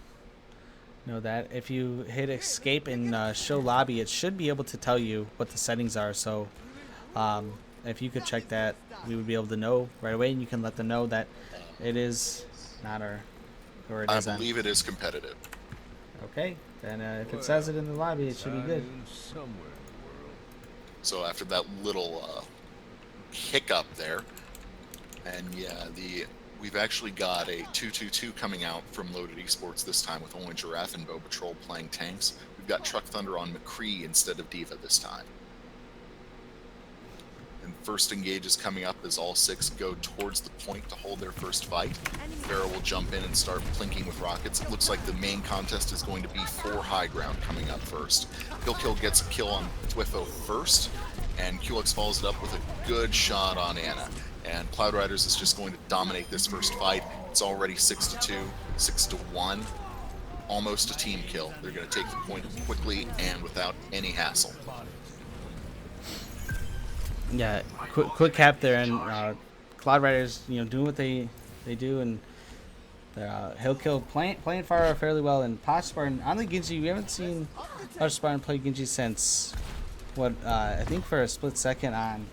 Speaker 1: know that. If you hit escape and show lobby, it should be able to tell you what the settings are. So if you could check that, we would be able to know right away, and you can let them know that it is not or it is.
Speaker 2: I believe it is competitive.
Speaker 1: Okay, then if it says it in the lobby, it should be good.
Speaker 2: So after that little hiccup there, and yeah, we've actually got a 2-2-2 coming out from Loaded Esports this time, with only Giraffe and Bow Patrol playing tanks. We've got Truck Thunder on McCree instead of Diva this time. And first engage is coming up as all 6 go towards the point to hold their first fight. Farah will jump in and start plinking with rockets. It looks like the main contest is going to be for high ground coming up first. Hill Kill gets a kill on Twifo first, and QX follows it up with a good shot on Anna. And Cloud Riders is just going to dominate this first fight. It's already 6-2, 6-1. Almost a team kill. They're going to take the point quickly and without any hassle.
Speaker 1: Yeah, quick cap there, and Cloud Riders, doing what they do, and Hill Kill playing far fairly well. And Posh Spartan on the Genji, we haven't seen Posh Spartan play Genji since I think for a split second on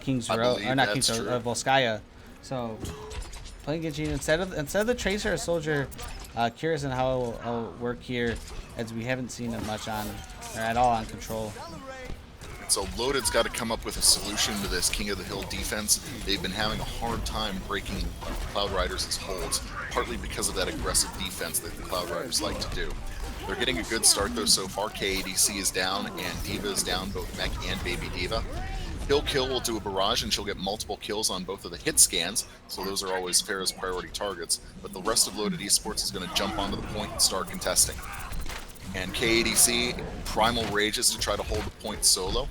Speaker 1: King's Row, or not King's Row, Volskaya. So playing Genji instead of the Tracer or Soldier. Curious on how it'll work here, as we haven't seen it much on or at all on Control.
Speaker 2: So Loaded's got to come up with a solution to this King of the Hill defense. They've been having a hard time breaking Cloud Riders' holds, partly because of that aggressive defense that the Cloud Riders like to do. They're getting a good start though so far. KADC is down and Diva is down, both Mech and Baby Diva. Hill Kill will do a barrage and she'll get multiple kills on both of the hit scans, so those are always Farah's priority targets. But the rest of Loaded Esports is going to jump onto the point and start contesting. And KADC primal rages to try to hold the point solo.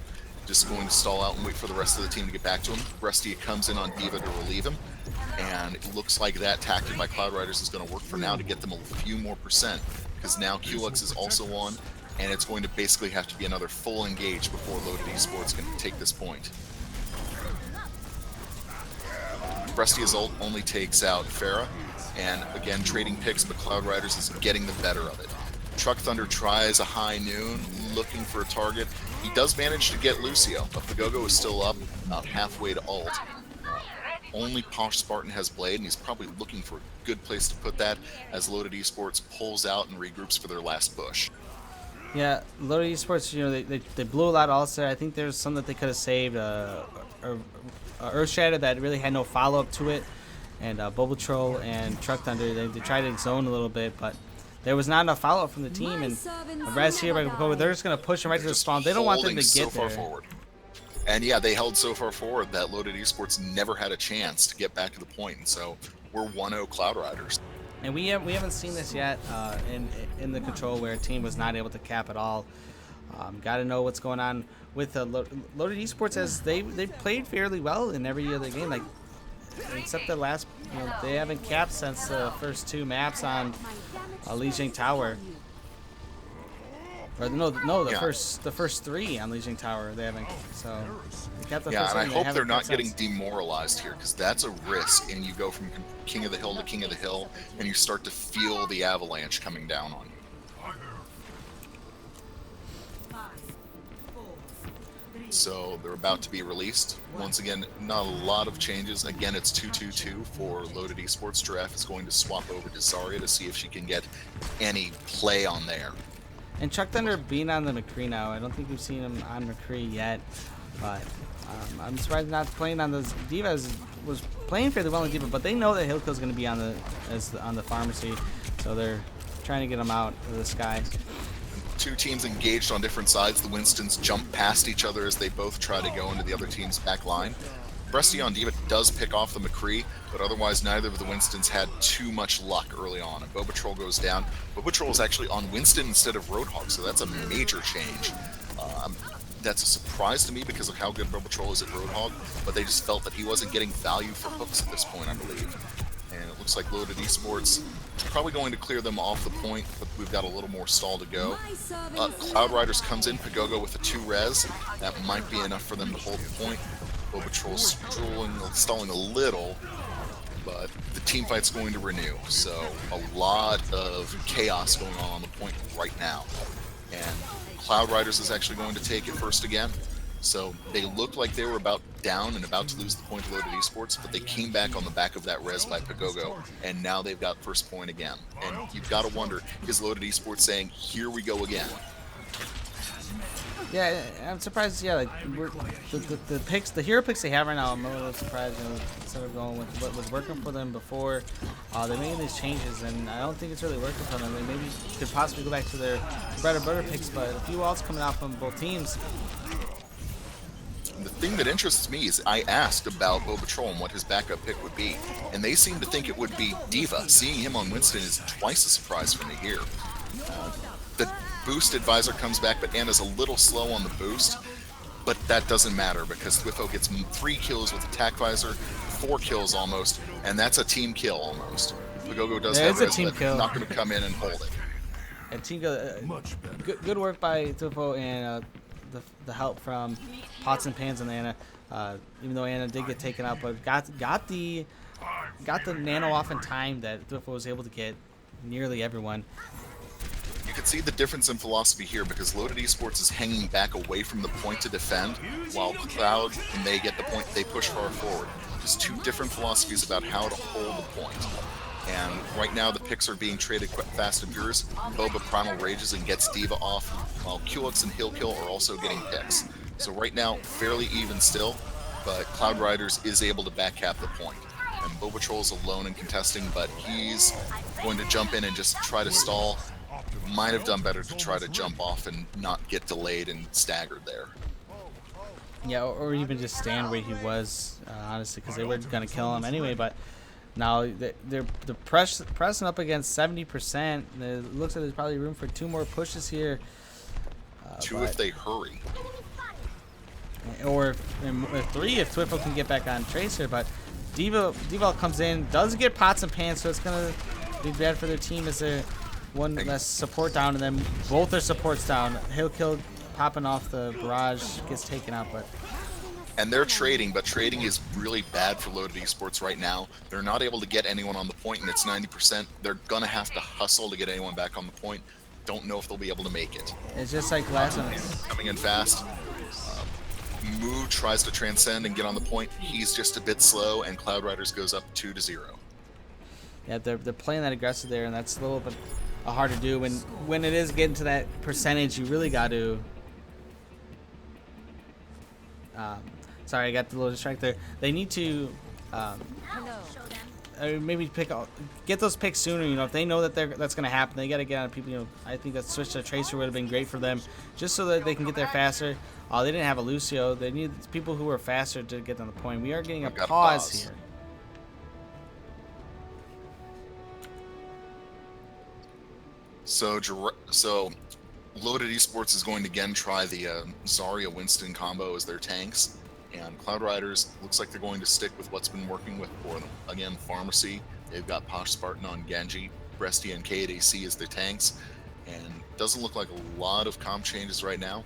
Speaker 2: Just going to stall out and wait for the rest of the team to get back to him. Rusty comes in on Diva to relieve him, and it looks like that tactic by Cloud Riders is going to work for now to get them a few more percent, because now QLux is also on, and it's going to basically have to be another full engage before Loaded Esports can take this point. Rusty's ult only takes out Farah, and again trading picks, but Cloud Riders is getting the better of it. Truck Thunder tries a high noon, looking for a target. He does manage to get Lucio, but Pagogo is still up, about halfway to ult. Only Posh Spartan has Blade, and he's probably looking for a good place to put that as Loaded Esports pulls out and regroups for their last push.
Speaker 1: Yeah, Loaded Esports, they blew a lot also. I think there's some that they could have saved. Earthshatter that really had no follow-up to it, and Bobo Troll and Truck Thunder, they tried to zone a little bit, but there was not enough follow-up from the team, and Res here, they're just going to push them right to the spawn. They don't want them to get there.
Speaker 2: Forward. And yeah, they held so far forward that Loaded Esports never had a chance to get back to the point, and so we're 1-0 Cloud Riders.
Speaker 1: And we haven't seen this yet in the Control, where a team was not able to cap at all. Got to know what's going on with Loaded Esports, as they played fairly well in every other game, like except the last. They haven't capped since the first 2 maps on Lijiang Tower. Or the first 3 on Lijiang Tower they haven't. So they kept the first
Speaker 2: and I
Speaker 1: one,
Speaker 2: hope they're not getting demoralized here, because that's a risk, and you go from King of the Hill to King of the Hill, and you start to feel the avalanche coming down on you. So they're about to be released. Once again, not a lot of changes. Again, it's 2-2-2 for Loaded Esports. Giraffe is going to swap over to Zarya to see if she can get any play on there.
Speaker 1: And Chuck Thunder being on the McCree now. I don't think we've seen him on McCree yet, but I'm surprised not playing on those. Divas was playing fairly well in Diva, but they know that Hillkill's going to be on the pharmacy, so they're trying to get him out of the sky.
Speaker 2: Two teams engaged on different sides. The Winstons jump past each other as they both try to go into the other team's back line. Breasty on Diva does pick off the McCree, but otherwise neither of the Winstons had too much luck early on. And Bobatrol goes down. Bobatrol is actually on Winston instead of Roadhog, so that's a major change. That's a surprise to me because of how good Bobatrol is at Roadhog, but they just felt that he wasn't getting value for hooks at this point, I believe. And it looks like Loaded Esports probably going to clear them off the point, but we've got a little more stall to go. Cloud Riders comes in, Pagogo with a 2-res. That might be enough for them to hold the point. Bobatrol's stalling a little, but the team fight's going to renew. So a lot of chaos going on the point right now. And Cloud Riders is actually going to take it first again. So they looked like they were about down and about to lose the point to Loaded Esports, but they came back on the back of that res by Pagogo, and now they've got first point again. And you've got to wonder, is Loaded Esports saying, here we go again?
Speaker 1: Yeah, I'm surprised. Yeah, like the picks, the hero picks they have right now, I'm a little surprised. Instead of going with what was working for them before, they're making these changes, and I don't think it's really working for them. They maybe could possibly go back to their bread and butter picks, but a few ults coming out from both teams.
Speaker 2: The thing that interests me is I asked about Bobatrol and what his backup pick would be, and they seem to think it would be Diva. Seeing him on Winston is twice a surprise for me here. The boost advisor comes back, but Anna's a little slow on the boost, but that doesn't matter because Thwifo gets 3 kills with attack visor, 4 kills almost, and that's a team kill almost. Pagogo does have res, but not going to come in and hold it.
Speaker 1: And team good work by Thwifo and the help from Pots and Pans and Anna, even though Anna did get taken out, but got the nano off in time that Thwifo was able to get nearly everyone.
Speaker 2: You can see the difference in philosophy here because Loaded Esports is hanging back away from the point to defend, while Cloud, when they get the point, they push far forward. Just two different philosophies about how to hold the point. And right now the picks are being traded quite fast and furious. Boba Primal rages and gets Diva off, while Qlux and Hillkill are also getting picks. So right now, fairly even still, but Cloud Riders is able to backcap the point. And Bobatrol's alone in contesting, but he's going to jump in and just try to stall. Might have done better to try to jump off and not get delayed and staggered there.
Speaker 1: Yeah, or even just stand where he was, honestly, because they were going to kill him anyway, but now they're pressing up against 70%. It looks like there's probably room for 2 more pushes here.
Speaker 2: 2 if they hurry.
Speaker 1: Or 3 if Thwifo can get back on Tracer, but Diva comes in, does get Pots and Pans, so it's going to be bad for their team as they're one less support down, and then both their supports down. Hillkill popping off the barrage gets taken out, but...
Speaker 2: And they're trading, but trading is really bad for Loaded Esports right now. They're not able to get anyone on the point, and it's 90%. They're going to have to hustle to get anyone back on the point. Don't know if they'll be able to make it.
Speaker 1: It's just like last one.
Speaker 2: Coming in fast. Moo tries to transcend and get on the point. He's just a bit slow, and Cloud Riders goes up 2-0.
Speaker 1: Yeah, they're playing that aggressive there, and that's a little bit hard to do. When it is getting to that percentage, you really got to... sorry, I got a little distracted there. They need to maybe get those picks sooner. You know, if they know that that's going to happen, they got to get on people. You know, I think that switch to Tracer would have been great for them, just so that they can get there faster. They didn't have a Lucio. They need people who are faster to get on the point. We are getting a pause here.
Speaker 2: So Loaded Esports is going to again try the Zarya Winston combo as their tanks, and Cloud Riders looks like they're going to stick with what's been working for them. Again, Pharmacy, they've got Posh Spartan on Genji, Breasty and KDC as their tanks, and doesn't look like a lot of comp changes right now.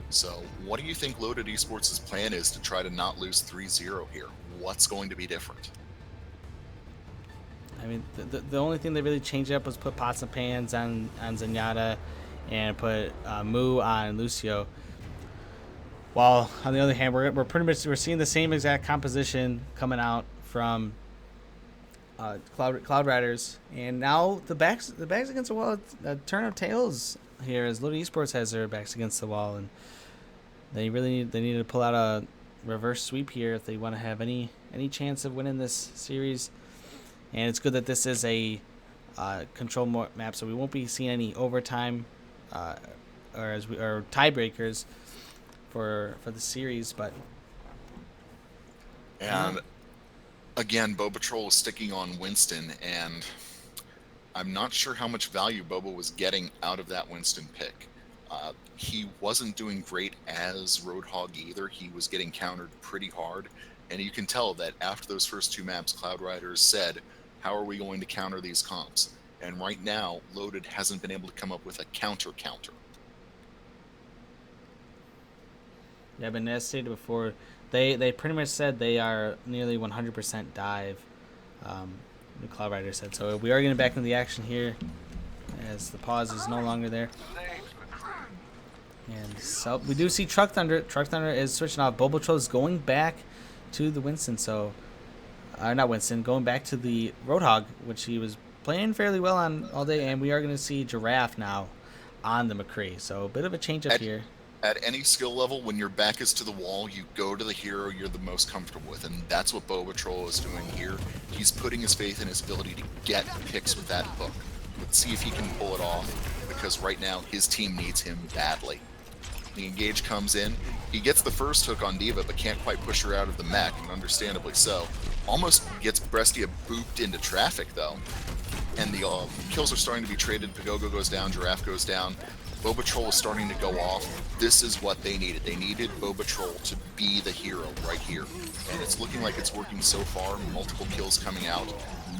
Speaker 2: So what do you think Loaded Esports' plan is to try to not lose 3-0 here? What's going to be different?
Speaker 1: I mean, the only thing they really changed up was put Pots and Pans on Zenyatta and put Moo on Lucio. While on the other hand, we're seeing the same exact composition coming out from Cloud Riders, and now the backs against the wall. Turn of tails here as Loaded Esports has their backs against the wall, and they need to pull out a reverse sweep here if they want to have any chance of winning this series. And it's good that this is a control map, so we won't be seeing any overtime or tiebreakers for the series. But
Speaker 2: and again, Bo Patrol is sticking on Winston, and I'm not sure how much value Boba was getting out of that Winston pick. He wasn't doing great as Roadhog either. He was getting countered pretty hard, and you can tell that after those first 2 maps, Cloud Riders said, how are we going to counter these comps? And right now, Loaded hasn't been able to come up with a counter.
Speaker 1: Yeah, but as stated before, they pretty much said they are nearly 100% dive. The Cloud Rider said so. We are getting back into the action here, as the pause is no longer there. And so we do see Truck Thunder. Truck Thunder is switching off. Bobocho is going back to the Winston. So, not Winston, going back to the Roadhog, which he was playing fairly well on all day. And we are going to see Giraffe now on the McCree. So a bit of a change up here.
Speaker 2: At any skill level, when your back is to the wall, you go to the hero you're the most comfortable with, and that's what Bo Patrol is doing here. He's putting his faith in his ability to get picks with that hook. Let's see if he can pull it off, because right now his team needs him badly. The engage comes in. He gets the first hook on D.Va, but can't quite push her out of the mech, and understandably so. Almost gets Brestia booped into traffic, though. And the kills are starting to be traded. Pagogo goes down, Giraffe goes down. Bo Patrol is starting to go off. This is what they needed. They needed Bo Patrol to be the hero right here. And it's looking like it's working so far. Multiple kills coming out.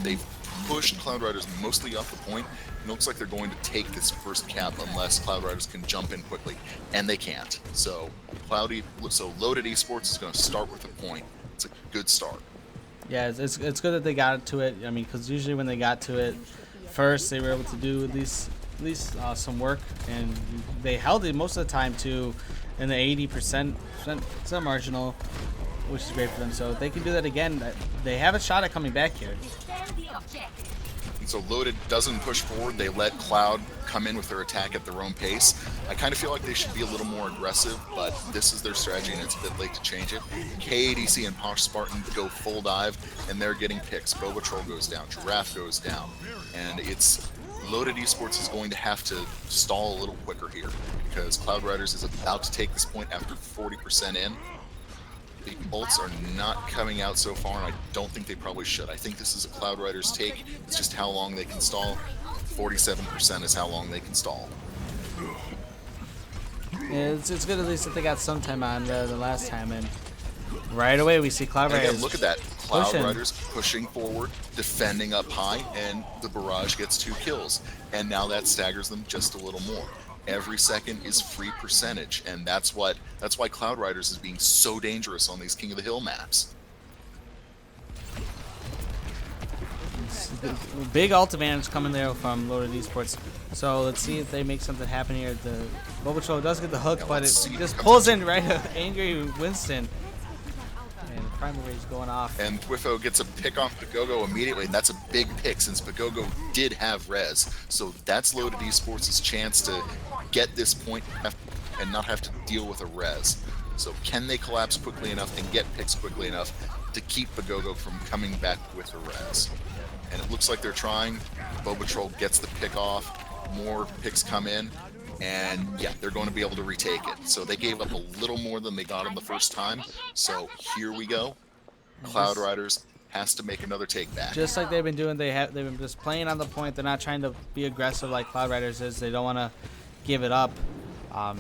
Speaker 2: They've pushed Cloud Riders mostly off the point. It looks like they're going to take this first cap unless Cloud Riders can jump in quickly. And they can't. So Loaded Esports is going to start with a point. It's a good start.
Speaker 1: Yeah, it's good that they got to it. I mean, because usually when they got to it first, they were able to do at least some work, and they held it most of the time to in the 80% marginal, which is great for them. So if they can do that again, they have a shot at coming back here.
Speaker 2: And so Loaded doesn't push forward. They let Cloud come in with their attack at their own pace. I kind of feel like they should be a little more aggressive, but this is their strategy, and it's a bit late to change it. KADC and Posh Spartan go full dive, and they're getting picks. Bo Patrol goes down, Giraffe goes down, and it's Loaded Esports is going to have to stall a little quicker here, because Cloud Riders is about to take this point after 40% in. The ults are not coming out so far, and I don't think they probably should. I think this is a Cloud Riders take. It's just how long they can stall. 47% is how long they can stall.
Speaker 1: Yeah, it's good at least that they got some time on rather than last time, and right away we see Cloud Riders.
Speaker 2: Again, look at that. Cloud Riders pushing forward, defending up high, and the barrage gets 2 kills. And now that staggers them just a little more. Every second is free percentage, and that's why Cloud Riders is being so dangerous on these King of the Hill maps.
Speaker 1: Big ult advantage coming there from Loaded Esports. So let's see if they make something happen here. The Bobocho does get the hook, but it just pulls in right at angry Winston. And the Primal Rage going off.
Speaker 2: And Twifo gets a pick off Pagogo immediately, and that's a big pick since Pagogo did have res. So that's Loaded Esports' chance to get this point and not have to deal with a res. So can they collapse quickly enough and get picks quickly enough to keep Pagogo from coming back with a res? And it looks like they're trying. Bo Patrol gets the pick off. More picks come in. And yeah, they're going to be able to retake it. So they gave up a little more than they got on the first time. So here we go. Cloud Riders has to make another take back.
Speaker 1: Just like they've been doing, they've been just playing on the point. They're not trying to be aggressive like Cloud Riders is. They don't want to give it up. I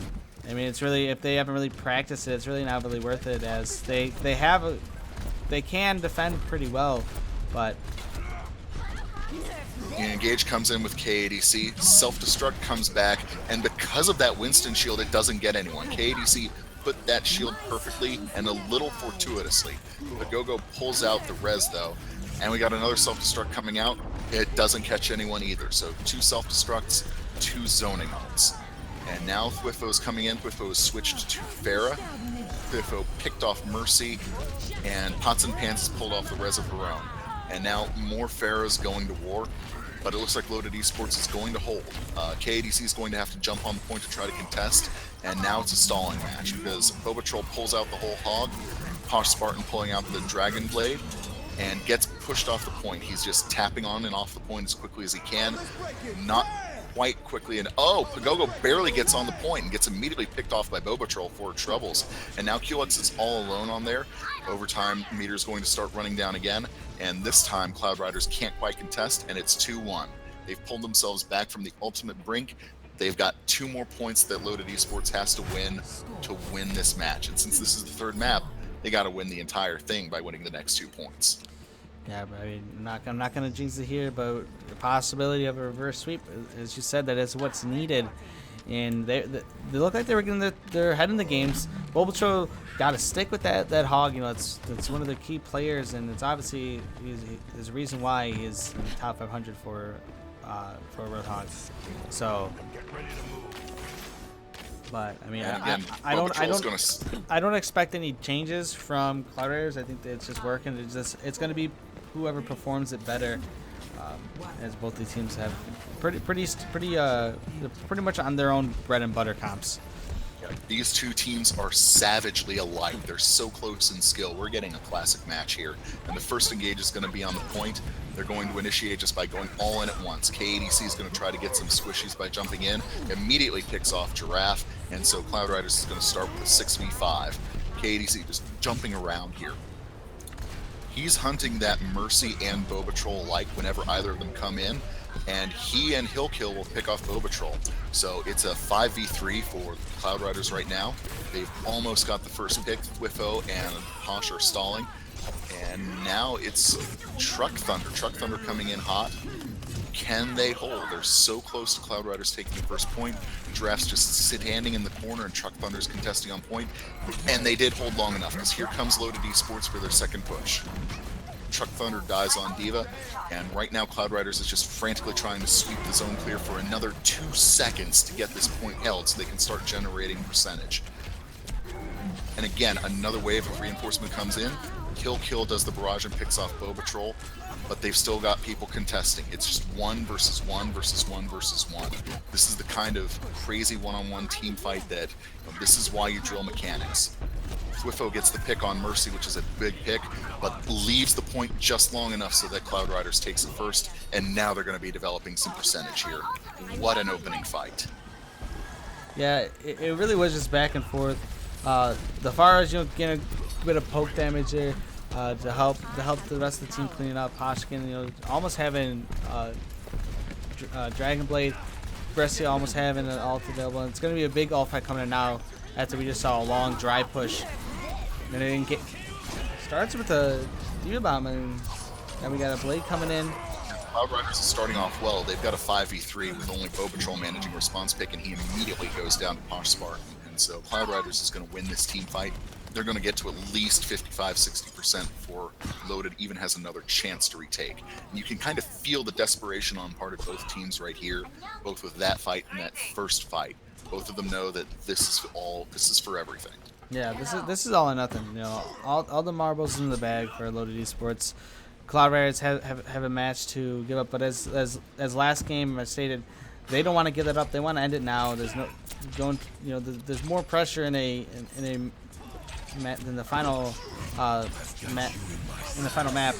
Speaker 1: mean, it's really, if they haven't really practiced it, it's really not really worth it, as they can defend pretty well, but
Speaker 2: Engage comes in with KADC, self-destruct comes back, and because of that Winston shield, it doesn't get anyone. KADC put that shield perfectly and a little fortuitously. Pagogo pulls out the res though, and we got another self-destruct coming out. It doesn't catch anyone either, so 2 self-destructs, 2 zoning ults. And now Thwifo's coming in. Thwifo has switched to Pharah. Thwifo picked off Mercy, and Pots and Pans has pulled off the res of her own. And now more Pharaohs going to war, but it looks like Loaded Esports is going to hold. KADC is going to have to jump on the point to try to contest, and now it's a stalling match because Bobatrol pulls out the whole hog, Posh Spartan pulling out the Dragon Blade, and gets pushed off the point. He's just tapping on and off the point as quickly as he can. Not quite quickly, and Pagogo barely gets on the point and gets immediately picked off by Bobatrol for troubles. And now QLX is all alone on there. Overtime meter's going to start running down again, and this time Cloud Riders can't quite contest, and it's 2-1. They've pulled themselves back from the ultimate brink. They've got 2 more points that Loaded Esports has to win this match. And since this is the 3rd map, they got to win the entire thing by winning the next 2 points.
Speaker 1: Yeah, but I mean, I'm not going to jinx it here, but the possibility of a reverse sweep, as you said, that is what's needed. And they look like they were getting their head in the games. Bobatrol got to stick with that hog. You know, it's one of the key players, and it's obviously there's a reason why he is in the top 500 for Roadhog. So, but I mean, I don't expect any changes from Cloud Raiders. I think that it's just working. It's going to be whoever performs it better, as both these teams have pretty much on their own bread and butter comps.
Speaker 2: Yeah, these 2 teams are savagely alike. They're so close in skill. We're getting a classic match here, and the first engage is going to be on the point. They're going to initiate just by going all in at once. KADC is going to try to get some squishies by jumping in. Immediately picks off Giraffe, and so Cloud Riders is going to start with a 6v5. KADC just jumping around here. He's hunting that Mercy and Bobatrol alike whenever either of them come in, and he and Hillkill will pick off Bobatrol. So it's a 5v3 for Cloud Riders right now. They've almost got the first pick. Whiffo and Posh are stalling. And now it's Truck Thunder. Truck Thunder coming in hot. Can they hold? They're so close to Cloud Riders taking the first point. Giraffe's just sit-handing in the corner, and Truck Thunder's contesting on point. And they did hold long enough, because here comes Loaded Esports for their second push. Truck Thunder dies on Diva, and right now Cloud Riders is just frantically trying to sweep the zone clear for another 2 seconds to get this point held so they can start generating percentage. And again, another wave of reinforcement comes in. Kill does the barrage and picks off Bobatrol, but they've still got people contesting. It's just 1 versus 1 versus 1 versus 1. This is the kind of crazy one-on-one team fight that, this is why you drill mechanics. Whiffo gets the pick on Mercy, which is a big pick, but leaves the point just long enough so that Cloud Riders takes it first, and now they're going to be developing some percentage here. What an opening fight.
Speaker 1: Yeah, it really was just back and forth. The far as getting a bit of poke damage there to help the rest of the team clean up. Poshkin, almost having Dragon Blade, Brescia almost having an ult available. And it's going to be a big ult fight coming in now after we just saw a long dry push. And it didn't get starts with a Diva Bomb, and now we got a Blade coming in.
Speaker 2: Cloud Riders is starting off well. They've got a 5v3 with only Bobatrol managing response pick, and he immediately goes down to Posh Spartan. And so Cloud Riders is going to win this team fight. They're going to get to at least 55-60% before Loaded even has another chance to retake. And you can kind of feel the desperation on part of both teams right here, both with that fight and that first fight. Both of them know that this is for everything.
Speaker 1: Yeah, this is all or nothing. All the marbles in the bag for Loaded Esports. Cloud Riders have a match to give up, but as last game I stated, they don't want to give that up. They want to end it now. There's there's more pressure in the final map.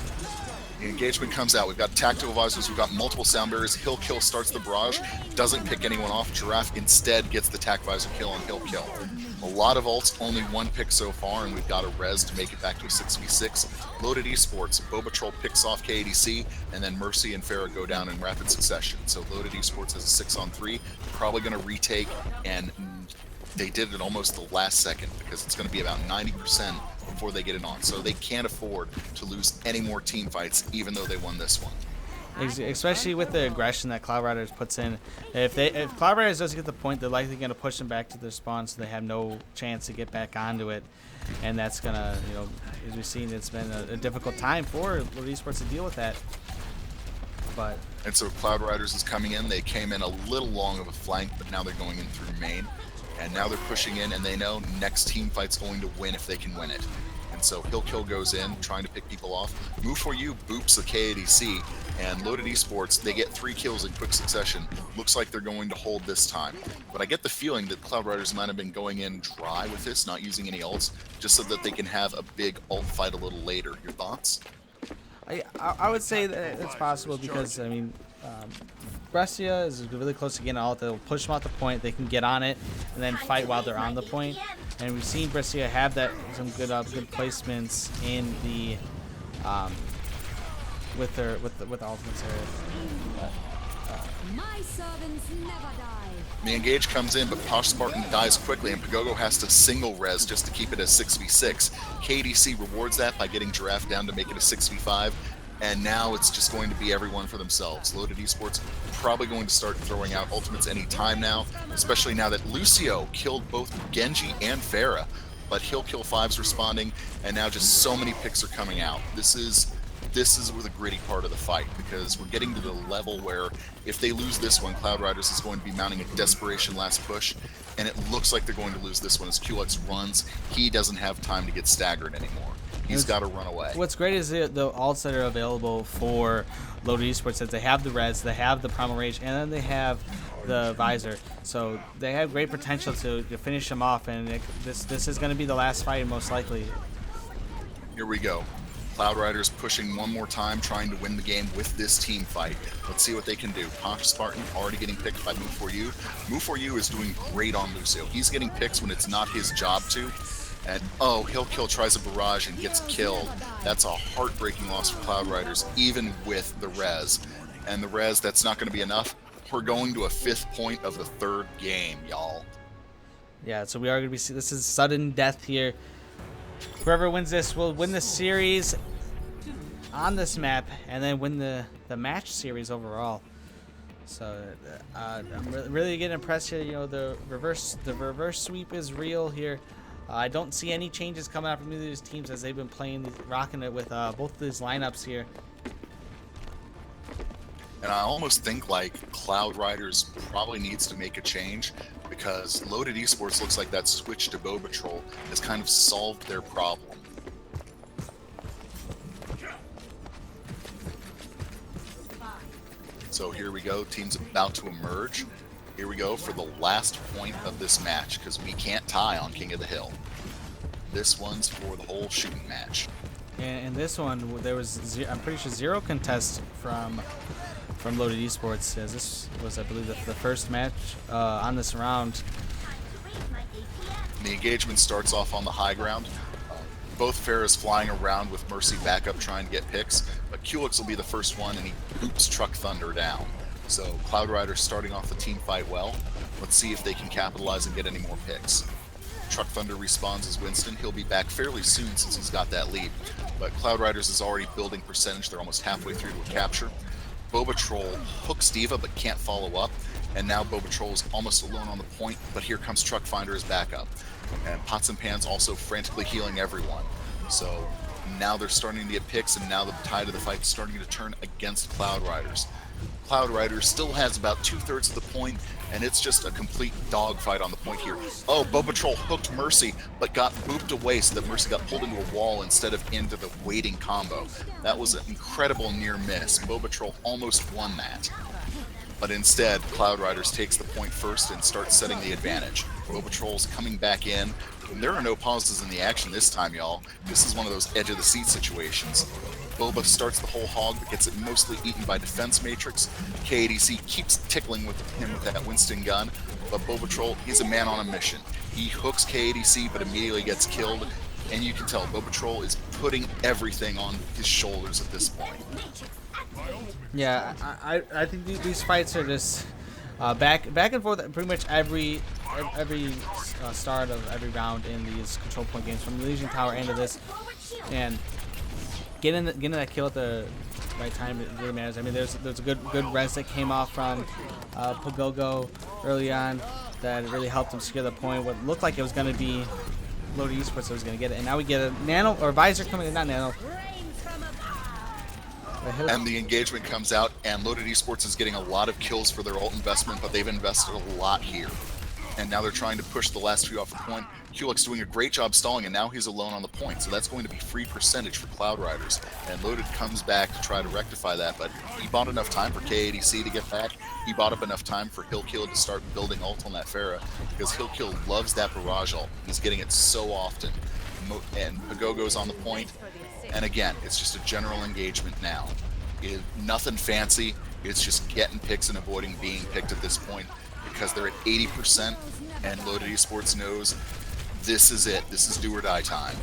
Speaker 2: The engagement comes out. We've got tactical visors. We've got multiple sound barriers. Hillkill starts the barrage. Doesn't pick anyone off. Giraffe instead gets the tac visor kill on Hillkill. A lot of ults, only 1 pick so far, and we've got a res to make it back to a 6v6. Loaded Esports, Bobatrol picks off KADC, and then Mercy and Farah go down in rapid succession. So Loaded Esports has a 6-on-3, probably going to retake, and they did it almost the last second because it's going to be about 90% before they get it on. So they can't afford to lose any more team fights, even though they won this one.
Speaker 1: Especially with the aggression that Cloud Riders puts in. If Cloud Riders does get the point, they're likely going to push them back to their spawn, so they have no chance to get back onto it. And that's going to, as we've seen, it's been a difficult time for Loaded Esports to deal with that. And
Speaker 2: so Cloud Riders is coming in. They came in a little long of a flank, but now they're going in through main. And now they're pushing in, and they know next team fight's going to win if they can win it. And And so Hill Kill goes in, trying to pick people off. Move for You boops the KADC, and Loaded Esports, they get 3 kills in quick succession. Looks like they're going to hold this time. But I get the feeling that Cloud Riders might have been going in dry with this, not using any ults, just so that they can have a big ult fight a little later. Your thoughts?
Speaker 1: I would say that it's possible because, I mean, Brescia is really close to getting an ult. They'll push them off the point. They can get on it and then fight while they're on the point. And we've seen Brescia have that some good placements in the with the ultimates area.
Speaker 3: My servants never die.
Speaker 2: The engage comes in, but Posh Spartan dies quickly, and Pagogo has to single res just to keep it as 6v6. KDC rewards that by getting Giraffe down to make it a 6v5, and now it's just going to be everyone for themselves. Loaded Esports probably going to start throwing out ultimates any time now, especially now that Lucio killed both Genji and Pharah, but Hill Kill 5's responding, and now just so many picks are coming out. This is where the gritty part of the fight, because we're getting to the level where if they lose this one, Cloud Riders is going to be mounting a desperation last push, and it looks like they're going to lose this one as QLX runs. He doesn't have time to get staggered anymore. He's got to run away.
Speaker 1: What's great is the ults that are available for Loaded Esports, that they have the res, they have the primal rage, and then they have the visor. So they have great potential to finish them off, and this is going to be the last fight most likely.
Speaker 2: Here we go. Cloud Riders pushing one more time, trying to win the game with this team fight. Let's see what they can do. Posh Spartan already getting picked by Move For You. Move For You is doing great on Lucio. He's getting picks when it's not his job to. And oh, Hill Kill tries a barrage and gets killed. That's a heartbreaking loss for Cloud Riders, even with the res. And the res, that's not going to be enough. We're going to a 5th point of the 3rd game, y'all.
Speaker 1: Yeah, so we are going to be, this is sudden death here. Whoever wins this will win the series on this map, and then win the match series overall. So I'm really getting impressed here. You know, the reverse sweep is real here. I don't see any changes coming out from either of these teams as they've been rocking it with both of these lineups here.
Speaker 2: And I almost think like Cloud Riders probably needs to make a change, because Loaded Esports looks like that switch to Bow Patrol has kind of solved their problem. So here we go, team's about to emerge. Here we go for the last point of this match, because we can't tie on King of the Hill. This one's for the whole shooting match.
Speaker 1: And this one, there was, I'm pretty sure, 0 contest from Loaded Esports, as this was, I believe, the first match on this round.
Speaker 2: The engagement starts off on the high ground. Both Pharahs flying around with Mercy backup trying to get picks, but Kulix will be the first one, and he boots Truck Thunder down. So Cloud Riders starting off the team fight well. Let's see if they can capitalize and get any more picks. Truck Thunder respawns as Winston. He'll be back fairly soon since he's got that lead. But Cloud Riders is already building percentage. They're almost halfway through to a capture. Bow Patrol hooks Diva but can't follow up. And now Bow Patrol is almost alone on the point, but here comes Truck Finder as backup. And Pots and Pans also frantically healing everyone. So now they're starting to get picks, and now the tide of the fight is starting to turn against Cloud Riders. Cloud Riders still has about 2/3 of the point, and it's just a complete dogfight on the point here. Oh, Bow Patrol hooked Mercy, but got booped away so that Mercy got pulled into a wall instead of into the waiting combo. That was an incredible near miss. Bow Patrol almost won that. But instead, Cloud Riders takes the point first and starts setting the advantage. Bow Patrol's coming back in. And there are no pauses in the action this time, y'all. This is one of those edge-of-the-seat situations. Boba starts the whole hog, but gets it mostly eaten by Defense Matrix. KADC keeps tickling with him with that Winston gun, but Bow Patrol, he's a man on a mission. He hooks KADC, but immediately gets killed, and you can tell Bow Patrol is putting everything on his shoulders at this point.
Speaker 1: Yeah, I think these fights are just back and forth pretty much every start of every round in these control point games, from Legion Tower into this, and getting that kill at the right time, it really matters. I mean, there's a good res that came off from Pagogo early on that really helped him secure the point. What looked like it was going to be Loaded Esports that was going to get it, and now we get a nano or visor coming in, not nano.
Speaker 2: And the engagement comes out, and Loaded Esports is getting a lot of kills for their ult investment, but they've invested a lot here. and now they're trying to push the last few off the point. Kulik's doing a great job stalling, and now he's alone on the point, so that's going to be free percentage for Cloud Riders. And Loaded comes back to try to rectify that, but he bought enough time for KADC to get back. He bought up enough time for Hillkill to start building ult on that Pharah, because Hillkill loves that barrage ult. He's getting it so often. And Pagogo's on the point, and again, it's just a general engagement now. Nothing fancy. It's just getting picks and avoiding being picked at this point, because they're at 80%, and Loaded Esports knows this is it. This is do or die time.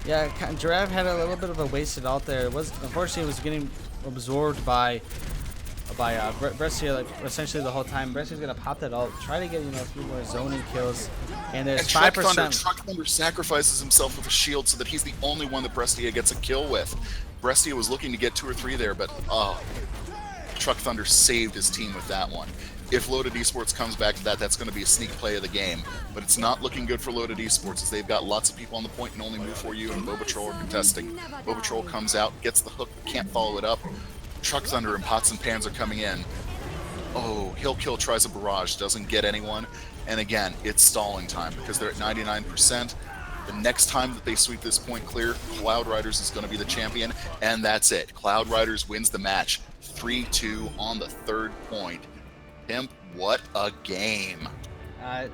Speaker 1: Yeah, Giraffe had a little bit of a wasted ult there. It was, unfortunately, it was getting absorbed by Brescia, like essentially the whole time. Brescia's gonna pop that ult, try to get a few more zoning kills, and there's 5%.
Speaker 2: Truck Thunder sacrifices himself with a shield so that he's the only one that Brescia gets a kill with. Brescia was looking to get 2 or 3 there, but Truck Thunder saved his team with that one. If Loaded Esports comes back to that, that's going to be a sneak play of the game. But it's not looking good for Loaded Esports, as they've got lots of people on the point and only move for you, and Bobatrol are contesting. Bobatrol comes out, gets the hook, can't follow it up. Truck Thunder and Pots and Pans are coming in. Oh, Hillkill tries a barrage, doesn't get anyone. And again, it's stalling time because they're at 99%. The next time that they sweep this point clear, Cloud Riders is going to be the champion, and that's it. Cloud Riders wins the match 3-2 on the 3rd point. Pimp, what a game.
Speaker 1: I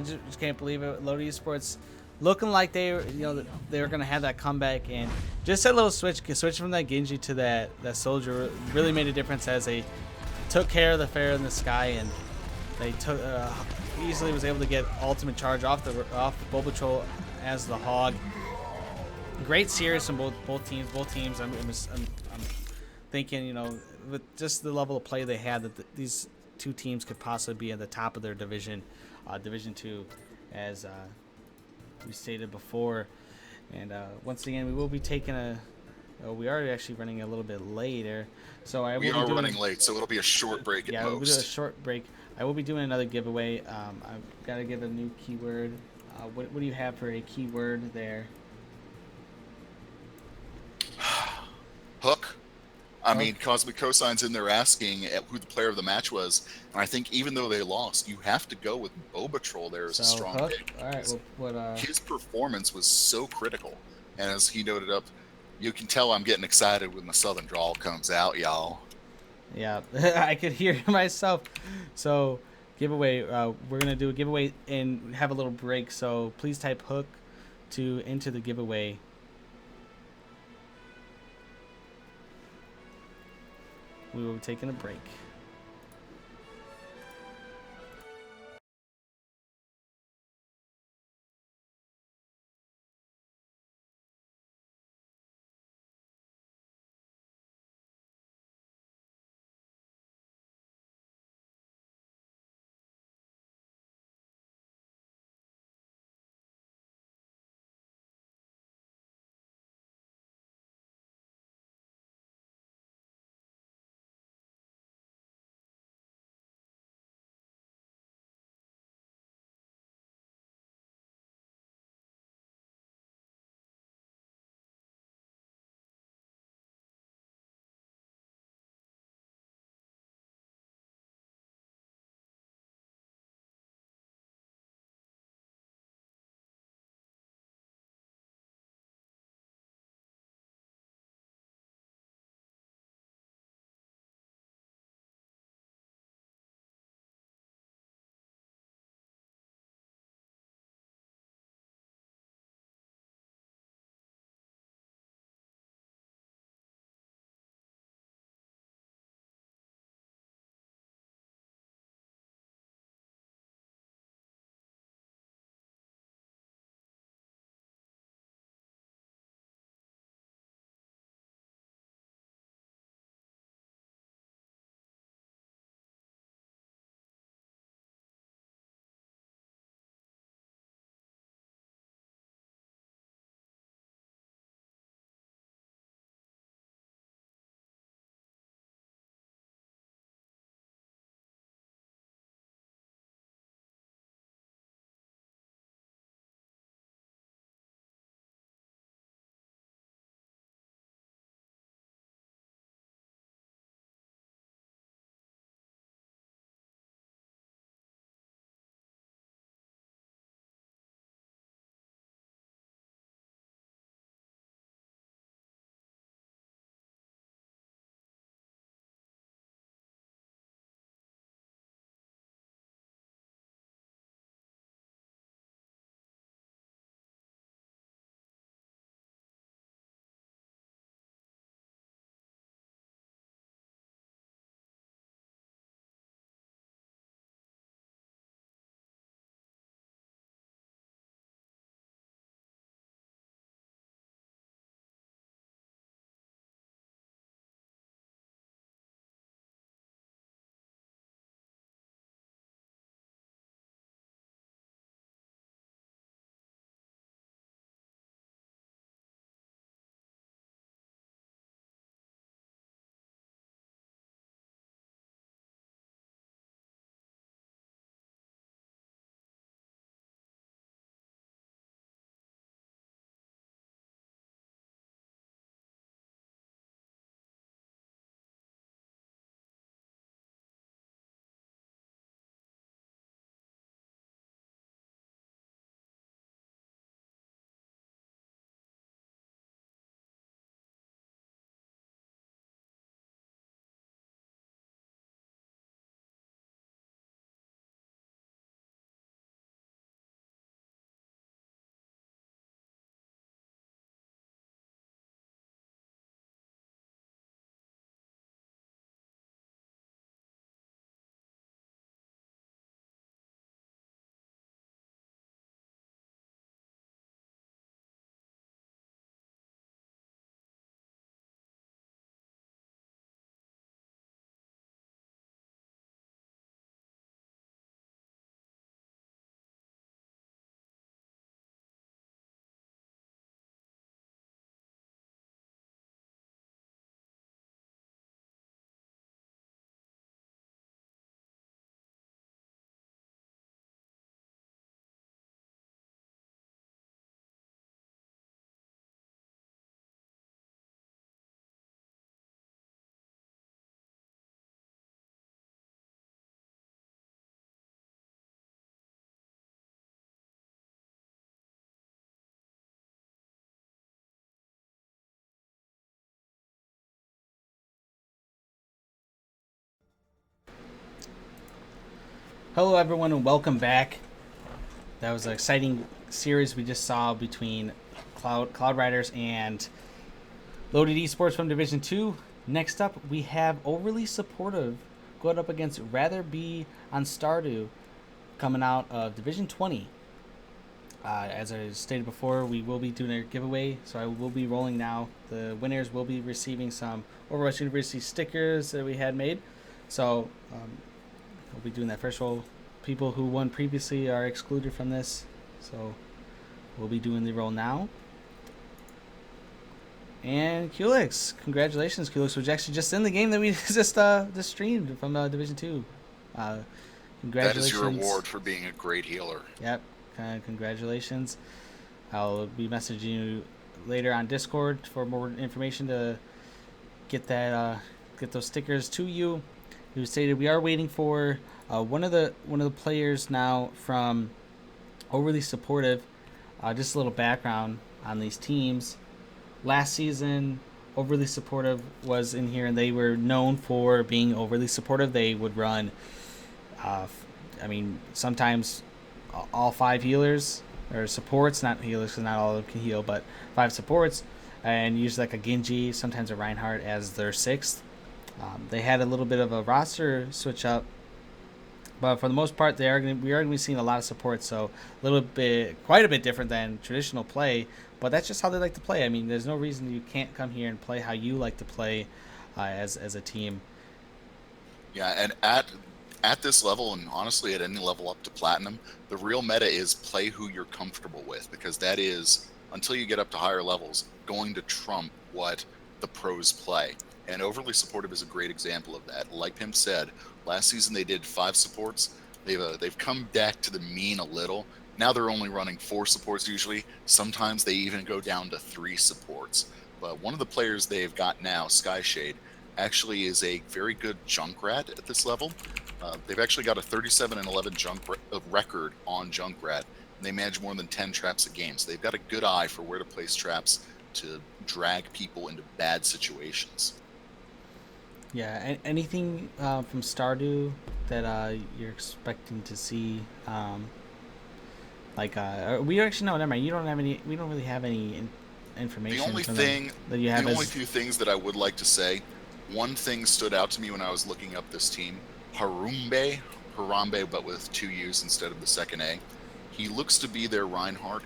Speaker 1: just can't believe it. Loaded Esports looking like they were going to have that comeback, and just that little switch from that Genji to that Soldier really made a difference, as they took care of the Pharah in the sky, and they took easily was able to get ultimate charge off Bobatrol as the Hog. Great series from both teams. I'm thinking, with just the level of play they had, that these two teams could possibly be at the top of their division, Division 2, as we stated before. And once again, we will be taking we are actually running a little bit later, so
Speaker 2: we are running late, so it'll be a short break at most.
Speaker 1: Yeah, we'll do a short break. I will be doing another giveaway. I've got to give a new keyword. What do you have for a keyword there?
Speaker 2: Hook. I mean, Cosmic Cosign's in there asking who the player of the match was, and I think even though they lost, you have to go with Bobatrol there as a strong
Speaker 1: Hook?
Speaker 2: pick.
Speaker 1: All right.
Speaker 2: His performance was so critical, and as he noted up, you can tell I'm getting excited when the Southern drawl comes out, y'all.
Speaker 1: Yeah, I could hear it myself. So, giveaway. We're gonna do a giveaway and have a little break. So please type Hook to enter the giveaway. We will be taking a break. Hello, everyone, and welcome back. That was an exciting series we just saw between Cloud Riders and Loaded Esports from Division 2. Next up, we have Overly Supportive going up against Rather Be on Stardew coming out of Division 20. As I stated before, we will be doing a giveaway, so I will be rolling now. The winners will be receiving some Overwatch University stickers that we had made. So we'll be doing that first roll. People who won previously are excluded from this, so we'll be doing the roll now. And Kulix, congratulations, Kulix, was actually just in the game that we just streamed from Division 2. Congratulations.
Speaker 2: That is your reward for being a great healer.
Speaker 1: Yep, congratulations. I'll be messaging you later on Discord for more information to get those stickers to you. It was stated we are waiting for one of the players now from Overly Supportive. Just a little background on these teams. Last season, Overly Supportive was in here, and they were known for being overly supportive. They would run, sometimes all 5 healers or supports, not healers because not all of them can heal, but 5 supports, and use like a Genji, sometimes a Reinhardt as their 6th. They had a little bit of a roster switch up, but for the most part, we are going to be seeing a lot of support. So quite a bit different than traditional play. But that's just how they like to play. I mean, there's no reason you can't come here and play how you like to play as a team.
Speaker 2: Yeah, and at this level, and honestly at any level up to Platinum, the real meta is play who you're comfortable with, because that is, until you get up to higher levels, going to trump what the pros play. And Overly Supportive is a great example of that. Like Pimp said, last season they did 5 supports. They've come back to the mean a little. Now they're only running 4 supports usually. Sometimes they even go down to 3 supports. But one of the players they've got now, Skyshade, actually is a very good Junkrat at this level. They've actually got a 37-11 record on Junkrat. And they manage more than 10 traps a game. So they've got a good eye for where to place traps to drag people into bad situations.
Speaker 1: Yeah, anything from Stardew that you're expecting to see? We actually no, never mind. You don't have any. We don't really have any information.
Speaker 2: The only few things that I would like to say. One thing stood out to me when I was looking up this team: Harambe, but with 2 U's instead of the second A. He looks to be their Reinhardt,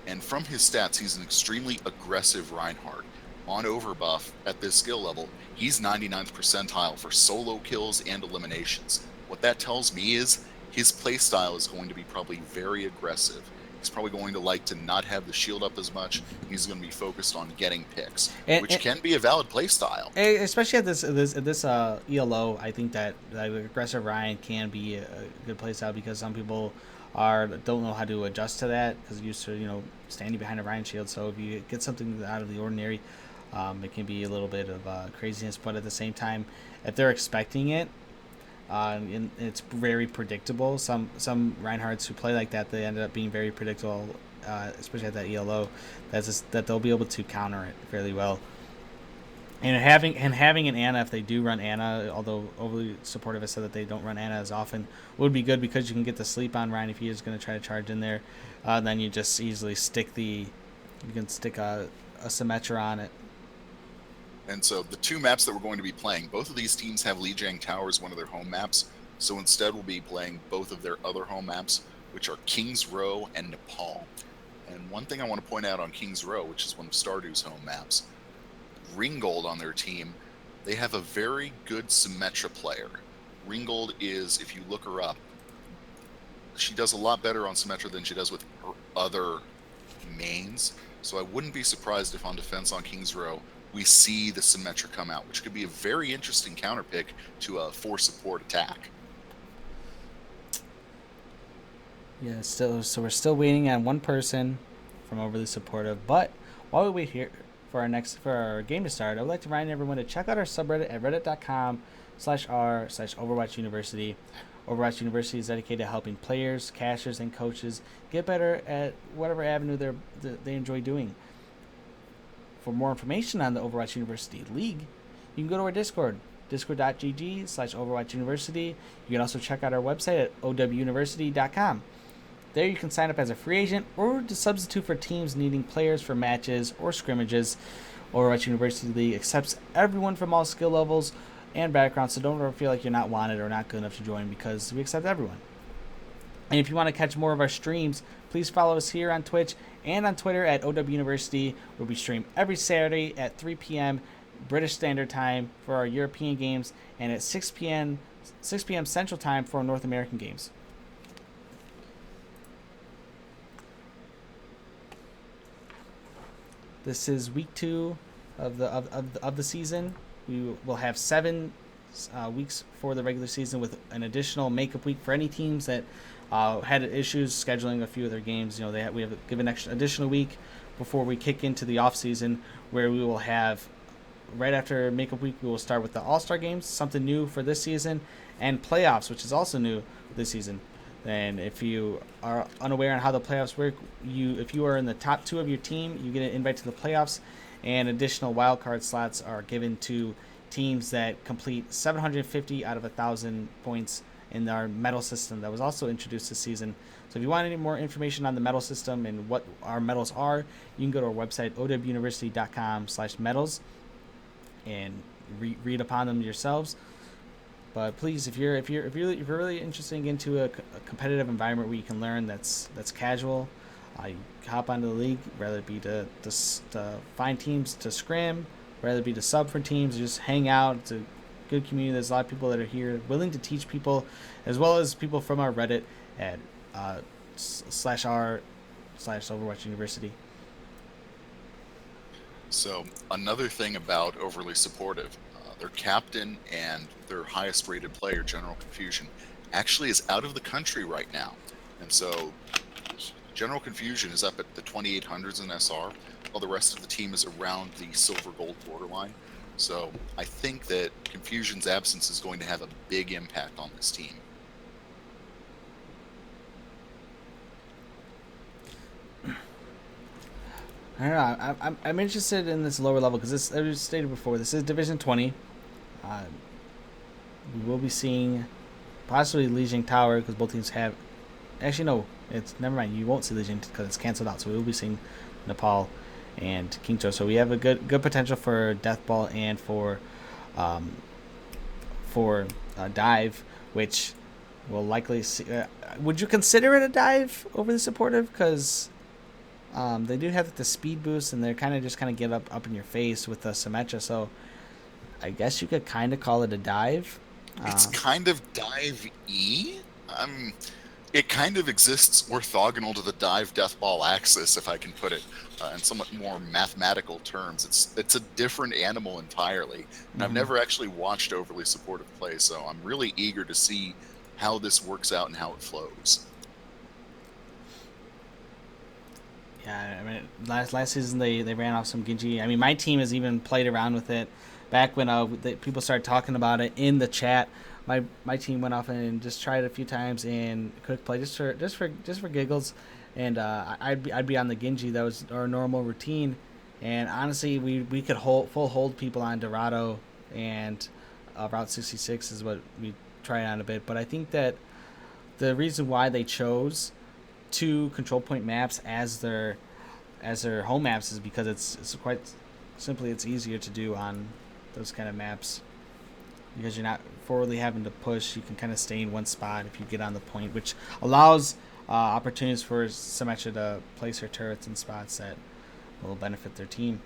Speaker 2: and from his stats, he's an extremely aggressive Reinhardt. On overbuff at this skill level, he's 99th percentile for solo kills and eliminations. What that tells me is his playstyle is going to be probably very aggressive. He's probably going to like to not have the shield up as much. He's going to be focused on getting picks, which can be a valid playstyle.
Speaker 1: Especially at this ELO, I think that aggressive Ryan can be a good playstyle, because some people don't know how to adjust to that because used to standing behind a Ryan shield. So if you get something out of the ordinary, it can be a little bit of craziness. But at the same time, if they're expecting it, and it's very predictable. Some Reinhardts who play like that, they ended up being very predictable, especially at that ELO. That they'll be able to counter it fairly well. And having an Ana, if they do run Ana, although Overly Supportive has said that they don't run Ana as often, would be good, because you can get the sleep on Ryan if he is going to try to charge in there. Then you just easily stick a Symmetra on it.
Speaker 2: And so the 2 maps that we're going to be playing, both of these teams have Lijiang Tower as one of their home maps. So instead we'll be playing both of their other home maps, which are King's Row and Nepal. And one thing I want to point out on King's Row, which is one of Stardew's home maps, Ringgold on their team, they have a very good Symmetra player. Ringgold is, if you look her up, she does a lot better on Symmetra than she does with her other mains. So I wouldn't be surprised if on defense on King's Row we see the Symmetra come out, which could be a very interesting counter pick to a 4 support attack.
Speaker 1: Yeah, so we're still waiting on one person from Overly Supportive. But while we wait here for our game to start, I would like to remind everyone to check out our subreddit at reddit.com/r/Overwatch University. Overwatch University is dedicated to helping players, casters, and coaches get better at whatever avenue they enjoy doing. For more information on the Overwatch University League, you can go to our Discord, discord.gg/Overwatch University. You can also check out our website at owuniversity.com. There you can sign up as a free agent or to substitute for teams needing players for matches or scrimmages. Overwatch University League accepts everyone from all skill levels and backgrounds, so don't ever feel like you're not wanted or not good enough to join, because we accept everyone. And if you want to catch more of our streams, please follow us here on Twitch and on Twitter at OW University, where we stream every Saturday at 3 p.m. British Standard Time for our European games, and at 6 p.m. Central Time for our North American games. This is week 2 of the season. We will have 7 weeks for the regular season, with an additional makeup week for any teams that had issues scheduling a few of their games. We have to give an additional week before we kick into the off season, where we will have, right after makeup week, we will start with the All-Star games, something new for this season, and playoffs, which is also new this season. And if you are unaware on how the playoffs work, if you are in the top 2 of your team, you get an invite to the playoffs, and additional wildcard slots are given to teams that complete 750 out of 1,000 points in our medal system that was also introduced this season. So if you want any more information on the medal system and what our medals are, you can go to our website, owuniversity.com/medals, and read upon them yourselves. But please, if you're really interested in getting into a competitive environment where you can learn that's casual, you hop onto the league, whether it be to find teams to scrim, whether it be to sub for teams, just hang out. It's a good community. There's a lot of people that are here willing to teach people, as well as people from our Reddit at /r/Overwatch University.
Speaker 2: So another thing about Overly Supportive, their captain and their highest rated player, General Confusion, actually is out of the country right now. And so General Confusion is up at the 2800s in SR, while the rest of the team is around the silver gold borderline. So I think that Confusion's absence is going to have a big impact on this team.
Speaker 1: I don't know. I'm interested in this lower level, because this, as stated before, this is Division 20. We will be seeing possibly Legion Tower, because both teams have. Actually, no. It's never mind. You won't see Legion because it's canceled out. So we will be seeing Nepal and Kingto. So we have a good potential for Death Ball and for Dive, which we'll likely see. Would you consider it a Dive over the Supportive? Because they do have the speed boost, and they're kind of get up in your face with the Symmetra. So I guess you could kind of call it a Dive.
Speaker 2: It's kind of Dive-y. It kind of exists orthogonal to the Dive Death Ball axis, if I can put it in somewhat more mathematical terms. It's a different animal entirely, and I've never actually watched Overly Supportive play, so I'm really eager to see how this works out and how it flows.
Speaker 1: Yeah, I mean, last season they ran off some Genji. I mean, my team has even played around with it back when people started talking about it in the chat. My team went off and just tried it a few times in quick play just for giggles, and I'd be on the Genji. That was our normal routine, and honestly, we could hold people on Dorado, and Route 66 is what we tried on a bit. But I think that the reason why they chose 2 control point maps as their home maps is because it's quite simply it's easier to do on those kind of maps, because you're not forwardly having to push. You can kind of stay in one spot if you get on the point, which allows opportunities for Symmetra to place her turrets in spots that will benefit their team.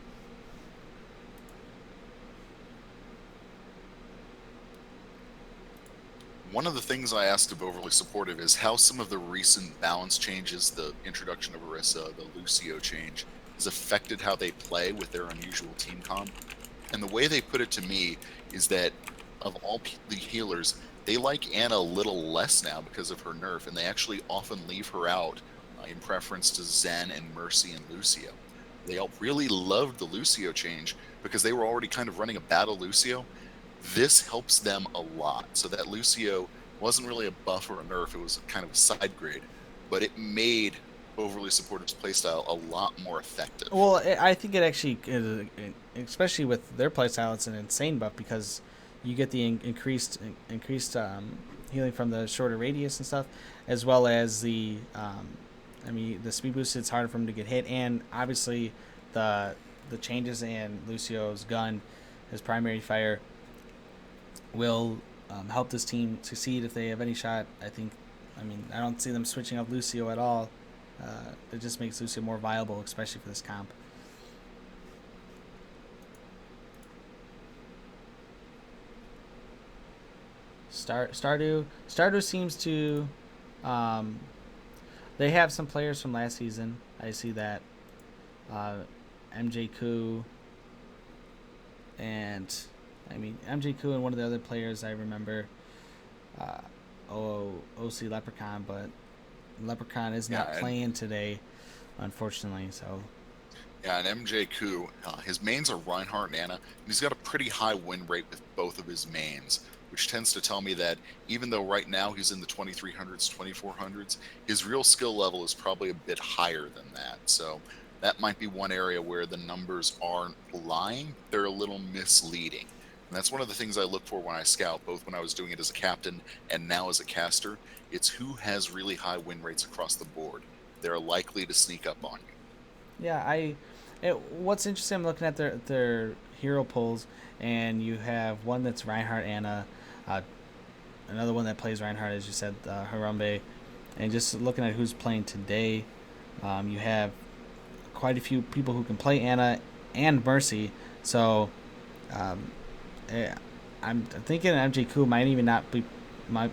Speaker 2: One of the things I asked of Overly Supportive is how some of the recent balance changes, the introduction of Orisa, the Lucio change, has affected how they play with their unusual team comp. And the way they put it to me is that of all the healers, they like Ana a little less now because of her nerf, and they actually often leave her out in preference to Zen and Mercy and Lucio. They all really loved the Lucio change because they were already kind of running a battle Lucio. This helps them a lot. So that Lucio wasn't really a buff or a nerf, it was kind of a side grade, but it made Overly Supportive's playstyle a lot more effective.
Speaker 1: Well, I think it actually, especially with their playstyle, it's an insane buff, because you get the increased healing from the shorter radius and stuff, as well as the the speed boost. It's harder for him to get hit, and obviously the changes in Lucio's gun, his primary fire, will help this team succeed if they have any shot. I don't see them switching up Lucio at all. It just makes Lucio more viable, especially for this comp. Stardew seems to they have some players from last season. I see that MJ Koo and MJ Koo and one of the other players I remember, OC Leprechaun, but Leprechaun is not playing today, unfortunately. So
Speaker 2: yeah, and MJ Koo, his mains are Reinhardt and Anna, and he's got a pretty high win rate with both of his mains, which tends to tell me that even though right now he's in the 2300s, 2400s, his real skill level is probably a bit higher than that. So that might be one area where the numbers aren't lying. They're a little misleading. And that's one of the things I look for when I scout, both when I was doing it as a captain and now as a caster. It's who has really high win rates across the board. They're likely to sneak up on you.
Speaker 1: Yeah, what's interesting, I'm looking at their hero pulls, and you have one that's Reinhardt, Anna, another one that plays Reinhardt, as you said, Harambe, and just looking at who's playing today, you have quite a few people who can play Anna and Mercy. So I'm thinking MJ Koo might even not be might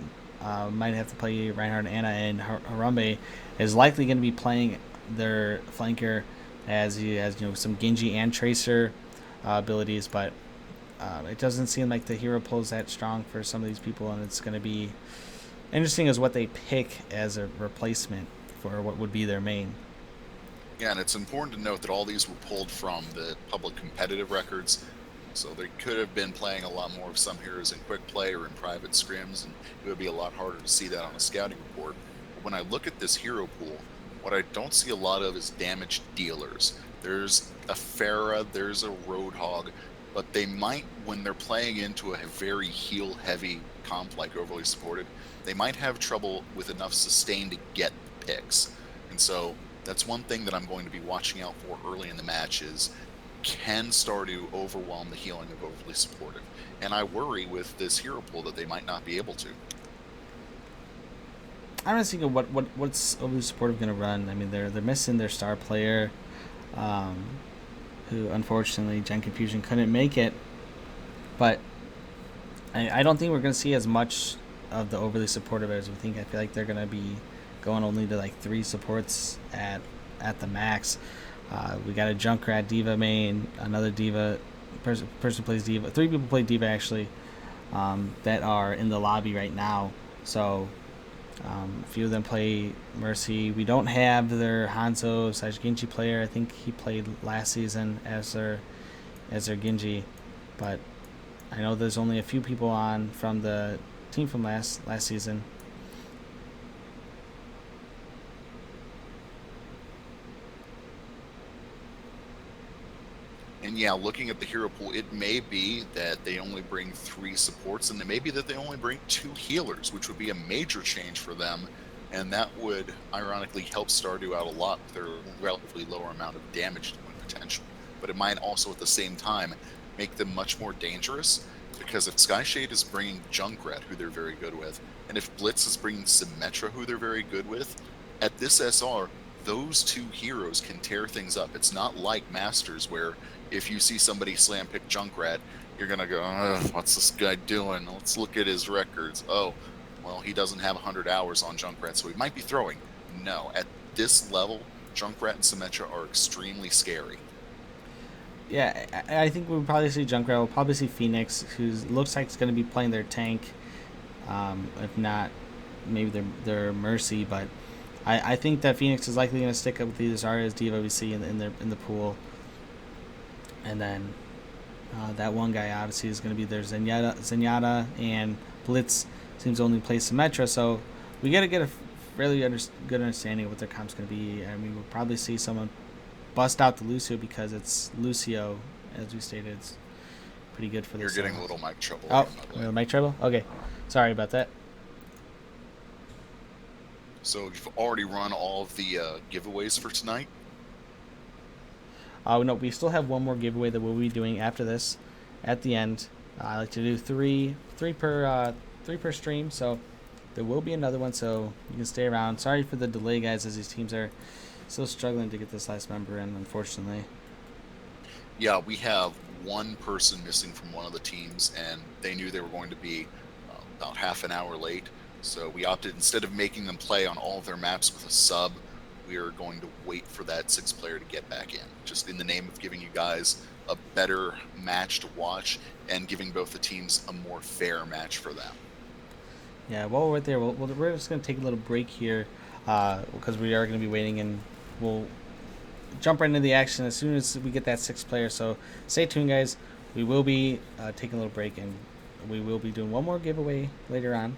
Speaker 1: have to play Reinhardt and Anna, and Harambe is likely going to be playing their flanker, as he has some Genji and Tracer abilities, but it doesn't seem like the hero pull is that strong for some of these people, and it's going to be interesting as what they pick as a replacement for what would be their main.
Speaker 2: Yeah, and it's important to note that all these were pulled from the public competitive records, so they could have been playing a lot more of some heroes in quick play or in private scrims, and it would be a lot harder to see that on a scouting report. But when I look at this hero pool, what I don't see a lot of is damage dealers. There's a Pharah, there's a Roadhog, but they might, when they're playing into a very heal-heavy comp like Overly Supported, they might have trouble with enough sustain to get picks. And so that's one thing that I'm going to be watching out for early in the match is, can Stardew overwhelm the healing of Overly Supportive? And I worry with this hero pool that they might not be able to.
Speaker 1: I'm just thinking what's Overly Supportive going to run. They're missing their star player, who unfortunately Gen Confusion couldn't make it. But I don't think we're going to see as much of the Overly Supportive as we think. I feel like they're going to be going only to like 3 supports at the max. We got a Junkrat D.Va main, another D.Va person plays D.Va. 3 people play D.Va actually, that are in the lobby right now. So a few of them play Mercy. We don't have their Hanzo / Genji player. I think he played last season as their Genji, but I know there's only a few people on from the team from last season.
Speaker 2: And yeah, looking at the hero pool, it may be that they only bring 3 supports, and it may be that they only bring 2 healers, which would be a major change for them, and that would ironically help Stardew out a lot with their relatively lower amount of damage potential. But it might also at the same time make them much more dangerous, because if Skyshade is bringing Junkrat, who they're very good with, and if Blitz is bringing Symmetra, who they're very good with, at this SR, those 2 heroes can tear things up. It's not like Masters, where if you see somebody slam pick Junkrat, you're going to go, what's this guy doing? Let's look at his records. Oh, well, he doesn't have 100 hours on Junkrat, so he might be throwing. No, at this level, Junkrat and Symmetra are extremely scary.
Speaker 1: Yeah, I think we'll probably see Junkrat. We'll probably see Phoenix, who looks like it's going to be playing their tank. If not, maybe their Mercy. But I think that Phoenix is likely going to stick up with either Zarya as D.Va we see in the pool. And then that one guy obviously is going to be their Zenyatta, and Blitz seems to only play Symmetra. So we got to get a really good understanding of what their comp's going to be. We'll probably see someone bust out the Lucio because it's Lucio, as we stated. pretty good for
Speaker 2: You're
Speaker 1: this.
Speaker 2: getting a little mic trouble.
Speaker 1: Oh,
Speaker 2: by the way.
Speaker 1: mic trouble? Okay. Sorry about that.
Speaker 2: So you've already run all of the giveaways for tonight?
Speaker 1: No, we still have one more giveaway that we'll be doing after this at the end. I like to do three per stream, so there will be another one, so you can stay around. Sorry for the delay, guys, as these teams are still struggling to get this last member in, unfortunately.
Speaker 2: Yeah, we have one person missing from one of the teams, and they knew they were going to be about half an hour late. So we opted, instead of making them play on all of their maps with a sub, we are going to wait for that 6th player to get back in, just in the name of giving you guys a better match to watch and giving both the teams a more fair match for them.
Speaker 1: Yeah, while we're right there, we're just going to take a little break here because we are going to be waiting, and we'll jump right into the action as soon as we get that 6th player. So stay tuned, guys. We will be taking a little break, and we will be doing one more giveaway later on.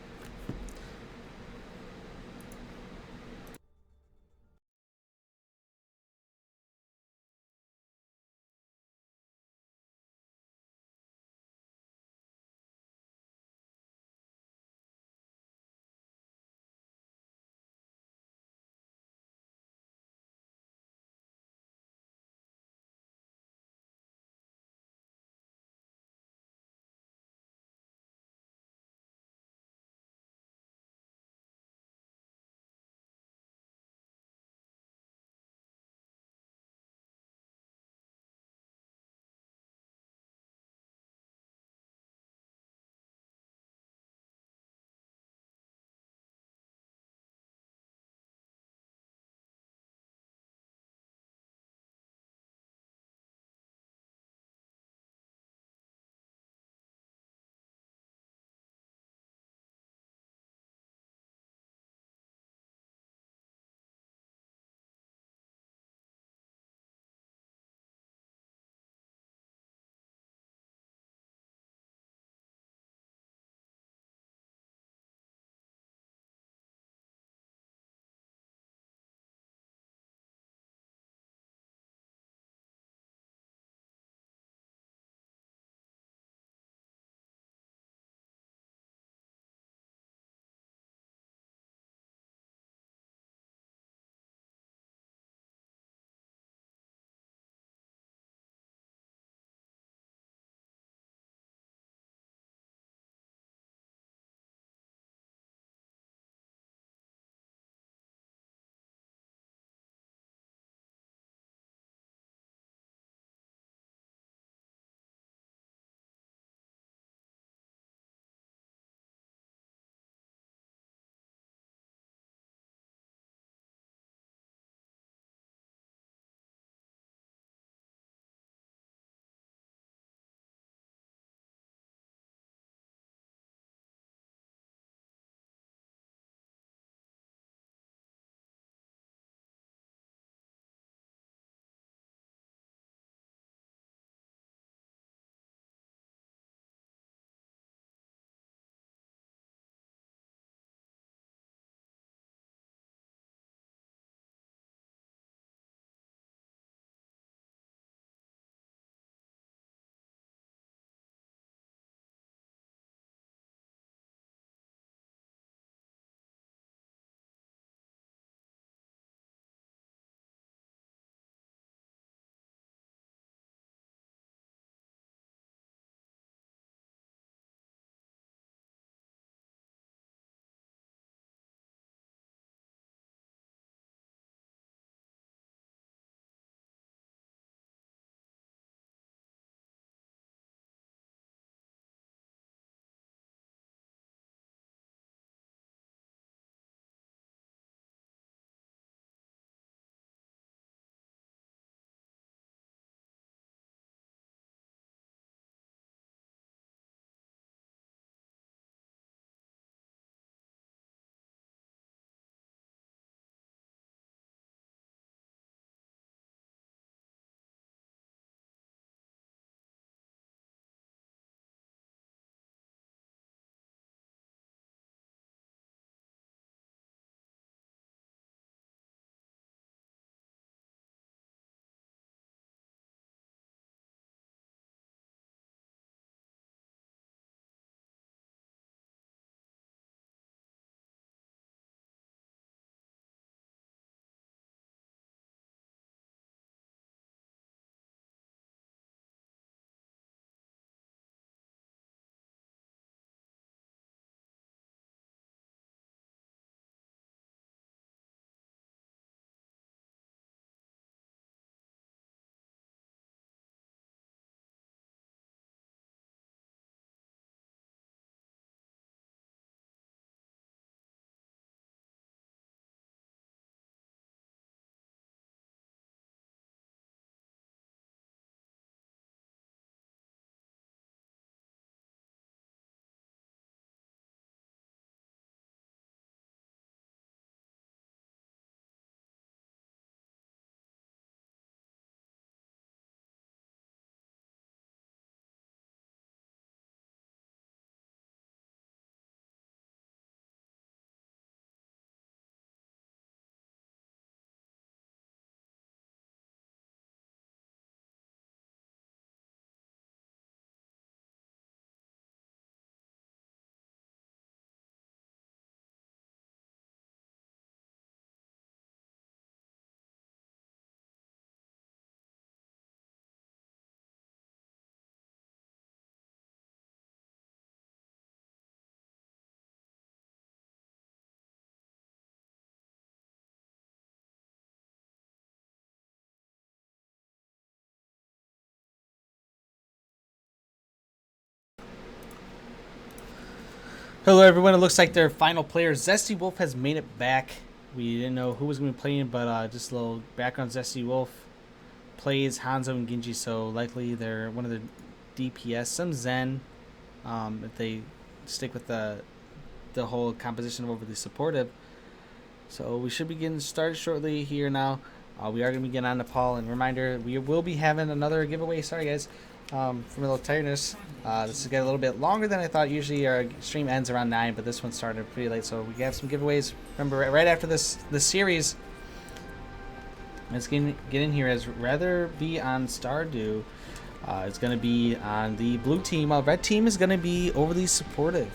Speaker 1: Hello everyone, it looks like their final player, Zesty Wolf, has made it back. We didn't know who was going to be playing, but just a little background. Zesty Wolf plays Hanzo and Genji, so likely they're one of the DPS. Some Zen, if they stick with the whole composition of overly supportive. So we should be getting started shortly here now. We are going to be getting on Nepal, and reminder, we will be having another giveaway. Sorry guys, from a little tiredness. This is getting a little bit longer than I thought. Usually our stream ends around 9, but this one started pretty late, so we have some giveaways. Remember, right after this series, let's get in here. As rather be on Stardew, it's going to be on the blue team, while red team is going to be overly supportive.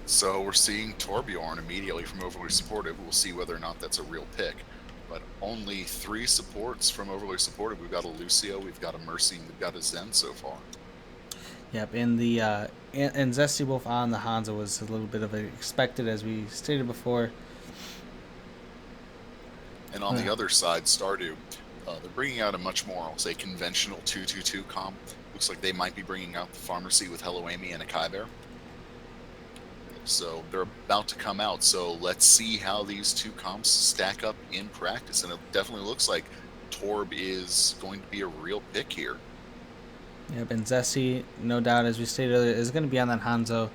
Speaker 2: So we're seeing Torbjorn immediately from Overly Supportive. We'll see whether or not that's a real pick. But only 3 supports from Overly Supportive. We've got a Lucio, we've got a Mercy, and we've got a Zen so far.
Speaker 1: Yep, and the and Zesty Wolf on the Hanzo was a little bit of expected, as we stated before.
Speaker 2: And on the other side, Stardew, they're bringing out a much more, I'll say, conventional 2-2-2 comp. Looks like they might be bringing out the Pharmacy with Hello Amy and a Kai Bear. So they're about to come out. So let's see how these 2 comps stack up in practice. And it definitely looks like Torb is going to be a real pick here.
Speaker 1: Yep, and Zesty, no doubt, as we stated earlier, is going to be on that Hanzo.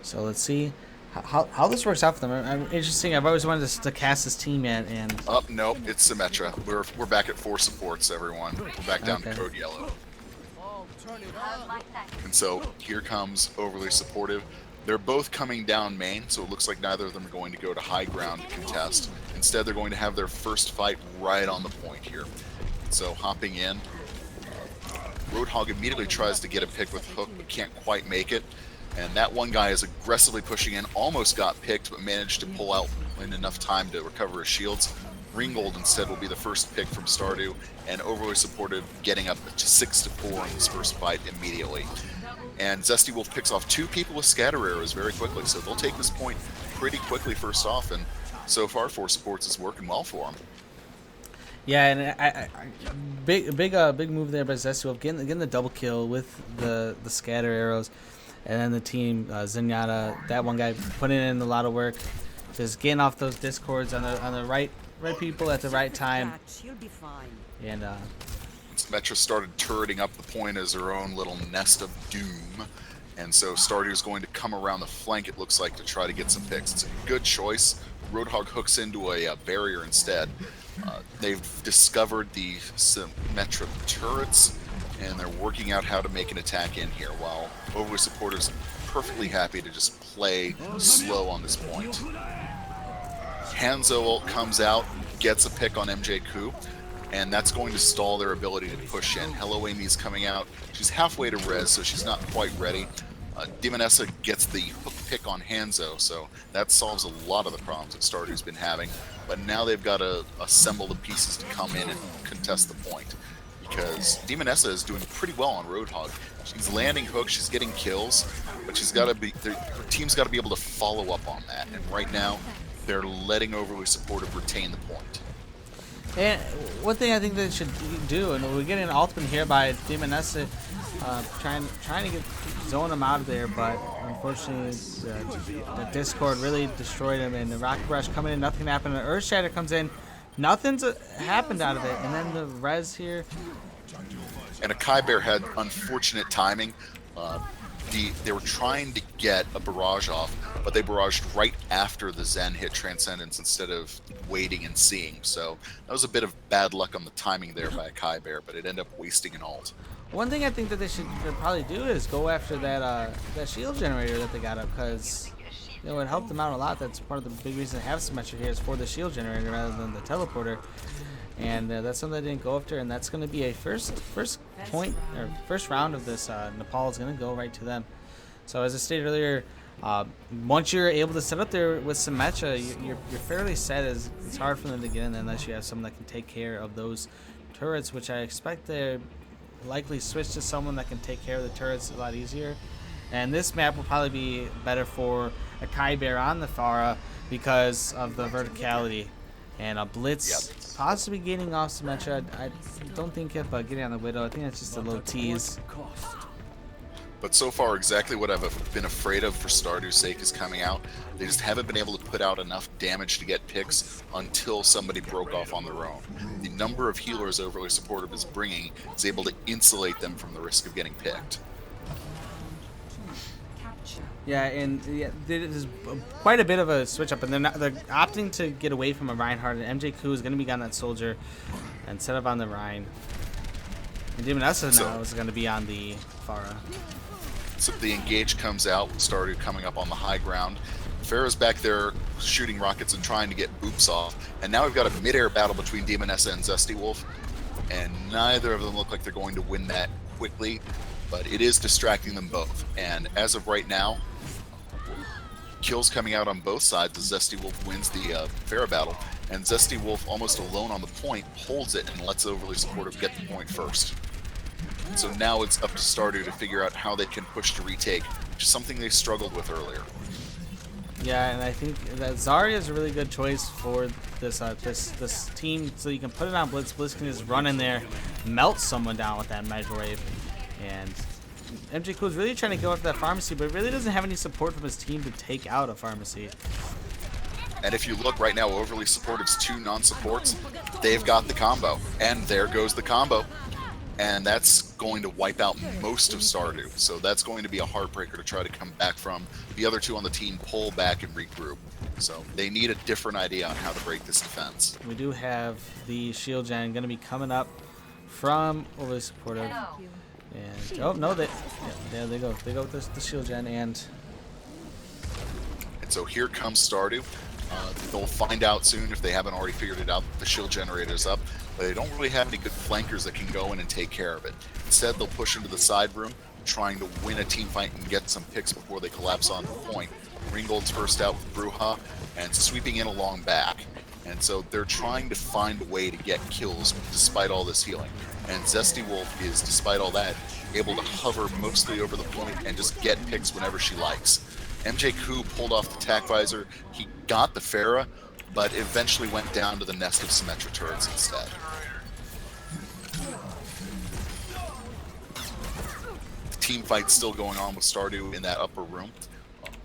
Speaker 1: So let's see how this works out for them. I'm interesting. I've always wanted to cast this team yet, and
Speaker 2: Nope, it's Symmetra. We're back at 4 supports, everyone. We're back down to Code Yellow. And so here comes Overly Supportive. They're both coming down main, so it looks like neither of them are going to go to high ground to contest. Instead, they're going to have their first fight right on the point here. So hopping in, Roadhog immediately tries to get a pick with Hook, but can't quite make it. And that one guy is aggressively pushing in, almost got picked, but managed to pull out in enough time to recover his shields. Ringgold instead will be the first pick from Stardew, and Overly Supportive getting up to 6-4 in this first fight immediately. And Zesty Wolf picks off 2 people with scatter arrows very quickly, so they'll take this point pretty quickly first off, and so far 4 supports is working well for them.
Speaker 1: yeah, and big move there by Zesty Wolf, getting the double kill with the scatter arrows, and then the team Zenyatta, that one guy putting in a lot of work, just getting off those discords on the right people at the right time, and
Speaker 2: Symmetra started turreting up the point as her own little nest of doom, and so Stardew is going to come around the flank, it looks like, to try to get some picks. It's a good choice. Roadhog hooks into a barrier instead. They've discovered the Symmetra turrets, and they're working out how to make an attack in here, while Overly Supporters perfectly happy to just play slow on this point. Hanzo ult comes out, gets a pick on MJ Ku, and that's going to stall their ability to push in. Hello Amy's coming out. She's halfway to res, so she's not quite ready. Demonessa gets the hook pick on Hanzo, so that solves a lot of the problems that Stardew's been having. But now they've got to assemble the pieces to come in and contest the point, because Demonessa is doing pretty well on Roadhog. She's landing hooks, she's getting kills, but she's got to be. Her team's got to be able to follow up on that. And right now, they're letting Overly Supportive retain the point.
Speaker 1: And one thing I think they should do, and we're getting an ultimate here by Demonessa, trying to zone him out of there, but unfortunately the Discord really destroyed him, and the Rocket Rush coming in, nothing happened. The Earth Shatter comes in, nothing's happened out of it, and then the res here.
Speaker 2: And a Kai Bear had unfortunate timing. They were trying to get a barrage off, but they barraged right after the Zen hit Transcendence instead of waiting and seeing. So that was a bit of bad luck on the timing there by a Kai Bear, but it ended up wasting an ult.
Speaker 1: One thing I think that they should probably do is go after that shield generator that they got up, because it helped them out a lot. That's part of the big reason they have Symmetra here, is for the shield generator rather than the teleporter. And that's something they didn't go after, and that's going to be a first point, or first round of this. Nepal is going to go right to them. So as I stated earlier, once you're able to set up there with Symmetra, you're fairly set. It's hard for them to get in unless you have someone that can take care of those turrets, which I expect they're likely switch to someone that can take care of the turrets a lot easier. And this map will probably be better for a Kai Bear on the Pharah because of the verticality. And a Blitz possibly getting off Symmetra. I don't think it, but getting on the Widow, I think that's just a little tease.
Speaker 2: But so far, exactly what I've been afraid of for Stardew's sake is coming out. They just haven't been able to put out enough damage to get picks until somebody broke off on their own. The number of healers Overly Supportive is bringing is able to insulate them from the risk of getting picked.
Speaker 1: Yeah, and there's quite a bit of a switch up, and they're opting to get away from a Reinhardt, and MJQ is going to be on that soldier instead of on the Rhine. And Demonessa now is going to be on the Pharah.
Speaker 2: So the engage comes out with Stardew coming up on the high ground. Pharah's back there shooting rockets and trying to get boops off. And now we've got a mid-air battle between Demonessa and Zesty Wolf. And neither of them look like they're going to win that quickly, but it is distracting them both. And as of right now, kills coming out on both sides as Zesty Wolf wins the Pharah battle. And Zesty Wolf, almost alone on the point, holds it and lets Overly Supportive get the point first. So now it's up to Stardew to figure out how they can push to retake, which is something they struggled with earlier.
Speaker 1: Yeah, and I think that Zarya is a really good choice for this this team. So you can put it on Blitz. Blitz can just run in there, melt someone down with that Measure Wave. And MJQ is really trying to go after that Pharmacy, but really doesn't have any support from his team to take out a Pharmacy.
Speaker 2: And if you look right now, Overly Supportive's 2 non-supports, they've got the combo. And there goes the combo. And that's going to wipe out most of Stardew. So that's going to be a heartbreaker to try to come back from. The other 2 on the team pull back and regroup. So they need a different idea on how to break this defense.
Speaker 1: We do have the shield gen going to be coming up from Overly Supportive. And oh no, there they go. They go with the shield gen and
Speaker 2: so here comes Stardew. They'll find out soon if they haven't already figured it out. The shield generator's up, but they don't really have any good flankers that can go in and take care of it. Instead, they'll push into the side room, trying to win a team fight and get some picks before they collapse on the point. Ringgold's first out with Bruja and sweeping in along back. And so they're trying to find a way to get kills despite all this healing. And Zesty Wolf is, despite all that, able to hover mostly over the point and just get picks whenever she likes. MJQ pulled off the tack visor. He got the Pharah, but eventually went down to the nest of Symmetra turrets instead. The team fight's still going on with Stardew in that upper room.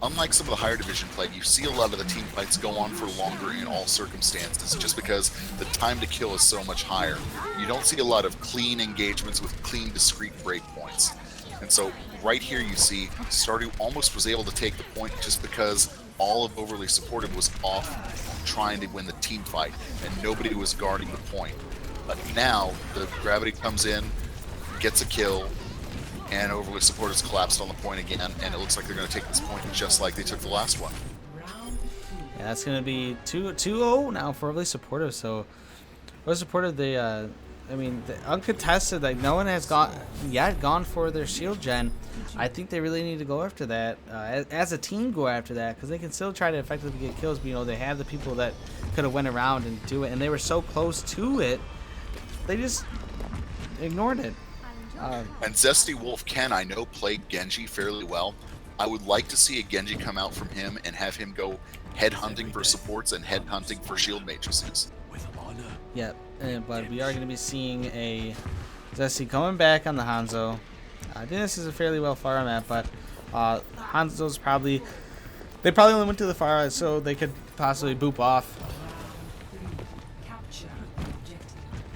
Speaker 2: Unlike some of the higher division play, you see a lot of the team fights go on for longer in all circumstances, just because the time to kill is so much higher. You don't see a lot of clean engagements with clean, discrete breakpoints. And so right here you see Stardew almost was able to take the point just because all of Overly Supportive was off trying to win the team fight, and nobody was guarding the point. But now the gravity comes in, gets a kill, and Overly Supportive's collapsed on the point again, and it looks like they're going to take this point just like they took the last one.
Speaker 1: Yeah, that's going to be 2-0 now for Overly Supportive. So Overly Supportive, the uncontested, like no one has gone for their shield gen. I think they really need to go after that as a team. Go after that because they can still try to effectively get kills. But they have the people that could have went around and do it, and they were so close to it, they just ignored it.
Speaker 2: And Zesty Wolf can, I know, play Genji fairly well. I would like to see a Genji come out from him and have him go head hunting for supports and head hunting for shield matrices.
Speaker 1: Yep, but we are going to be seeing a Zesty coming back on the Hanzo. I think this is a fairly well Pharah map, but Hanzo's probably only went to the Pharah so they could possibly boop off.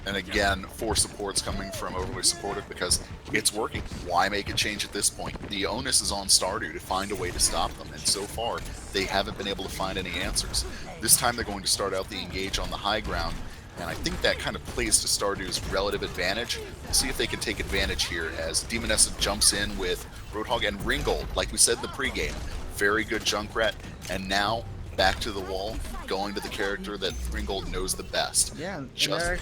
Speaker 2: And again, 4 supports coming from Overly Supportive because it's working. Why make a change at this point? The onus is on Stardew to find a way to stop them, and so far they haven't been able to find any answers. This time they're going to start out the engage on the high ground, and I think that kind of plays to Stardew's relative advantage. We'll see if they can take advantage here as Demonessa jumps in with Roadhog and Ringgold, like we said in the pregame. Very good Junkrat, and now back to the wall, going to the character that Ringgold knows the best.
Speaker 1: Yeah,
Speaker 2: they're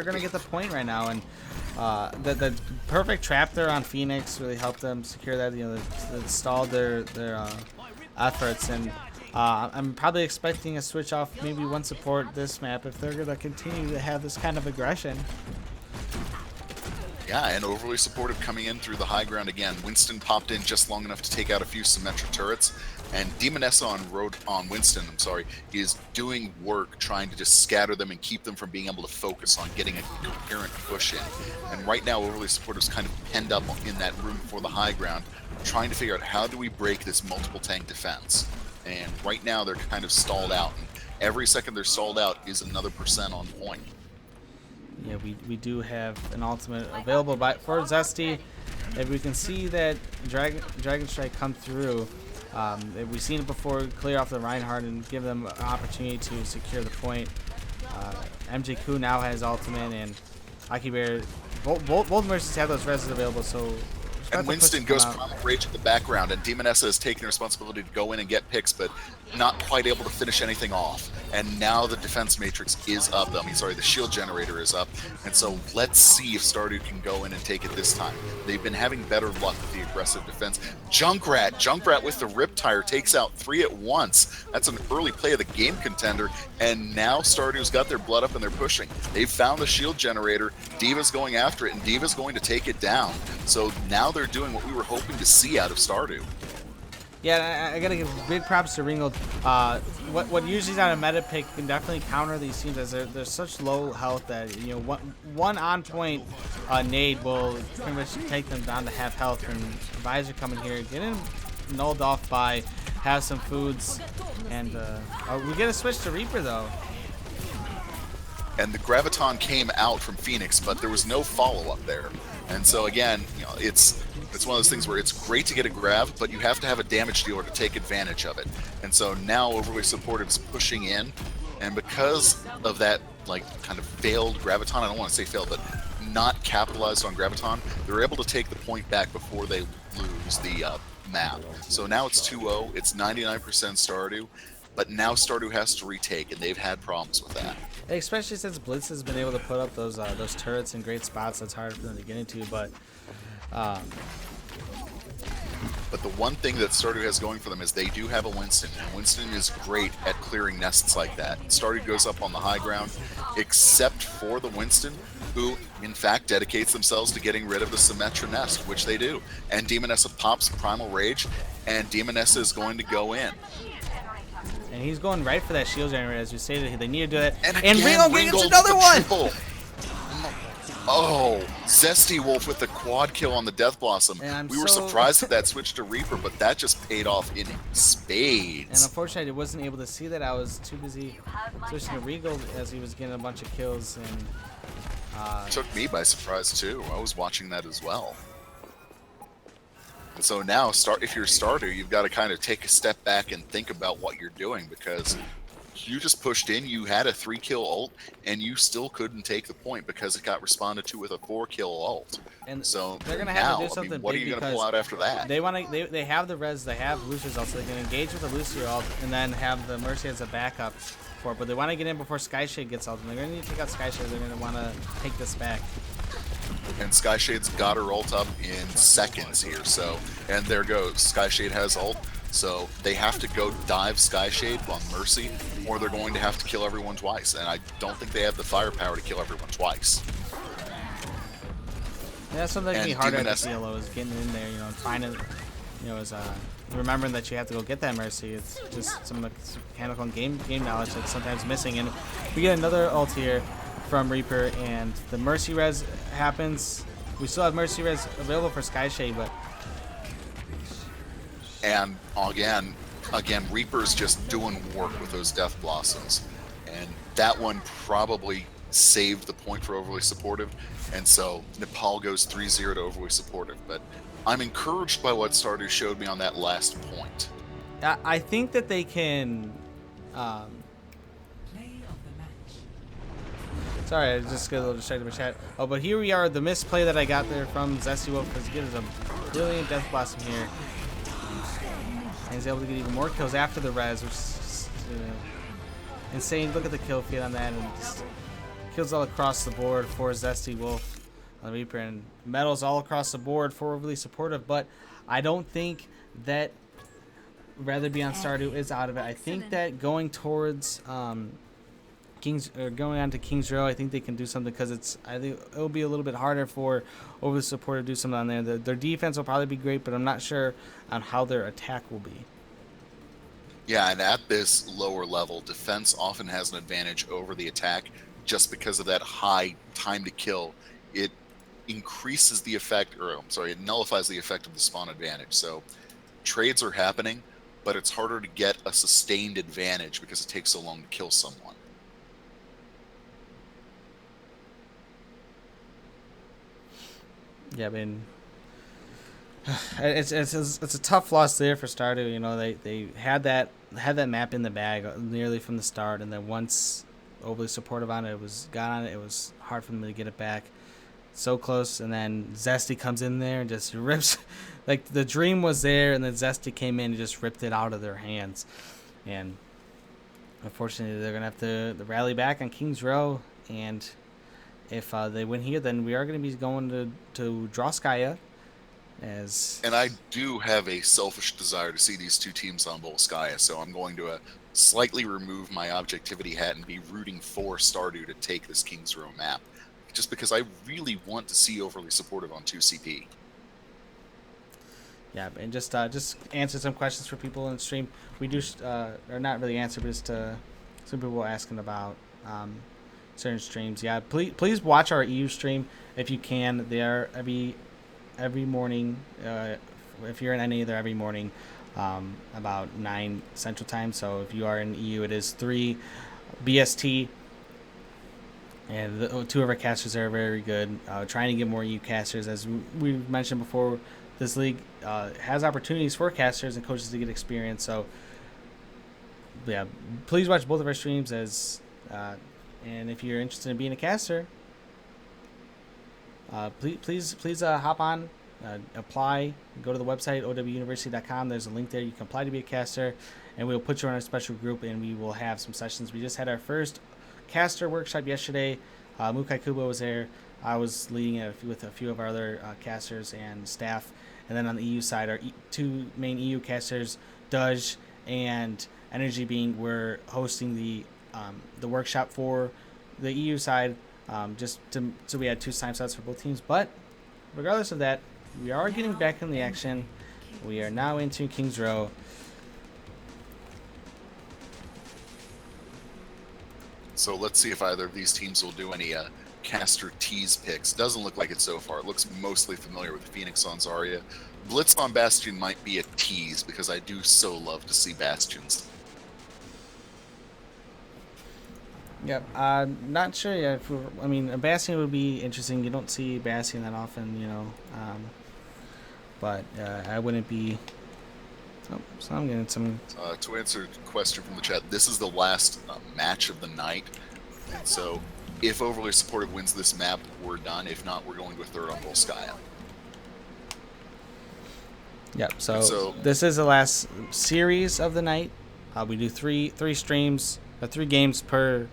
Speaker 1: going to get the point right now, and the perfect trap there on Phoenix really helped them secure that. That stalled their efforts, and I'm probably expecting a switch off maybe one support this map if they're going to continue to have this kind of aggression.
Speaker 2: Yeah, and Overly Supportive coming in through the high ground again. Winston popped in just long enough to take out a few Symmetra turrets, and Demonessa on Winston, is doing work trying to just scatter them and keep them from being able to focus on getting a coherent push in. And right now, Overly Supportive is kind of penned up in that room for the high ground, trying to figure out how do we break this multiple tank defense. And right now they're kind of stalled out. And every second they're stalled out is another % on point.
Speaker 1: Yeah, we do have an ultimate available for Zesty. If we can see that Dragon Strike come through, we've seen it before, clear off the Reinhardt and give them an opportunity to secure the point. MJQ now has ultimate, and Aki Bear, both Mercies have those reses available, so...
Speaker 2: And Winston goes Primal Rage in the background, and Demonessa is taking responsibility to go in and get picks, but not quite able to finish anything off. And now the defense matrix is up. The shield generator is up. And so let's see if Stardew can go in and take it this time. They've been having better luck with the aggressive defense. Junkrat with the Riptire takes out 3 at once. That's an early play of the game contender. And now Stardew's got their blood up and they're pushing. They've found the shield generator. Diva's going after it, and Diva's going to take it down. So now they're doing what we were hoping to see out of Stardew.
Speaker 1: Yeah, I gotta give big props to Ringgold. What usually is on a meta pick can definitely counter these teams, as they're such low health that one on point nade will pretty much take them down to half health. And Visor coming here, getting nulled off by have some foods, and we get a switch to Reaper though.
Speaker 2: And the Graviton came out from Phoenix, but there was no follow-up there. And so again, it's one of those things where it's great to get a grab, but you have to have a damage dealer to take advantage of it. And so now Overly Supportive is pushing in, and because of that kind of failed Graviton, I don't want to say failed, but not capitalized on Graviton, they're able to take the point back before they lose the map. So now it's 2-0, it's 99% Stardew, but now Stardew has to retake, and they've had problems with that.
Speaker 1: Especially since Blitz has been able to put up those turrets in great spots, that's hard for them to get into. But
Speaker 2: the one thing that Stardew has going for them is they do have a Winston, and Winston is great at clearing nests like that. Stardew goes up on the high ground, except for the Winston, who in fact dedicates themselves to getting rid of the Symmetra nest, which they do. And Demonessa pops Primal Rage, and Demonessa is going to go in.
Speaker 1: And he's going right for that shield generator, as you stated. They need to do it.
Speaker 2: And
Speaker 1: Ringgold gets another one!
Speaker 2: Triple. Oh, Zesty Wolf with the quad kill on the Death Blossom. We were surprised at that switch to Reaper, but that just paid off in spades.
Speaker 1: And unfortunately, I wasn't able to see that. I was too busy switching to Ringgold as he was getting a bunch of kills. And
Speaker 2: it took me by surprise too. I was watching that as well. And so now, if you're a Stardew, you've got to kind of take a step back and think about what you're doing, because you just pushed in, you had a 3-kill ult, and you still couldn't take the point because it got responded to with a 4-kill ult.
Speaker 1: And
Speaker 2: so
Speaker 1: they're gonna have to do something
Speaker 2: what are you going to pull out after that?
Speaker 1: They have the res, they have Lucio's ult, so they can engage with the Lucio ult and then have the Mercy as a backup for it. But they want to get in before Skyshade gets ult, and they're going to need to take out Skyshade. They're going to want to take this back.
Speaker 2: And Skyshade's got her ult up in seconds here, and there goes. Skyshade has ult, so they have to go dive Skyshade on Mercy, or they're going to have to kill everyone twice, and I don't think they have the firepower to kill everyone twice.
Speaker 1: Yeah, that's something that can be harder at the CLO, is getting in there, and finding, remembering that you have to go get that Mercy. It's just some mechanical game knowledge that's sometimes missing. And we get another ult here from Reaper, and the Mercy res happens. We still have Mercy res available for Skyshade, but
Speaker 2: and again Reaper's just doing work with those Death Blossoms, and that one probably saved the point for Overly Supportive, and so Nepal goes 3-0 to Overly Supportive. But I'm encouraged by what Stardew showed me on that last point.
Speaker 1: I think that they can sorry, I just got a little distracted by chat. Oh, but here we are, the misplay that I got there from Zesty Wolf, because he gives a brilliant Death Blossom here. And he's able to get even more kills after the res, which is just, insane. Look at the kill feed on that, and just kills all across the board for Zesty Wolf on the Reaper, and medals all across the board for Overly Supportive. But I don't think that Rather Be on Stardew is out of it. I think that going towards going on to King's Row, I think they can do something, because I think it'll be a little bit harder for Overly Supportive to do something on there. Their defense will probably be great, but I'm not sure on how their attack will be.
Speaker 2: Yeah, and at this lower level, defense often has an advantage over the attack just because of that high time to kill. increases the effect, or I'm sorry, it nullifies the effect of the spawn advantage. So trades are happening, but it's harder to get a sustained advantage because it takes so long to kill someone.
Speaker 1: Yeah, I mean, it's a tough loss there for Stardew. You know, they had that map in the bag nearly from the start, and then once overly supportive on it, it was hard for them to get it back. So close, and then Zesty comes in there and just rips. Like, the dream was there, and then Zesty came in and just ripped it out of their hands. And unfortunately, they're gonna have to rally back on Kings Row, and if they win here, then we are going to be going to Droskaya.
Speaker 2: And I do have a selfish desire to see these two teams on Volskaya, so I'm going to slightly remove my objectivity hat and be rooting for Stardew to take this Kings Row map, just because I really want to see Overly Supportive on 2CP.
Speaker 1: Yeah, and just answer some questions for people in the stream. We do, or not really answer, but just some people were asking about certain streams. Yeah, please watch our EU stream if you can. They are every morning. If you're in NA, they're every morning about 9 Central Time. So if you are in EU, it is 3 BST. And the 2 of our casters are very good. Trying to get more EU casters. As we mentioned before, this league has opportunities for casters and coaches to get experience. So yeah, please watch both of our streams and if you're interested in being a caster, please hop on, apply, go to the website, owuniversity.com. There's a link there. You can apply to be a caster, and we'll put you on a special group, and we will have some sessions. We just had our first caster workshop yesterday. Mukai Kubo was there. I was leading it with a few of our other casters and staff. And then on the EU side, our 2 main EU casters, Dudge and Energy Being, were hosting the workshop for the EU side, so we had 2 time slots for both teams. But regardless of that, we are getting back in the action. We are now into Kings Row.
Speaker 2: So let's see if either of these teams will do any caster tease picks. Doesn't look like it so far. It looks mostly familiar with Phoenix on Zarya. Blitz on Bastion might be a tease because I do so love to see Bastions.
Speaker 1: Yep, not sure yet. A Bastion would be interesting. You don't see Bastion that often, you know. But I wouldn't be. Oh, so I'm getting some.
Speaker 2: To answer a question from the chat, this is the last match of the night. And so, if Overly Supportive wins this map, we're done. If not, we're going to a third on Volskaya.
Speaker 1: Yep. So this is the last series of the night. We do three streams, 3 games per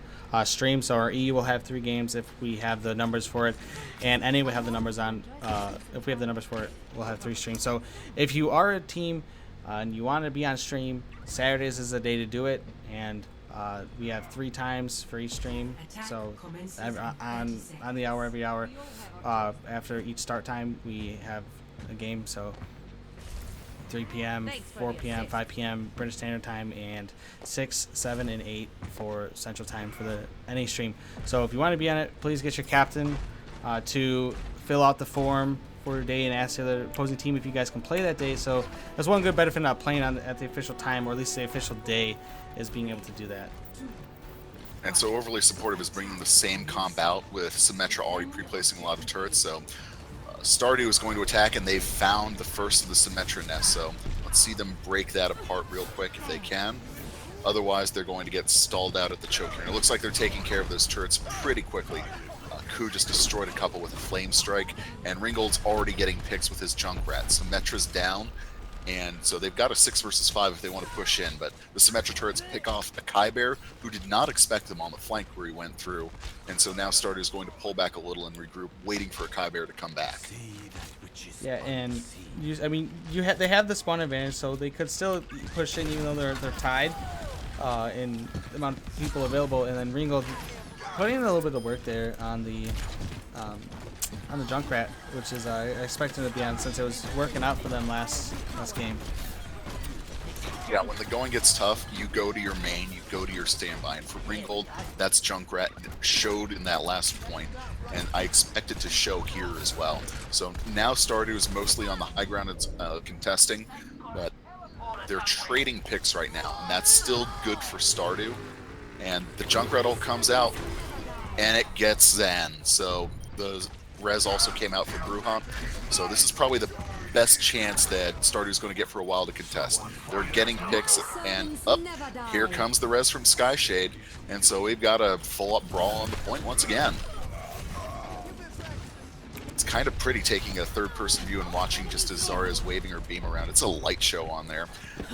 Speaker 1: stream. So our EU will have 3 games if we have the numbers for it, and NA will have the numbers on. If we have the numbers for it, we'll have 3 streams. So if you are a team and you want to be on stream, Saturdays is the day to do it, and we have 3 times for each stream. So on the hour, every hour, after each start time, we have a game. So 3 p.m., 4 p.m., 5 p.m. British Standard Time, and 6, 7, and 8 for Central Time for the NA stream. So if you want to be on it, please get your captain to fill out the form for your day and ask the other opposing team if you guys can play that day. So that's one good benefit not playing at the official time, or at least the official day, is being able to do that.
Speaker 2: And so Overly Supportive is bringing the same comp out with Symmetra already pre-placing a lot of turrets. So Stardew is going to attack, and they've found the first of the Symmetra nest. So let's see them break that apart real quick if they can. Otherwise, they're going to get stalled out at the choke here. And it looks like they're taking care of those turrets pretty quickly. Ku just destroyed a couple with a flame strike, and Ringgold's already getting picks with his Junkrat. Symmetra's down, and so they've got a 6 versus 5 if they want to push in, but the Symmetra turrets pick off a Kyber, who did not expect them on the flank where he went through, and so now Stardew is going to pull back a little and regroup, waiting for a Kyber to come back.
Speaker 1: Yeah, and they have the spawn advantage, so they could still push in even though they're tied in the amount of people available, and then Ringgold putting in a little bit of work there on the Junkrat, which is I expect him to be on since it was working out for them last game.
Speaker 2: Yeah, when the going gets tough, you go to your main, you go to your standby. And for Ringgold, that's Junkrat showed in that last point, and I expect it to show here as well. So now Stardew is mostly on the high ground, it's contesting, but they're trading picks right now, and that's still good for Stardew. And the Junkrat ult comes out, and it gets Zen. So the res also came out for Bruja. So this is probably the best chance that Stardew's going to get for a while to contest. They're getting picks, and up here comes the res from Skyshade, and so we've got a full-up brawl on the point once again. It's kind of pretty taking a third-person view and watching just as Zarya's waving her beam around. It's a light show on there,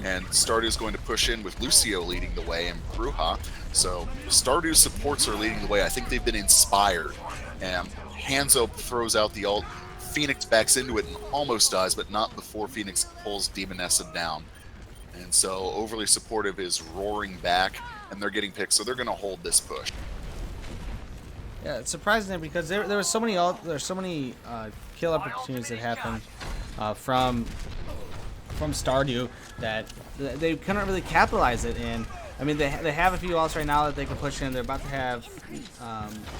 Speaker 2: and Stardew's going to push in with Lucio leading the way and Bruja. So Stardew's supports are leading the way. I think they've been inspired, and Hanzo throws out the ult. Phoenix backs into it and almost dies, but not before Phoenix pulls Demonessa down. And so Overly Supportive is roaring back, and they're getting picked, so they're going to hold this push.
Speaker 1: Yeah, it's surprising because there were so many kill opportunities that happened from Stardew that they couldn't really capitalize it. And I mean, they have a few ults right now that they can push in. They're about to have,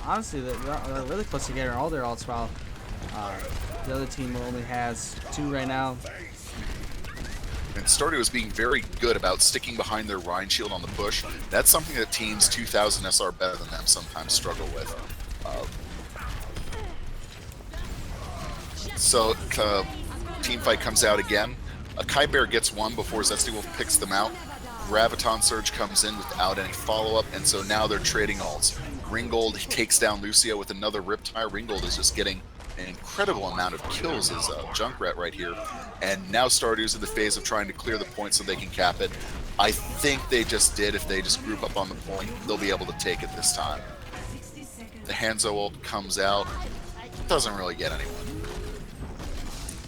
Speaker 1: honestly, they're really close to getting all their ults, while the other team only has 2 right now.
Speaker 2: And Stardew is being very good about sticking behind their Rhine shield on the push. That's something that teams 2000 SR better than them sometimes struggle with. So team fight comes out again. A Kyber gets one before Zesty Wolf picks them out. Graviton Surge comes in without any follow-up, and so now they're trading ults. Ringgold takes down Lucio with another Riptire. Ringgold is just getting an incredible amount of kills as Junkrat right here. And now Stardew's in the phase of trying to clear the point so they can cap it. I think they just did. If they just group up on the point, they'll be able to take it this time. The Hanzo ult comes out. Doesn't really get anyone.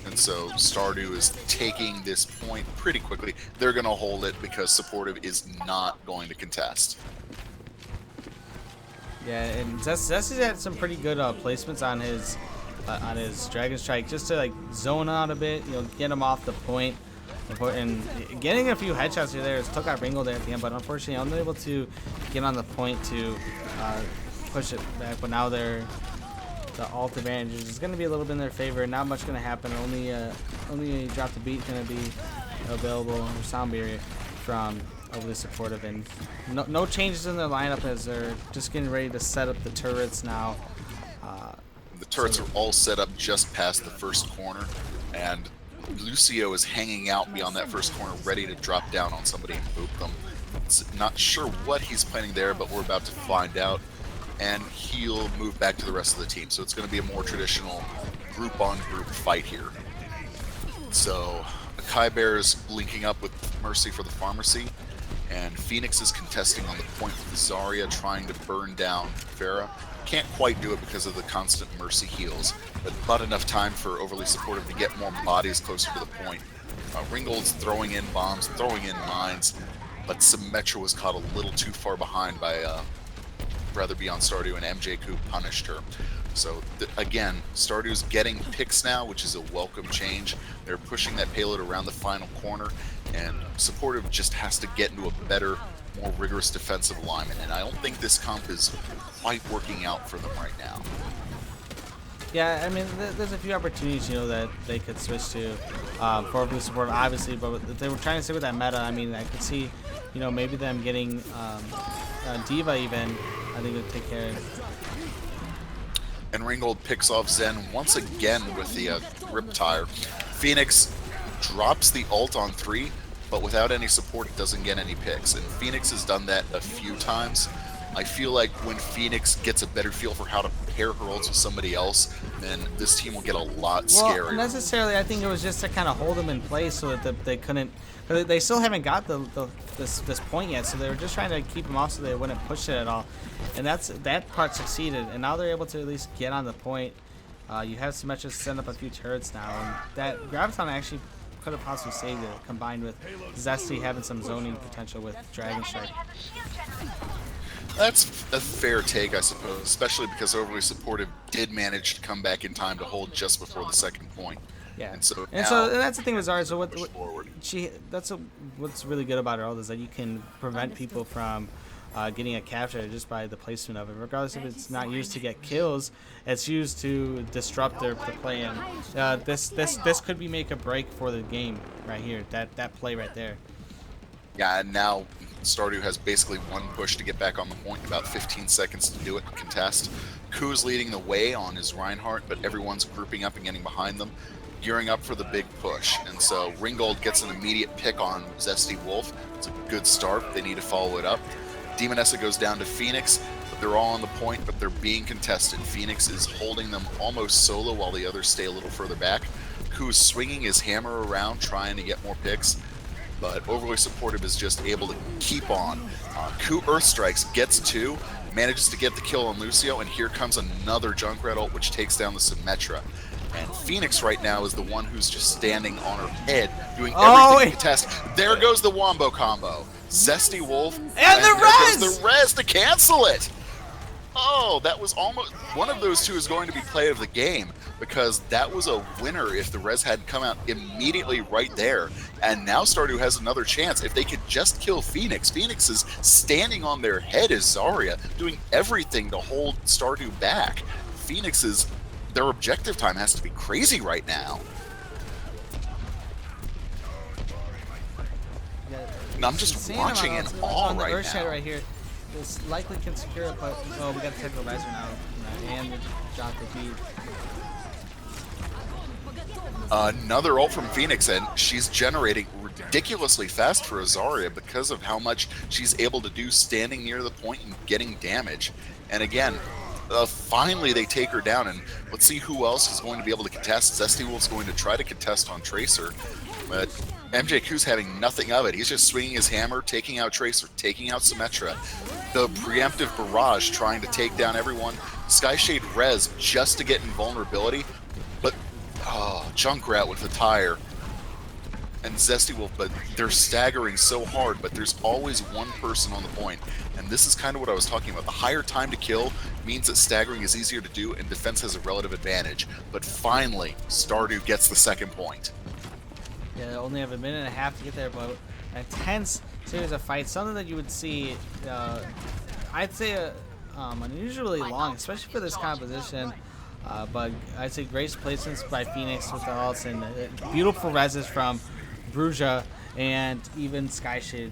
Speaker 2: And so Stardew is taking this point pretty quickly. They're going to hold it because Supportive is not going to contest.
Speaker 1: Yeah, and Zesty's had some pretty good placements on his Dragon Strike, just to like zone out a bit, get him off the point, and getting a few headshots here. There took out Ringgold there at the end, but unfortunately unable to get on the point to push it back. But now the ult advantage is going to be a little bit in their favor. Not much going to happen. Only a drop the beat going to be available, or sound barrier from Overly Supportive, and no changes in their lineup as they're just getting ready to set up the turrets now.
Speaker 2: The turrets are all set up just past the first corner, and Lucio is hanging out beyond that first corner, ready to drop down on somebody and boop them. Not sure what he's planning there, but we're about to find out. And he'll move back to the rest of the team. So it's going to be a more traditional group-on-group fight here. So Kyber is linking up with Mercy for the Pharmacy, and Phoenix is contesting on the point with Zarya, trying to burn down Pharah. Can't quite do it because of the constant Mercy heals, but about enough time for Overly Supportive to get more bodies closer to the point. Ringgold's throwing in bombs, throwing in mines, but Symmetra was caught a little too far behind by Rather Be on Stardew, and MJ Coup punished her. So again, Stardew's getting picks now, which is a welcome change. They're pushing that payload around the final corner, and Supportive just has to get into a better, more rigorous defensive alignment. And I don't think this comp is quite working out for them right now.
Speaker 1: Yeah, I mean, there's a few opportunities, that they could switch to for Overly Supportive, obviously, but if they were trying to stick with that meta, I mean, I could see, maybe them getting Diva even. I think it'll take care of it.
Speaker 2: And Ringgold picks off Zen once again with the Riptire. Phoenix drops the ult on 3, but without any support, it doesn't get any picks. And Phoenix has done that a few times. I feel like when Phoenix gets a better feel for how to pair her ults with somebody else, then this team will get a lot scarier.
Speaker 1: Well, necessarily, I think it was just to kind of hold them in place so that they couldn't. They still haven't got this point yet, so they were just trying to keep them off so they wouldn't push it at all. And that part succeeded, and now they're able to at least get on the point. You have Symmetra send up a few turrets now, and that Graviton actually could have possibly saved it, combined with Zesty having some zoning potential with Dragon Strike.
Speaker 2: That's a fair take, I suppose, especially because Overly Supportive did manage to come back in time to hold just before the second point.
Speaker 1: Yeah.
Speaker 2: And so
Speaker 1: And
Speaker 2: now,
Speaker 1: that's the thing with Zarya. So
Speaker 2: push forward.
Speaker 1: what's really good about her ult is that you can prevent people from getting a capture just by the placement of it. Regardless if it's not used to get kills, it's used to disrupt the play. And this could be make or break for the game right here. That play right there.
Speaker 2: Yeah, and now Stardew has basically one push to get back on the point, about 15 seconds to do it and contest. Ku's leading the way on his Reinhardt, but everyone's grouping up and getting behind them, gearing up for the big push. And so Ringgold gets an immediate pick on Zesty Wolf. It's a good start. They need to follow it up. Demonessa goes down to Phoenix, but they're all on the point, but they're being contested. Phoenix is holding them almost solo while the others stay a little further back. Ku's swinging his hammer around, trying to get more picks, but Overly Supportive is just able to keep on. Ku Earth Strikes, gets 2, manages to get the kill on Lucio, and here comes another Junkrat ult, which takes down the Symmetra. And Phoenix right now is the one who's just standing on her head, doing everything to contest. There goes the Wombo combo. Zesty Wolf,
Speaker 1: and
Speaker 2: the res to cancel it! Oh, that was almost... One of those two is going to be play of the game, because that was a winner if the res had come out immediately right there. And now Stardew has another chance. If they could just kill Phoenix. Phoenix is standing on their head as Zarya, doing everything to hold Stardew back. Phoenix is... Their objective time has to be crazy right now.
Speaker 1: Yeah,
Speaker 2: And I'm just watching in awe right now.
Speaker 1: Right here. This likely can secure it, but we got to take the riser now, and drop the feed.
Speaker 2: Another ult from Phoenix, and she's generating ridiculously fast for Zarya because of how much she's able to do standing near the point and getting damage. And again, finally they take her down, and let's see who else is going to be able to contest. Zesty Wolf's going to try to contest on Tracer, but MJQ's having nothing of it. He's just swinging his hammer, taking out Tracer, taking out Symmetra. The preemptive barrage trying to take down everyone. Skyshade res just to get invulnerability, but Junkrat with the tire. And Zesty Wolf, but they're staggering so hard, but there's always one person on the point. And this is kind of what I was talking about. The higher time to kill means that staggering is easier to do and defense has a relative advantage. But finally, Stardew gets the second point.
Speaker 1: Yeah, only have a minute and a half to get there, but an intense series of fights, something that you would see, I'd say unusually long, especially for this composition. But I'd say great placements by Phoenix with the ults, and beautiful reses from Bruja and even Skyshade.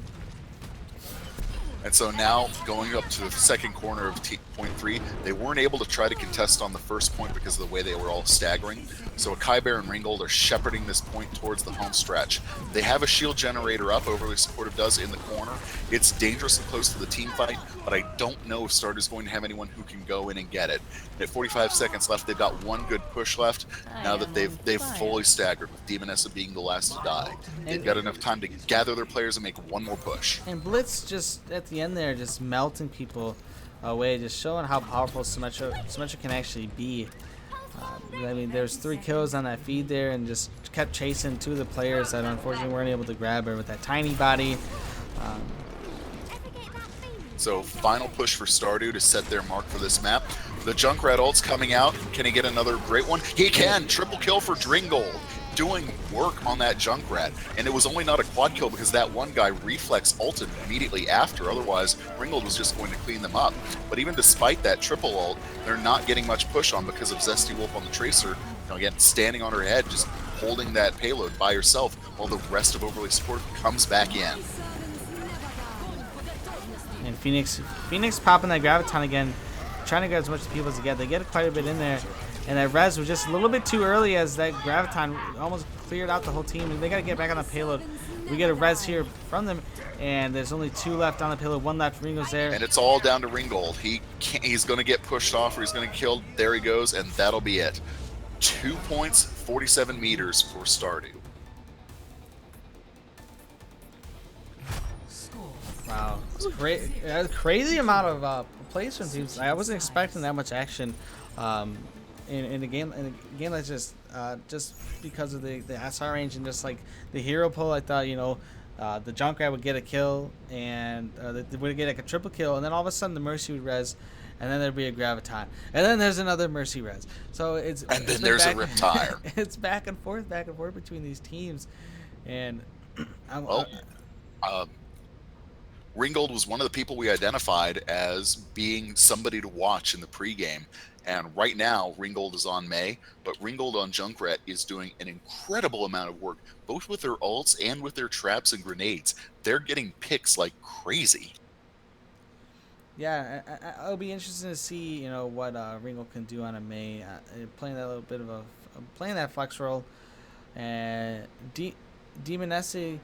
Speaker 2: And so now, going up to the second corner of point 3, they weren't able to try to contest on the first point because of the way they were all staggering. So Akai Bear and Ringgold are shepherding this point towards the home stretch. They have a shield generator up, Overly Supportive does, in the corner. It's dangerously close to the team fight, but I don't know if Stardew's going to have anyone who can go in and get it. And at 45 seconds left, they've got one good push left, now that they've fully staggered, with Demonessa being the last to die. They've got enough time to gather their players and make one more push.
Speaker 1: And Blitz just, at the end there, just melting people away, just showing how powerful Symmetra can actually be. I mean, there's 3 kills on that feed there, and just kept chasing 2 of the players that unfortunately weren't able to grab her with that tiny body.
Speaker 2: So final push for Stardew to set their mark for this map. The Junkrat ult's coming out. Can he get another great one? He can! Triple kill for Dringgold. Doing work on that Junkrat. And it was only not a quad kill because that one guy reflex ulted immediately after. Otherwise, Ringgold was just going to clean them up. But even despite that triple ult, they're not getting much push on because of Zesty Wolf on the Tracer. Again, standing on her head, just holding that payload by herself while the rest of Overly Support comes back in.
Speaker 1: And Phoenix popping that Graviton again, trying to get as much people as they get. They get quite a bit in there. And that res was just a little bit too early, as that Graviton almost cleared out the whole team. And they got to get back on the payload. We get a res here from them, and there's only 2 left on the payload. 1 left. Ringo's there.
Speaker 2: And it's all down to Ringgold. He's going to get pushed off, or he's going to get killed. There he goes, and that'll be it. 2 points, 47 meters for Stardew.
Speaker 1: Wow, it's a crazy amount of placement teams. I wasn't expecting that much action in a game that's just because of the SR range and just like the hero pull. I thought the Junkrat would get a kill and they would get like a triple kill, and then all of a sudden the Mercy would res, and then there'd be a Graviton, and then there's another Mercy Res. So it's
Speaker 2: then there's a Riptire.
Speaker 1: It's back and forth between these teams, and
Speaker 2: Ringgold was one of the people we identified as being somebody to watch in the pregame. And right now, Ringgold is on May, but Ringgold on Junkrat is doing an incredible amount of work, both with their ults and with their traps and grenades. They're getting picks like crazy.
Speaker 1: Yeah, I'll be interested to see, what Ringgold can do on a May, playing that little bit of playing that flex role, and Demonessa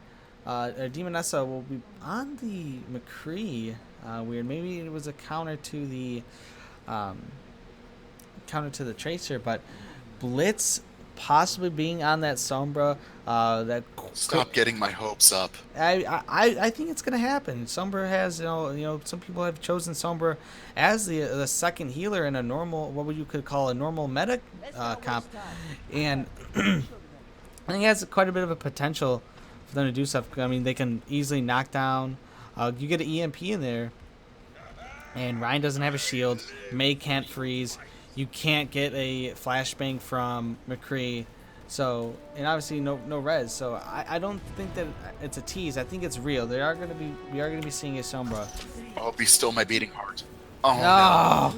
Speaker 1: will be on the McCree. Weird, maybe it was a counter to the Tracer, but Blitz possibly being on that Sombra.
Speaker 2: Stop getting my hopes up.
Speaker 1: I think it's gonna happen. Sombra has some people have chosen Sombra as the second healer in a normal, what you could call a normal meta comp, and I think it has quite a bit of a potential for them to do stuff. I mean, they can easily knock down. You get an EMP in there, and Ryan doesn't have a shield. May can't freeze. You can't get a flashbang from McCree. So, and obviously no res. So I don't think that it's a tease. I think it's real. We are gonna be seeing a Sombra.
Speaker 2: Oh, be still my beating heart. Oh no.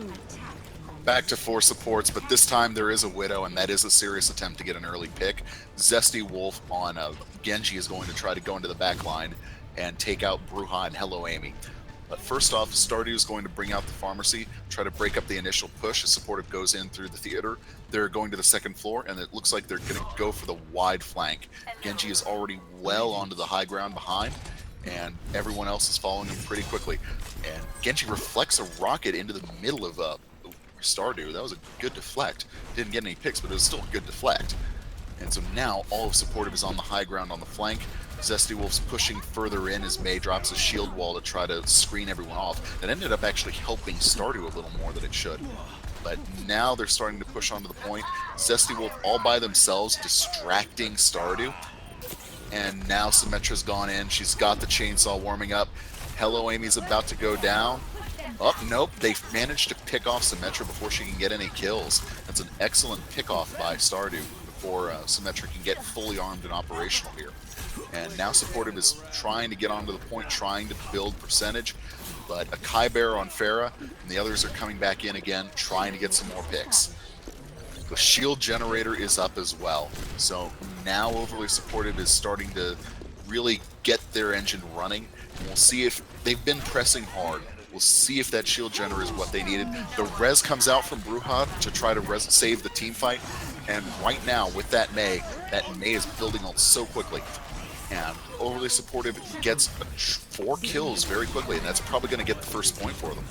Speaker 2: Back to 4 supports, but this time there is a Widow, and that is a serious attempt to get an early pick. Zesty Wolf on Genji is going to try to go into the back line and take out Bruja and Hello Amy. But first off, Stardew is going to bring out the pharmacy, try to break up the initial push as Supportive goes in through the theater. They're going to the second floor, and it looks like they're going to go for the wide flank. Genji is already well onto the high ground behind, and everyone else is following him pretty quickly. And Genji reflects a rocket into the middle of Stardew. That was a good deflect. Didn't get any picks, but it was still a good deflect. And so now all of Supportive is on the high ground on the flank. Zesty Wolf's pushing further in as May drops a shield wall to try to screen everyone off. That ended up actually helping Stardew a little more than it should. But now they're starting to push onto the point. Zesty Wolf all by themselves distracting Stardew. And now Symmetra's gone in. She's got the chainsaw warming up. Hello Amy's about to go down. Oh, nope. They managed to pick off Symmetra before she can get any kills. That's an excellent pick-off by Stardew before Symmetra can get fully armed and operational here. And now Supportive is trying to get onto the point, trying to build percentage, but a Kai Bear on Pharah, and the others are coming back in again, trying to get some more picks. The shield generator is up as well, so now Overly Supportive is starting to really get their engine running, and we'll see if they've been pressing hard. We'll see if that shield generator is what they needed. The res comes out from Bruja to try to save the team fight, and right now with that May is building on so quickly. And Overly Supportive gets 4 kills very quickly, and that's probably going to get the first point for them.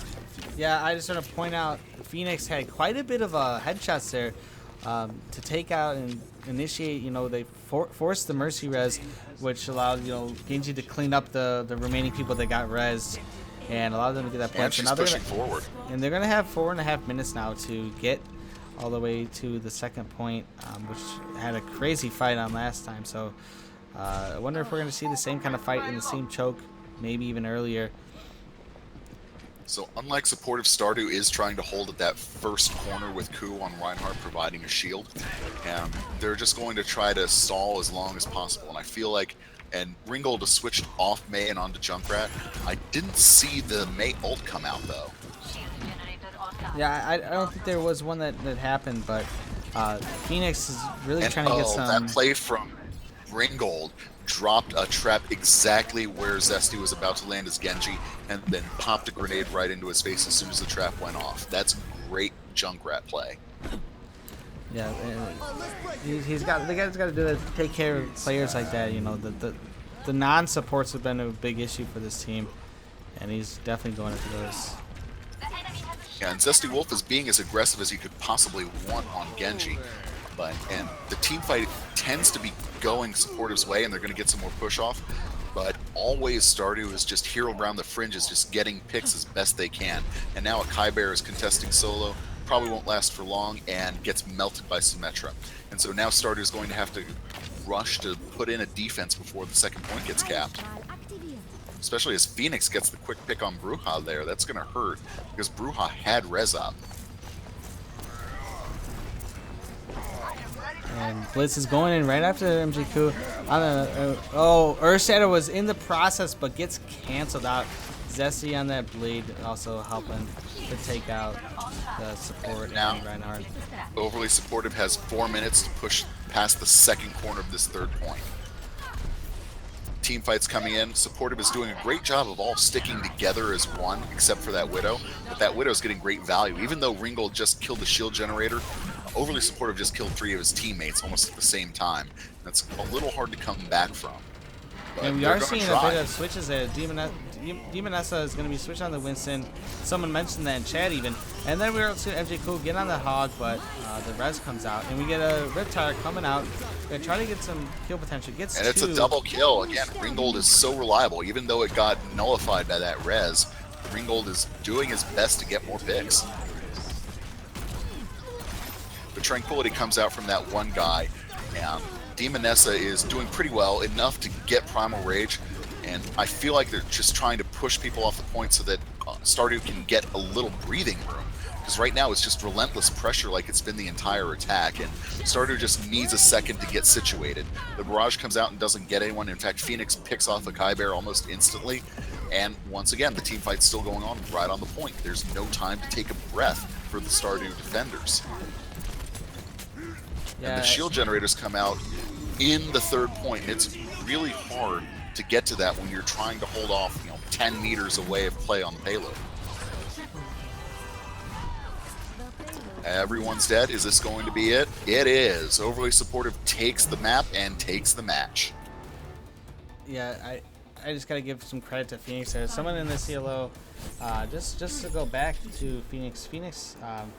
Speaker 1: Yeah, I just want to point out Phoenix had quite a bit of headshots there to take out and initiate. They forced the Mercy res, which allowed Genji to clean up the remaining people that got res, and allowed them to get that point.
Speaker 2: And she's pushing forward.
Speaker 1: And they're going to have 4.5 minutes now to get all the way to the second point, which had a crazy fight on last time. So I wonder if we're going to see the same kind of fight in the same choke, maybe even earlier.
Speaker 2: So unlike Supportive, Stardew is trying to hold at that first corner with Ku on Reinhardt providing a shield. And they're just going to try to stall as long as possible. And I feel like, and Ringgold has switched off May and onto Junkrat. I didn't see the May ult come out though.
Speaker 1: Yeah, I don't think there was one that happened, but Phoenix is really trying to get some...
Speaker 2: that play from Ringgold dropped a trap exactly where Zesty was about to land as Genji, and then popped a grenade right into his face as soon as the trap went off. That's great Junkrat play.
Speaker 1: Yeah, the guy's got to do that. Take care of players like that. The non-supports have been a big issue for this team, and he's definitely going after those.
Speaker 2: Yeah, and Zesty Wolf is being as aggressive as he could possibly want on Genji. And the team fight tends to be going Supportive's way, and they're going to get some more push off. But always Stardew is just here around the fringes, just getting picks as best they can. And now a Kai Bear is contesting solo, probably won't last for long, and gets melted by Symmetra. And so now Stardew is going to have to rush to put in a defense before the second point gets capped. especially as Phoenix gets the quick pick on Bruja there. That's going to hurt because Bruja had res up.
Speaker 1: And Blitz is going in right after MGQ. Earth Shadow was in the process, but gets canceled out. Zesty on that blade also helping to take out the support
Speaker 2: Now,
Speaker 1: and Reinhardt.
Speaker 2: Overly Supportive has 4 minutes to push past the second corner of this third point. Team fights coming in. Supportive is doing a great job of all sticking together as one, except for that Widow. But that Widow is getting great value. Even though Ringgold just killed the shield generator, Overly Supportive just killed 3 of his teammates almost at the same time. That's a little hard to come back from. But
Speaker 1: and we are seeing a bit of switches there. Demonessa is going to be switched on the Winston. Someone mentioned that in chat even. And then we're seeing MJ Cool get on the Hog, but the res comes out. And we get a Riptide coming out. Going to try to get some kill potential.
Speaker 2: And it's a double kill. Again, Ringgold is so reliable. Even though it got nullified by that res, Ringgold is doing his best to get more picks. But Tranquility comes out from that one guy. And Demonessa is doing pretty well, enough to get Primal Rage, and I feel like they're just trying to push people off the point so that Stardew can get a little breathing room. Because right now it's just relentless pressure like it's been the entire attack, and Stardew just needs a second to get situated. The barrage comes out and doesn't get anyone. In fact, Phoenix picks off a Kyber almost instantly, and once again, the team fight's still going on right on the point. There's no time to take a breath for the Stardew defenders. Yeah. And the shield generators come out in the third point, and it's really hard to get to that when you're trying to hold off 10 meters away of play on the payload. Everyone's dead. Is this going to be it? It is. Overly Supportive takes the map and takes the match.
Speaker 1: Yeah, I just gotta give some credit to Phoenix. There's someone in this CLO. Just to go back to Phoenix.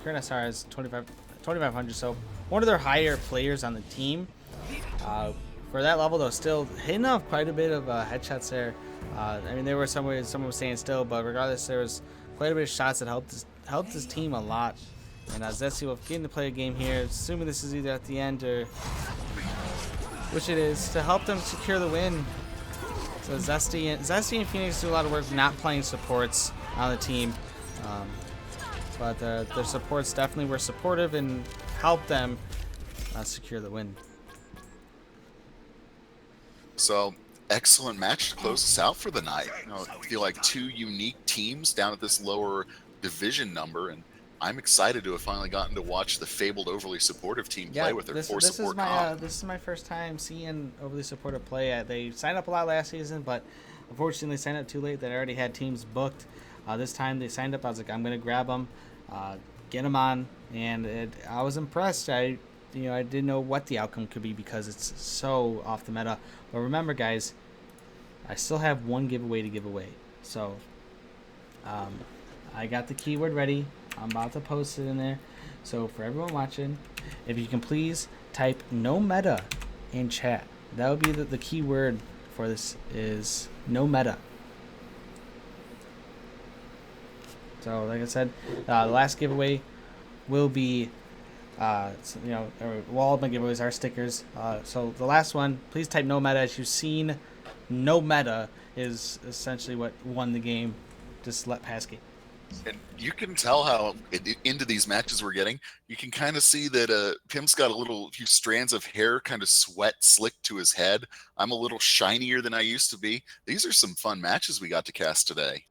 Speaker 1: Current SR is 2,500, so one of their higher players on the team. For that level, though, still hitting off quite a bit of headshots there. I mean, there were someone was staying still, but regardless, there was quite a bit of shots that helped his team a lot. And Zesty will getting to play a game here, assuming this is either at the end or which it is, to help them secure the win. So Zesty and Phoenix do a lot of work not playing supports on the team, but their supports definitely were supportive and helped them secure the win.
Speaker 2: So, excellent match to close us out for the night. I feel like 2 unique teams down at this lower division number, and I'm excited to have finally gotten to watch the fabled Overly Supportive team play with their 4 support comp.
Speaker 1: This is my first time seeing Overly Supportive play. They signed up a lot last season, but unfortunately they signed up too late. They already had teams booked. This time they signed up. I was like, I'm going to grab them, get them on, and I was impressed. I didn't know what the outcome could be because it's so off the meta. But remember, guys, I still have one giveaway to give away. So I got the keyword ready. I'm about to post it in there. So for everyone watching, if you can please type no meta in chat. That would be the keyword for this is no meta. So like I said, the last giveaway will be all of my giveaways are stickers. So the last one, please type no meta. As you've seen, no meta is essentially what won the game. Just let pass game.
Speaker 2: And you can tell how into these matches we're getting. You can kind of see that Pim's got a few strands of hair kind of slicked to his head. I'm a little shinier than I used to be. These are some fun matches we got to cast today.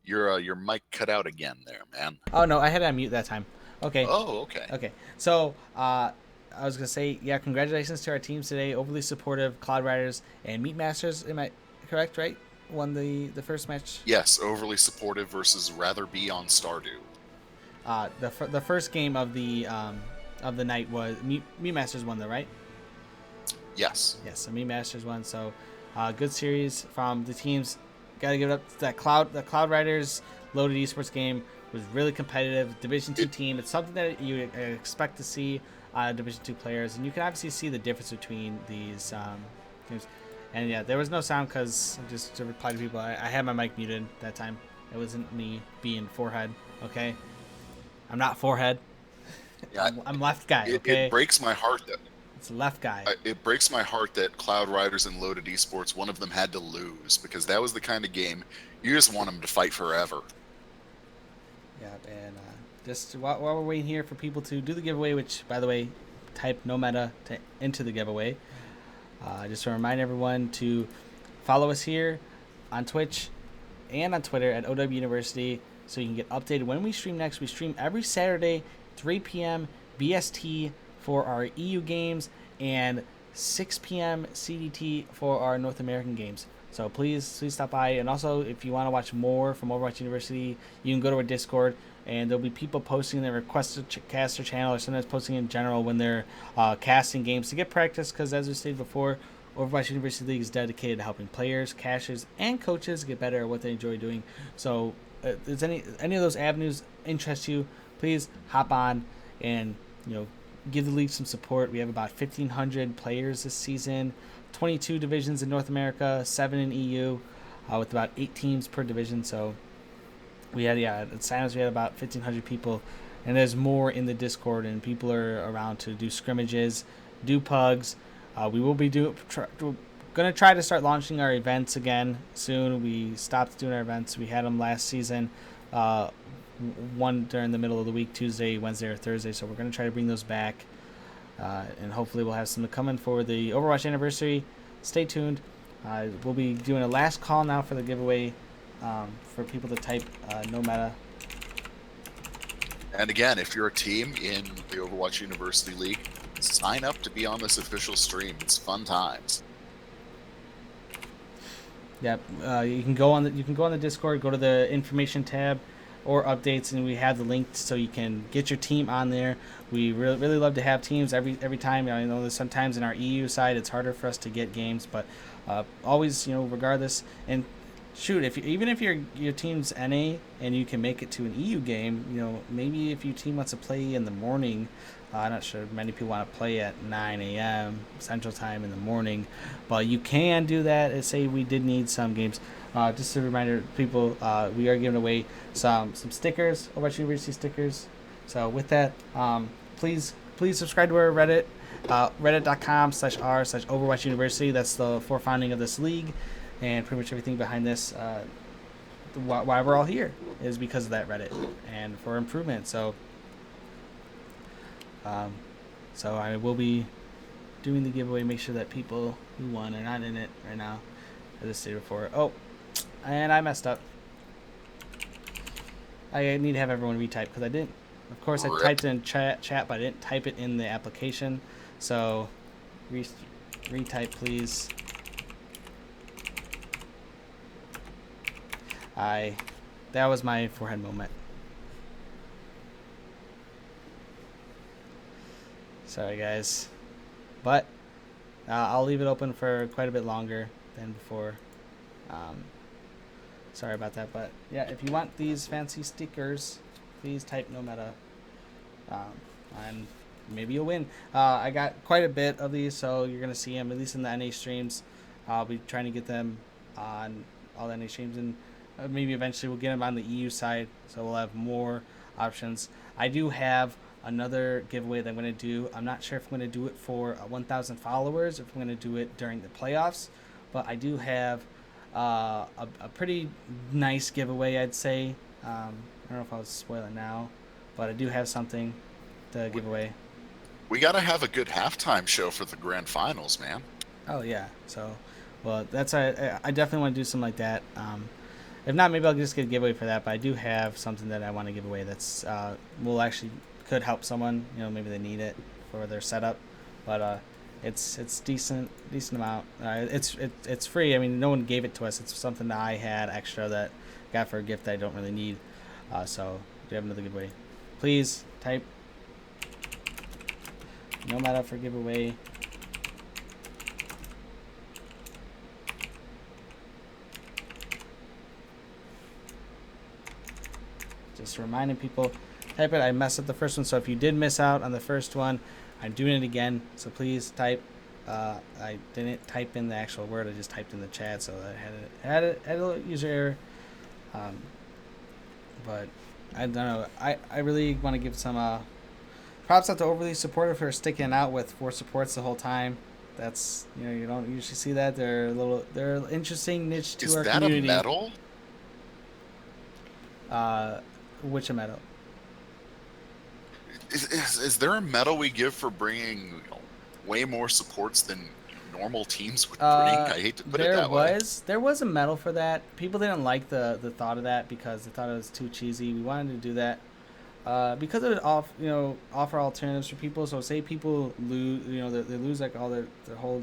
Speaker 2: Your mic cut out again there, man.
Speaker 1: Oh no, I had it on mute that time. Okay.
Speaker 2: Oh, okay.
Speaker 1: Okay. So I was gonna say, yeah, congratulations to our teams today. Overly Supportive, Cloud Riders, and Meat Masters. Am I correct? Right? Won the first match.
Speaker 2: Yes, Overly Supportive versus Rather Be on Stardew.
Speaker 1: The first game of the night was Meat Masters won, though, right?
Speaker 2: Yes.
Speaker 1: Yes. So Meat Masters won. So good series from the teams. Got to give it up to that Cloud Riders loaded esports game was really competitive. Division 2 team. It's something that you expect to see Division 2 players, and you can obviously see the difference between these teams. And yeah, there was no sound because just to reply to people, I had my mic muted that time. It wasn't me being forehead. Okay, I'm not forehead.
Speaker 2: Yeah,
Speaker 1: I'm left guy. Okay,
Speaker 2: it breaks my heart that
Speaker 1: it's left guy.
Speaker 2: it breaks my heart that Cloud Riders and Loaded Esports, one of them had to lose, because that was the kind of game you just want them to fight forever.
Speaker 1: Yeah, and just while we're waiting here for people to do the giveaway, which, by the way, type no meta into the giveaway. Just to remind everyone to follow us here on Twitch and on Twitter at OW University so you can get updated when we stream next. We stream every Saturday, 3 p.m. BST for our EU games and 6 p.m. CDT for our North American games. So please stop by. And also, if you want to watch more from Overwatch University, you can go to our Discord, and there'll be people posting their requested caster channel, or sometimes posting in general when they're casting games to get practice. Because as we stated before, Overwatch University League is dedicated to helping players, casters, and coaches get better at what they enjoy doing. So, if any of those avenues interest you, please hop on and give the league some support. We have about 1,500 players this season, 22 divisions in North America, 7 in EU, with about 8 teams per division. So we had, at Sinos we had about 1,500 people, and there's more in the Discord, and people are around to do scrimmages, do pugs. We will be going to try to start launching our events again soon. We stopped doing our events. We had them last season, one during the middle of the week, Tuesday, Wednesday, or Thursday. So we're going to try to bring those back, and hopefully we'll have some coming for the Overwatch anniversary. Stay tuned. We'll be doing a last call now for the giveaway for people to type no meta.
Speaker 2: And again, if you're a team in the Overwatch University League, sign up to be on this official stream. It's fun times.
Speaker 1: Yep, you can go on the Discord, go to the information tab or updates, and we have the link so you can get your team on there. We really love to have teams every time. I know that sometimes in our EU side it's harder for us to get games, but always, regardless. And shoot, even if your team's NA and you can make it to an EU game, maybe if your team wants to play in the morning. I'm not sure many people want to play at 9 a.m. Central Time in the morning, but you can do that. And say we did need some games. Just a reminder, people, we are giving away some stickers, Overwatch University stickers. So with that, please subscribe to our Reddit, reddit.com/r/Overwatch University. That's the founding of this league, and pretty much everything behind this. Why we're all here is because of that Reddit and for improvement. So I will be doing the giveaway. Make sure that people who won are not in it right now. As I stated before. Oh, and I messed up. I need to have everyone retype because I didn't. Of course, I typed it in chat, but I didn't type it in the application. So, retype, please. That was my forehead moment. Sorry, guys. But I'll leave it open for quite a bit longer than before. Sorry about that. But yeah, if you want these fancy stickers, please type no meta. And maybe you'll win. I got quite a bit of these, so you're going to see them, at least in the NA streams. I'll be trying to get them on all the NA streams, and maybe eventually we'll get them on the EU side, so we'll have more options. I do have another giveaway that I'm going to do. I'm not sure if I'm going to do it for 1,000 followers, or if I'm going to do it during the playoffs, but I do have a pretty nice giveaway, I'd say. I don't know if I'll spoil it now, but I do have something to give away.
Speaker 2: We got to have a good halftime show for the grand finals, man.
Speaker 1: Oh, yeah. So, well, that's I definitely want to do something like that. If not, maybe I'll just get a giveaway for that, but I do have something that I want to give away that's could help someone. Maybe they need it for their setup, but it's decent amount. It's free. I mean, no one gave it to us. It's something that I had extra that I got for a gift that I don't really need. So do have another giveaway. Please type no matter for giveaway. Just reminding people, type it. I messed up the first one, so if you did miss out on the first one, I'm doing it again. So please type I didn't type in the actual word. I just typed in the chat, so I had a little user error. But I don't know. I really want to give some props out to Overly Supportive for sticking out with 4 supports the whole time. That's, you don't usually see that. They're an interesting niche to our community.
Speaker 2: Is that a medal?
Speaker 1: Which a medal?
Speaker 2: Is there a medal we give for bringing way more supports than normal teams would bring? I hate to put it that way.
Speaker 1: There was a medal for that. People didn't like the thought of that because they thought it was too cheesy. We wanted to do that because it would offer alternatives for people. So say people lose, they lose like all their whole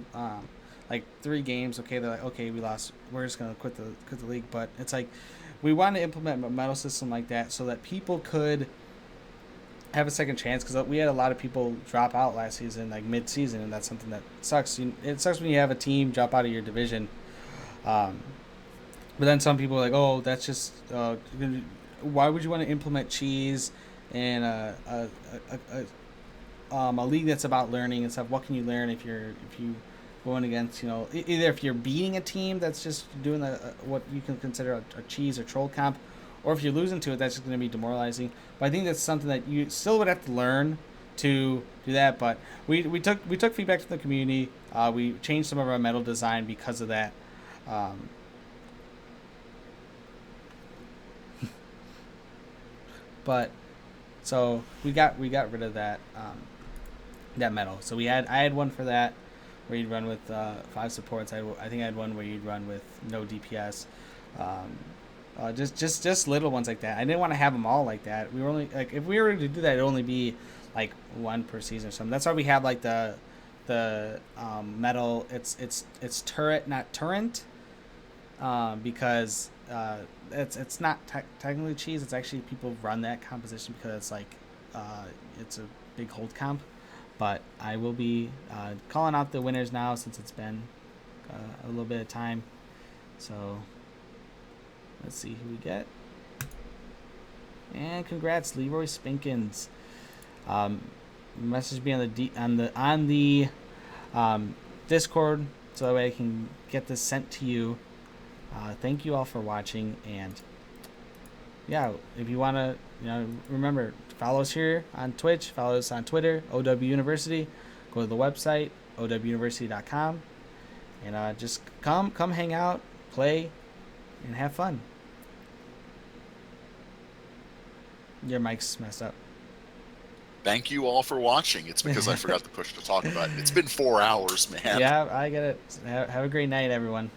Speaker 1: like 3 games. Okay, they're like, okay, we lost. We're just gonna quit the league. But it's like we wanted to implement a medal system like that so that people could have a second chance, because we had a lot of people drop out last season, like mid-season, and that's something that sucks. It sucks when you have a team drop out of your division. But then some people are like, oh, that's just why would you want to implement cheese in a league that's about learning and stuff? What can you learn if you going against, either if you're beating a team that's just doing what you can consider a cheese or troll comp, or if you're losing to it, that's just going to be demoralizing. But I think that's something that you still would have to learn to do that. But we took feedback from the community. We changed some of our medal design because of that. But so we got rid of that medal. So I had one for that where you'd run with 5 supports. I think I had one where you'd run with no DPS. Just little ones like that. I didn't want to have them all like that. We were only like, if we were to do that, it'd only be like 1 per season or something. That's why we have like the medal. It's turret, not turret, because it's not technically cheese. It's actually people run that composition because it's like it's a big hold comp. But I will be calling out the winners now since it's been a little bit of time. So let's see who we get. And congrats, Leroy Spinkins. Message me on the Discord so that way I can get this sent to you. Thank you all for watching, and yeah, if you want to, remember, follow us here on Twitch, follow us on Twitter, OW University. Go to the website, owuniversity.com, and just come hang out, play, and have fun. Your mic's messed up.
Speaker 2: Thank you all for watching. It's because I forgot to push the talk button. It's been 4 hours, man.
Speaker 1: Yeah, I get it. Have a great night, everyone.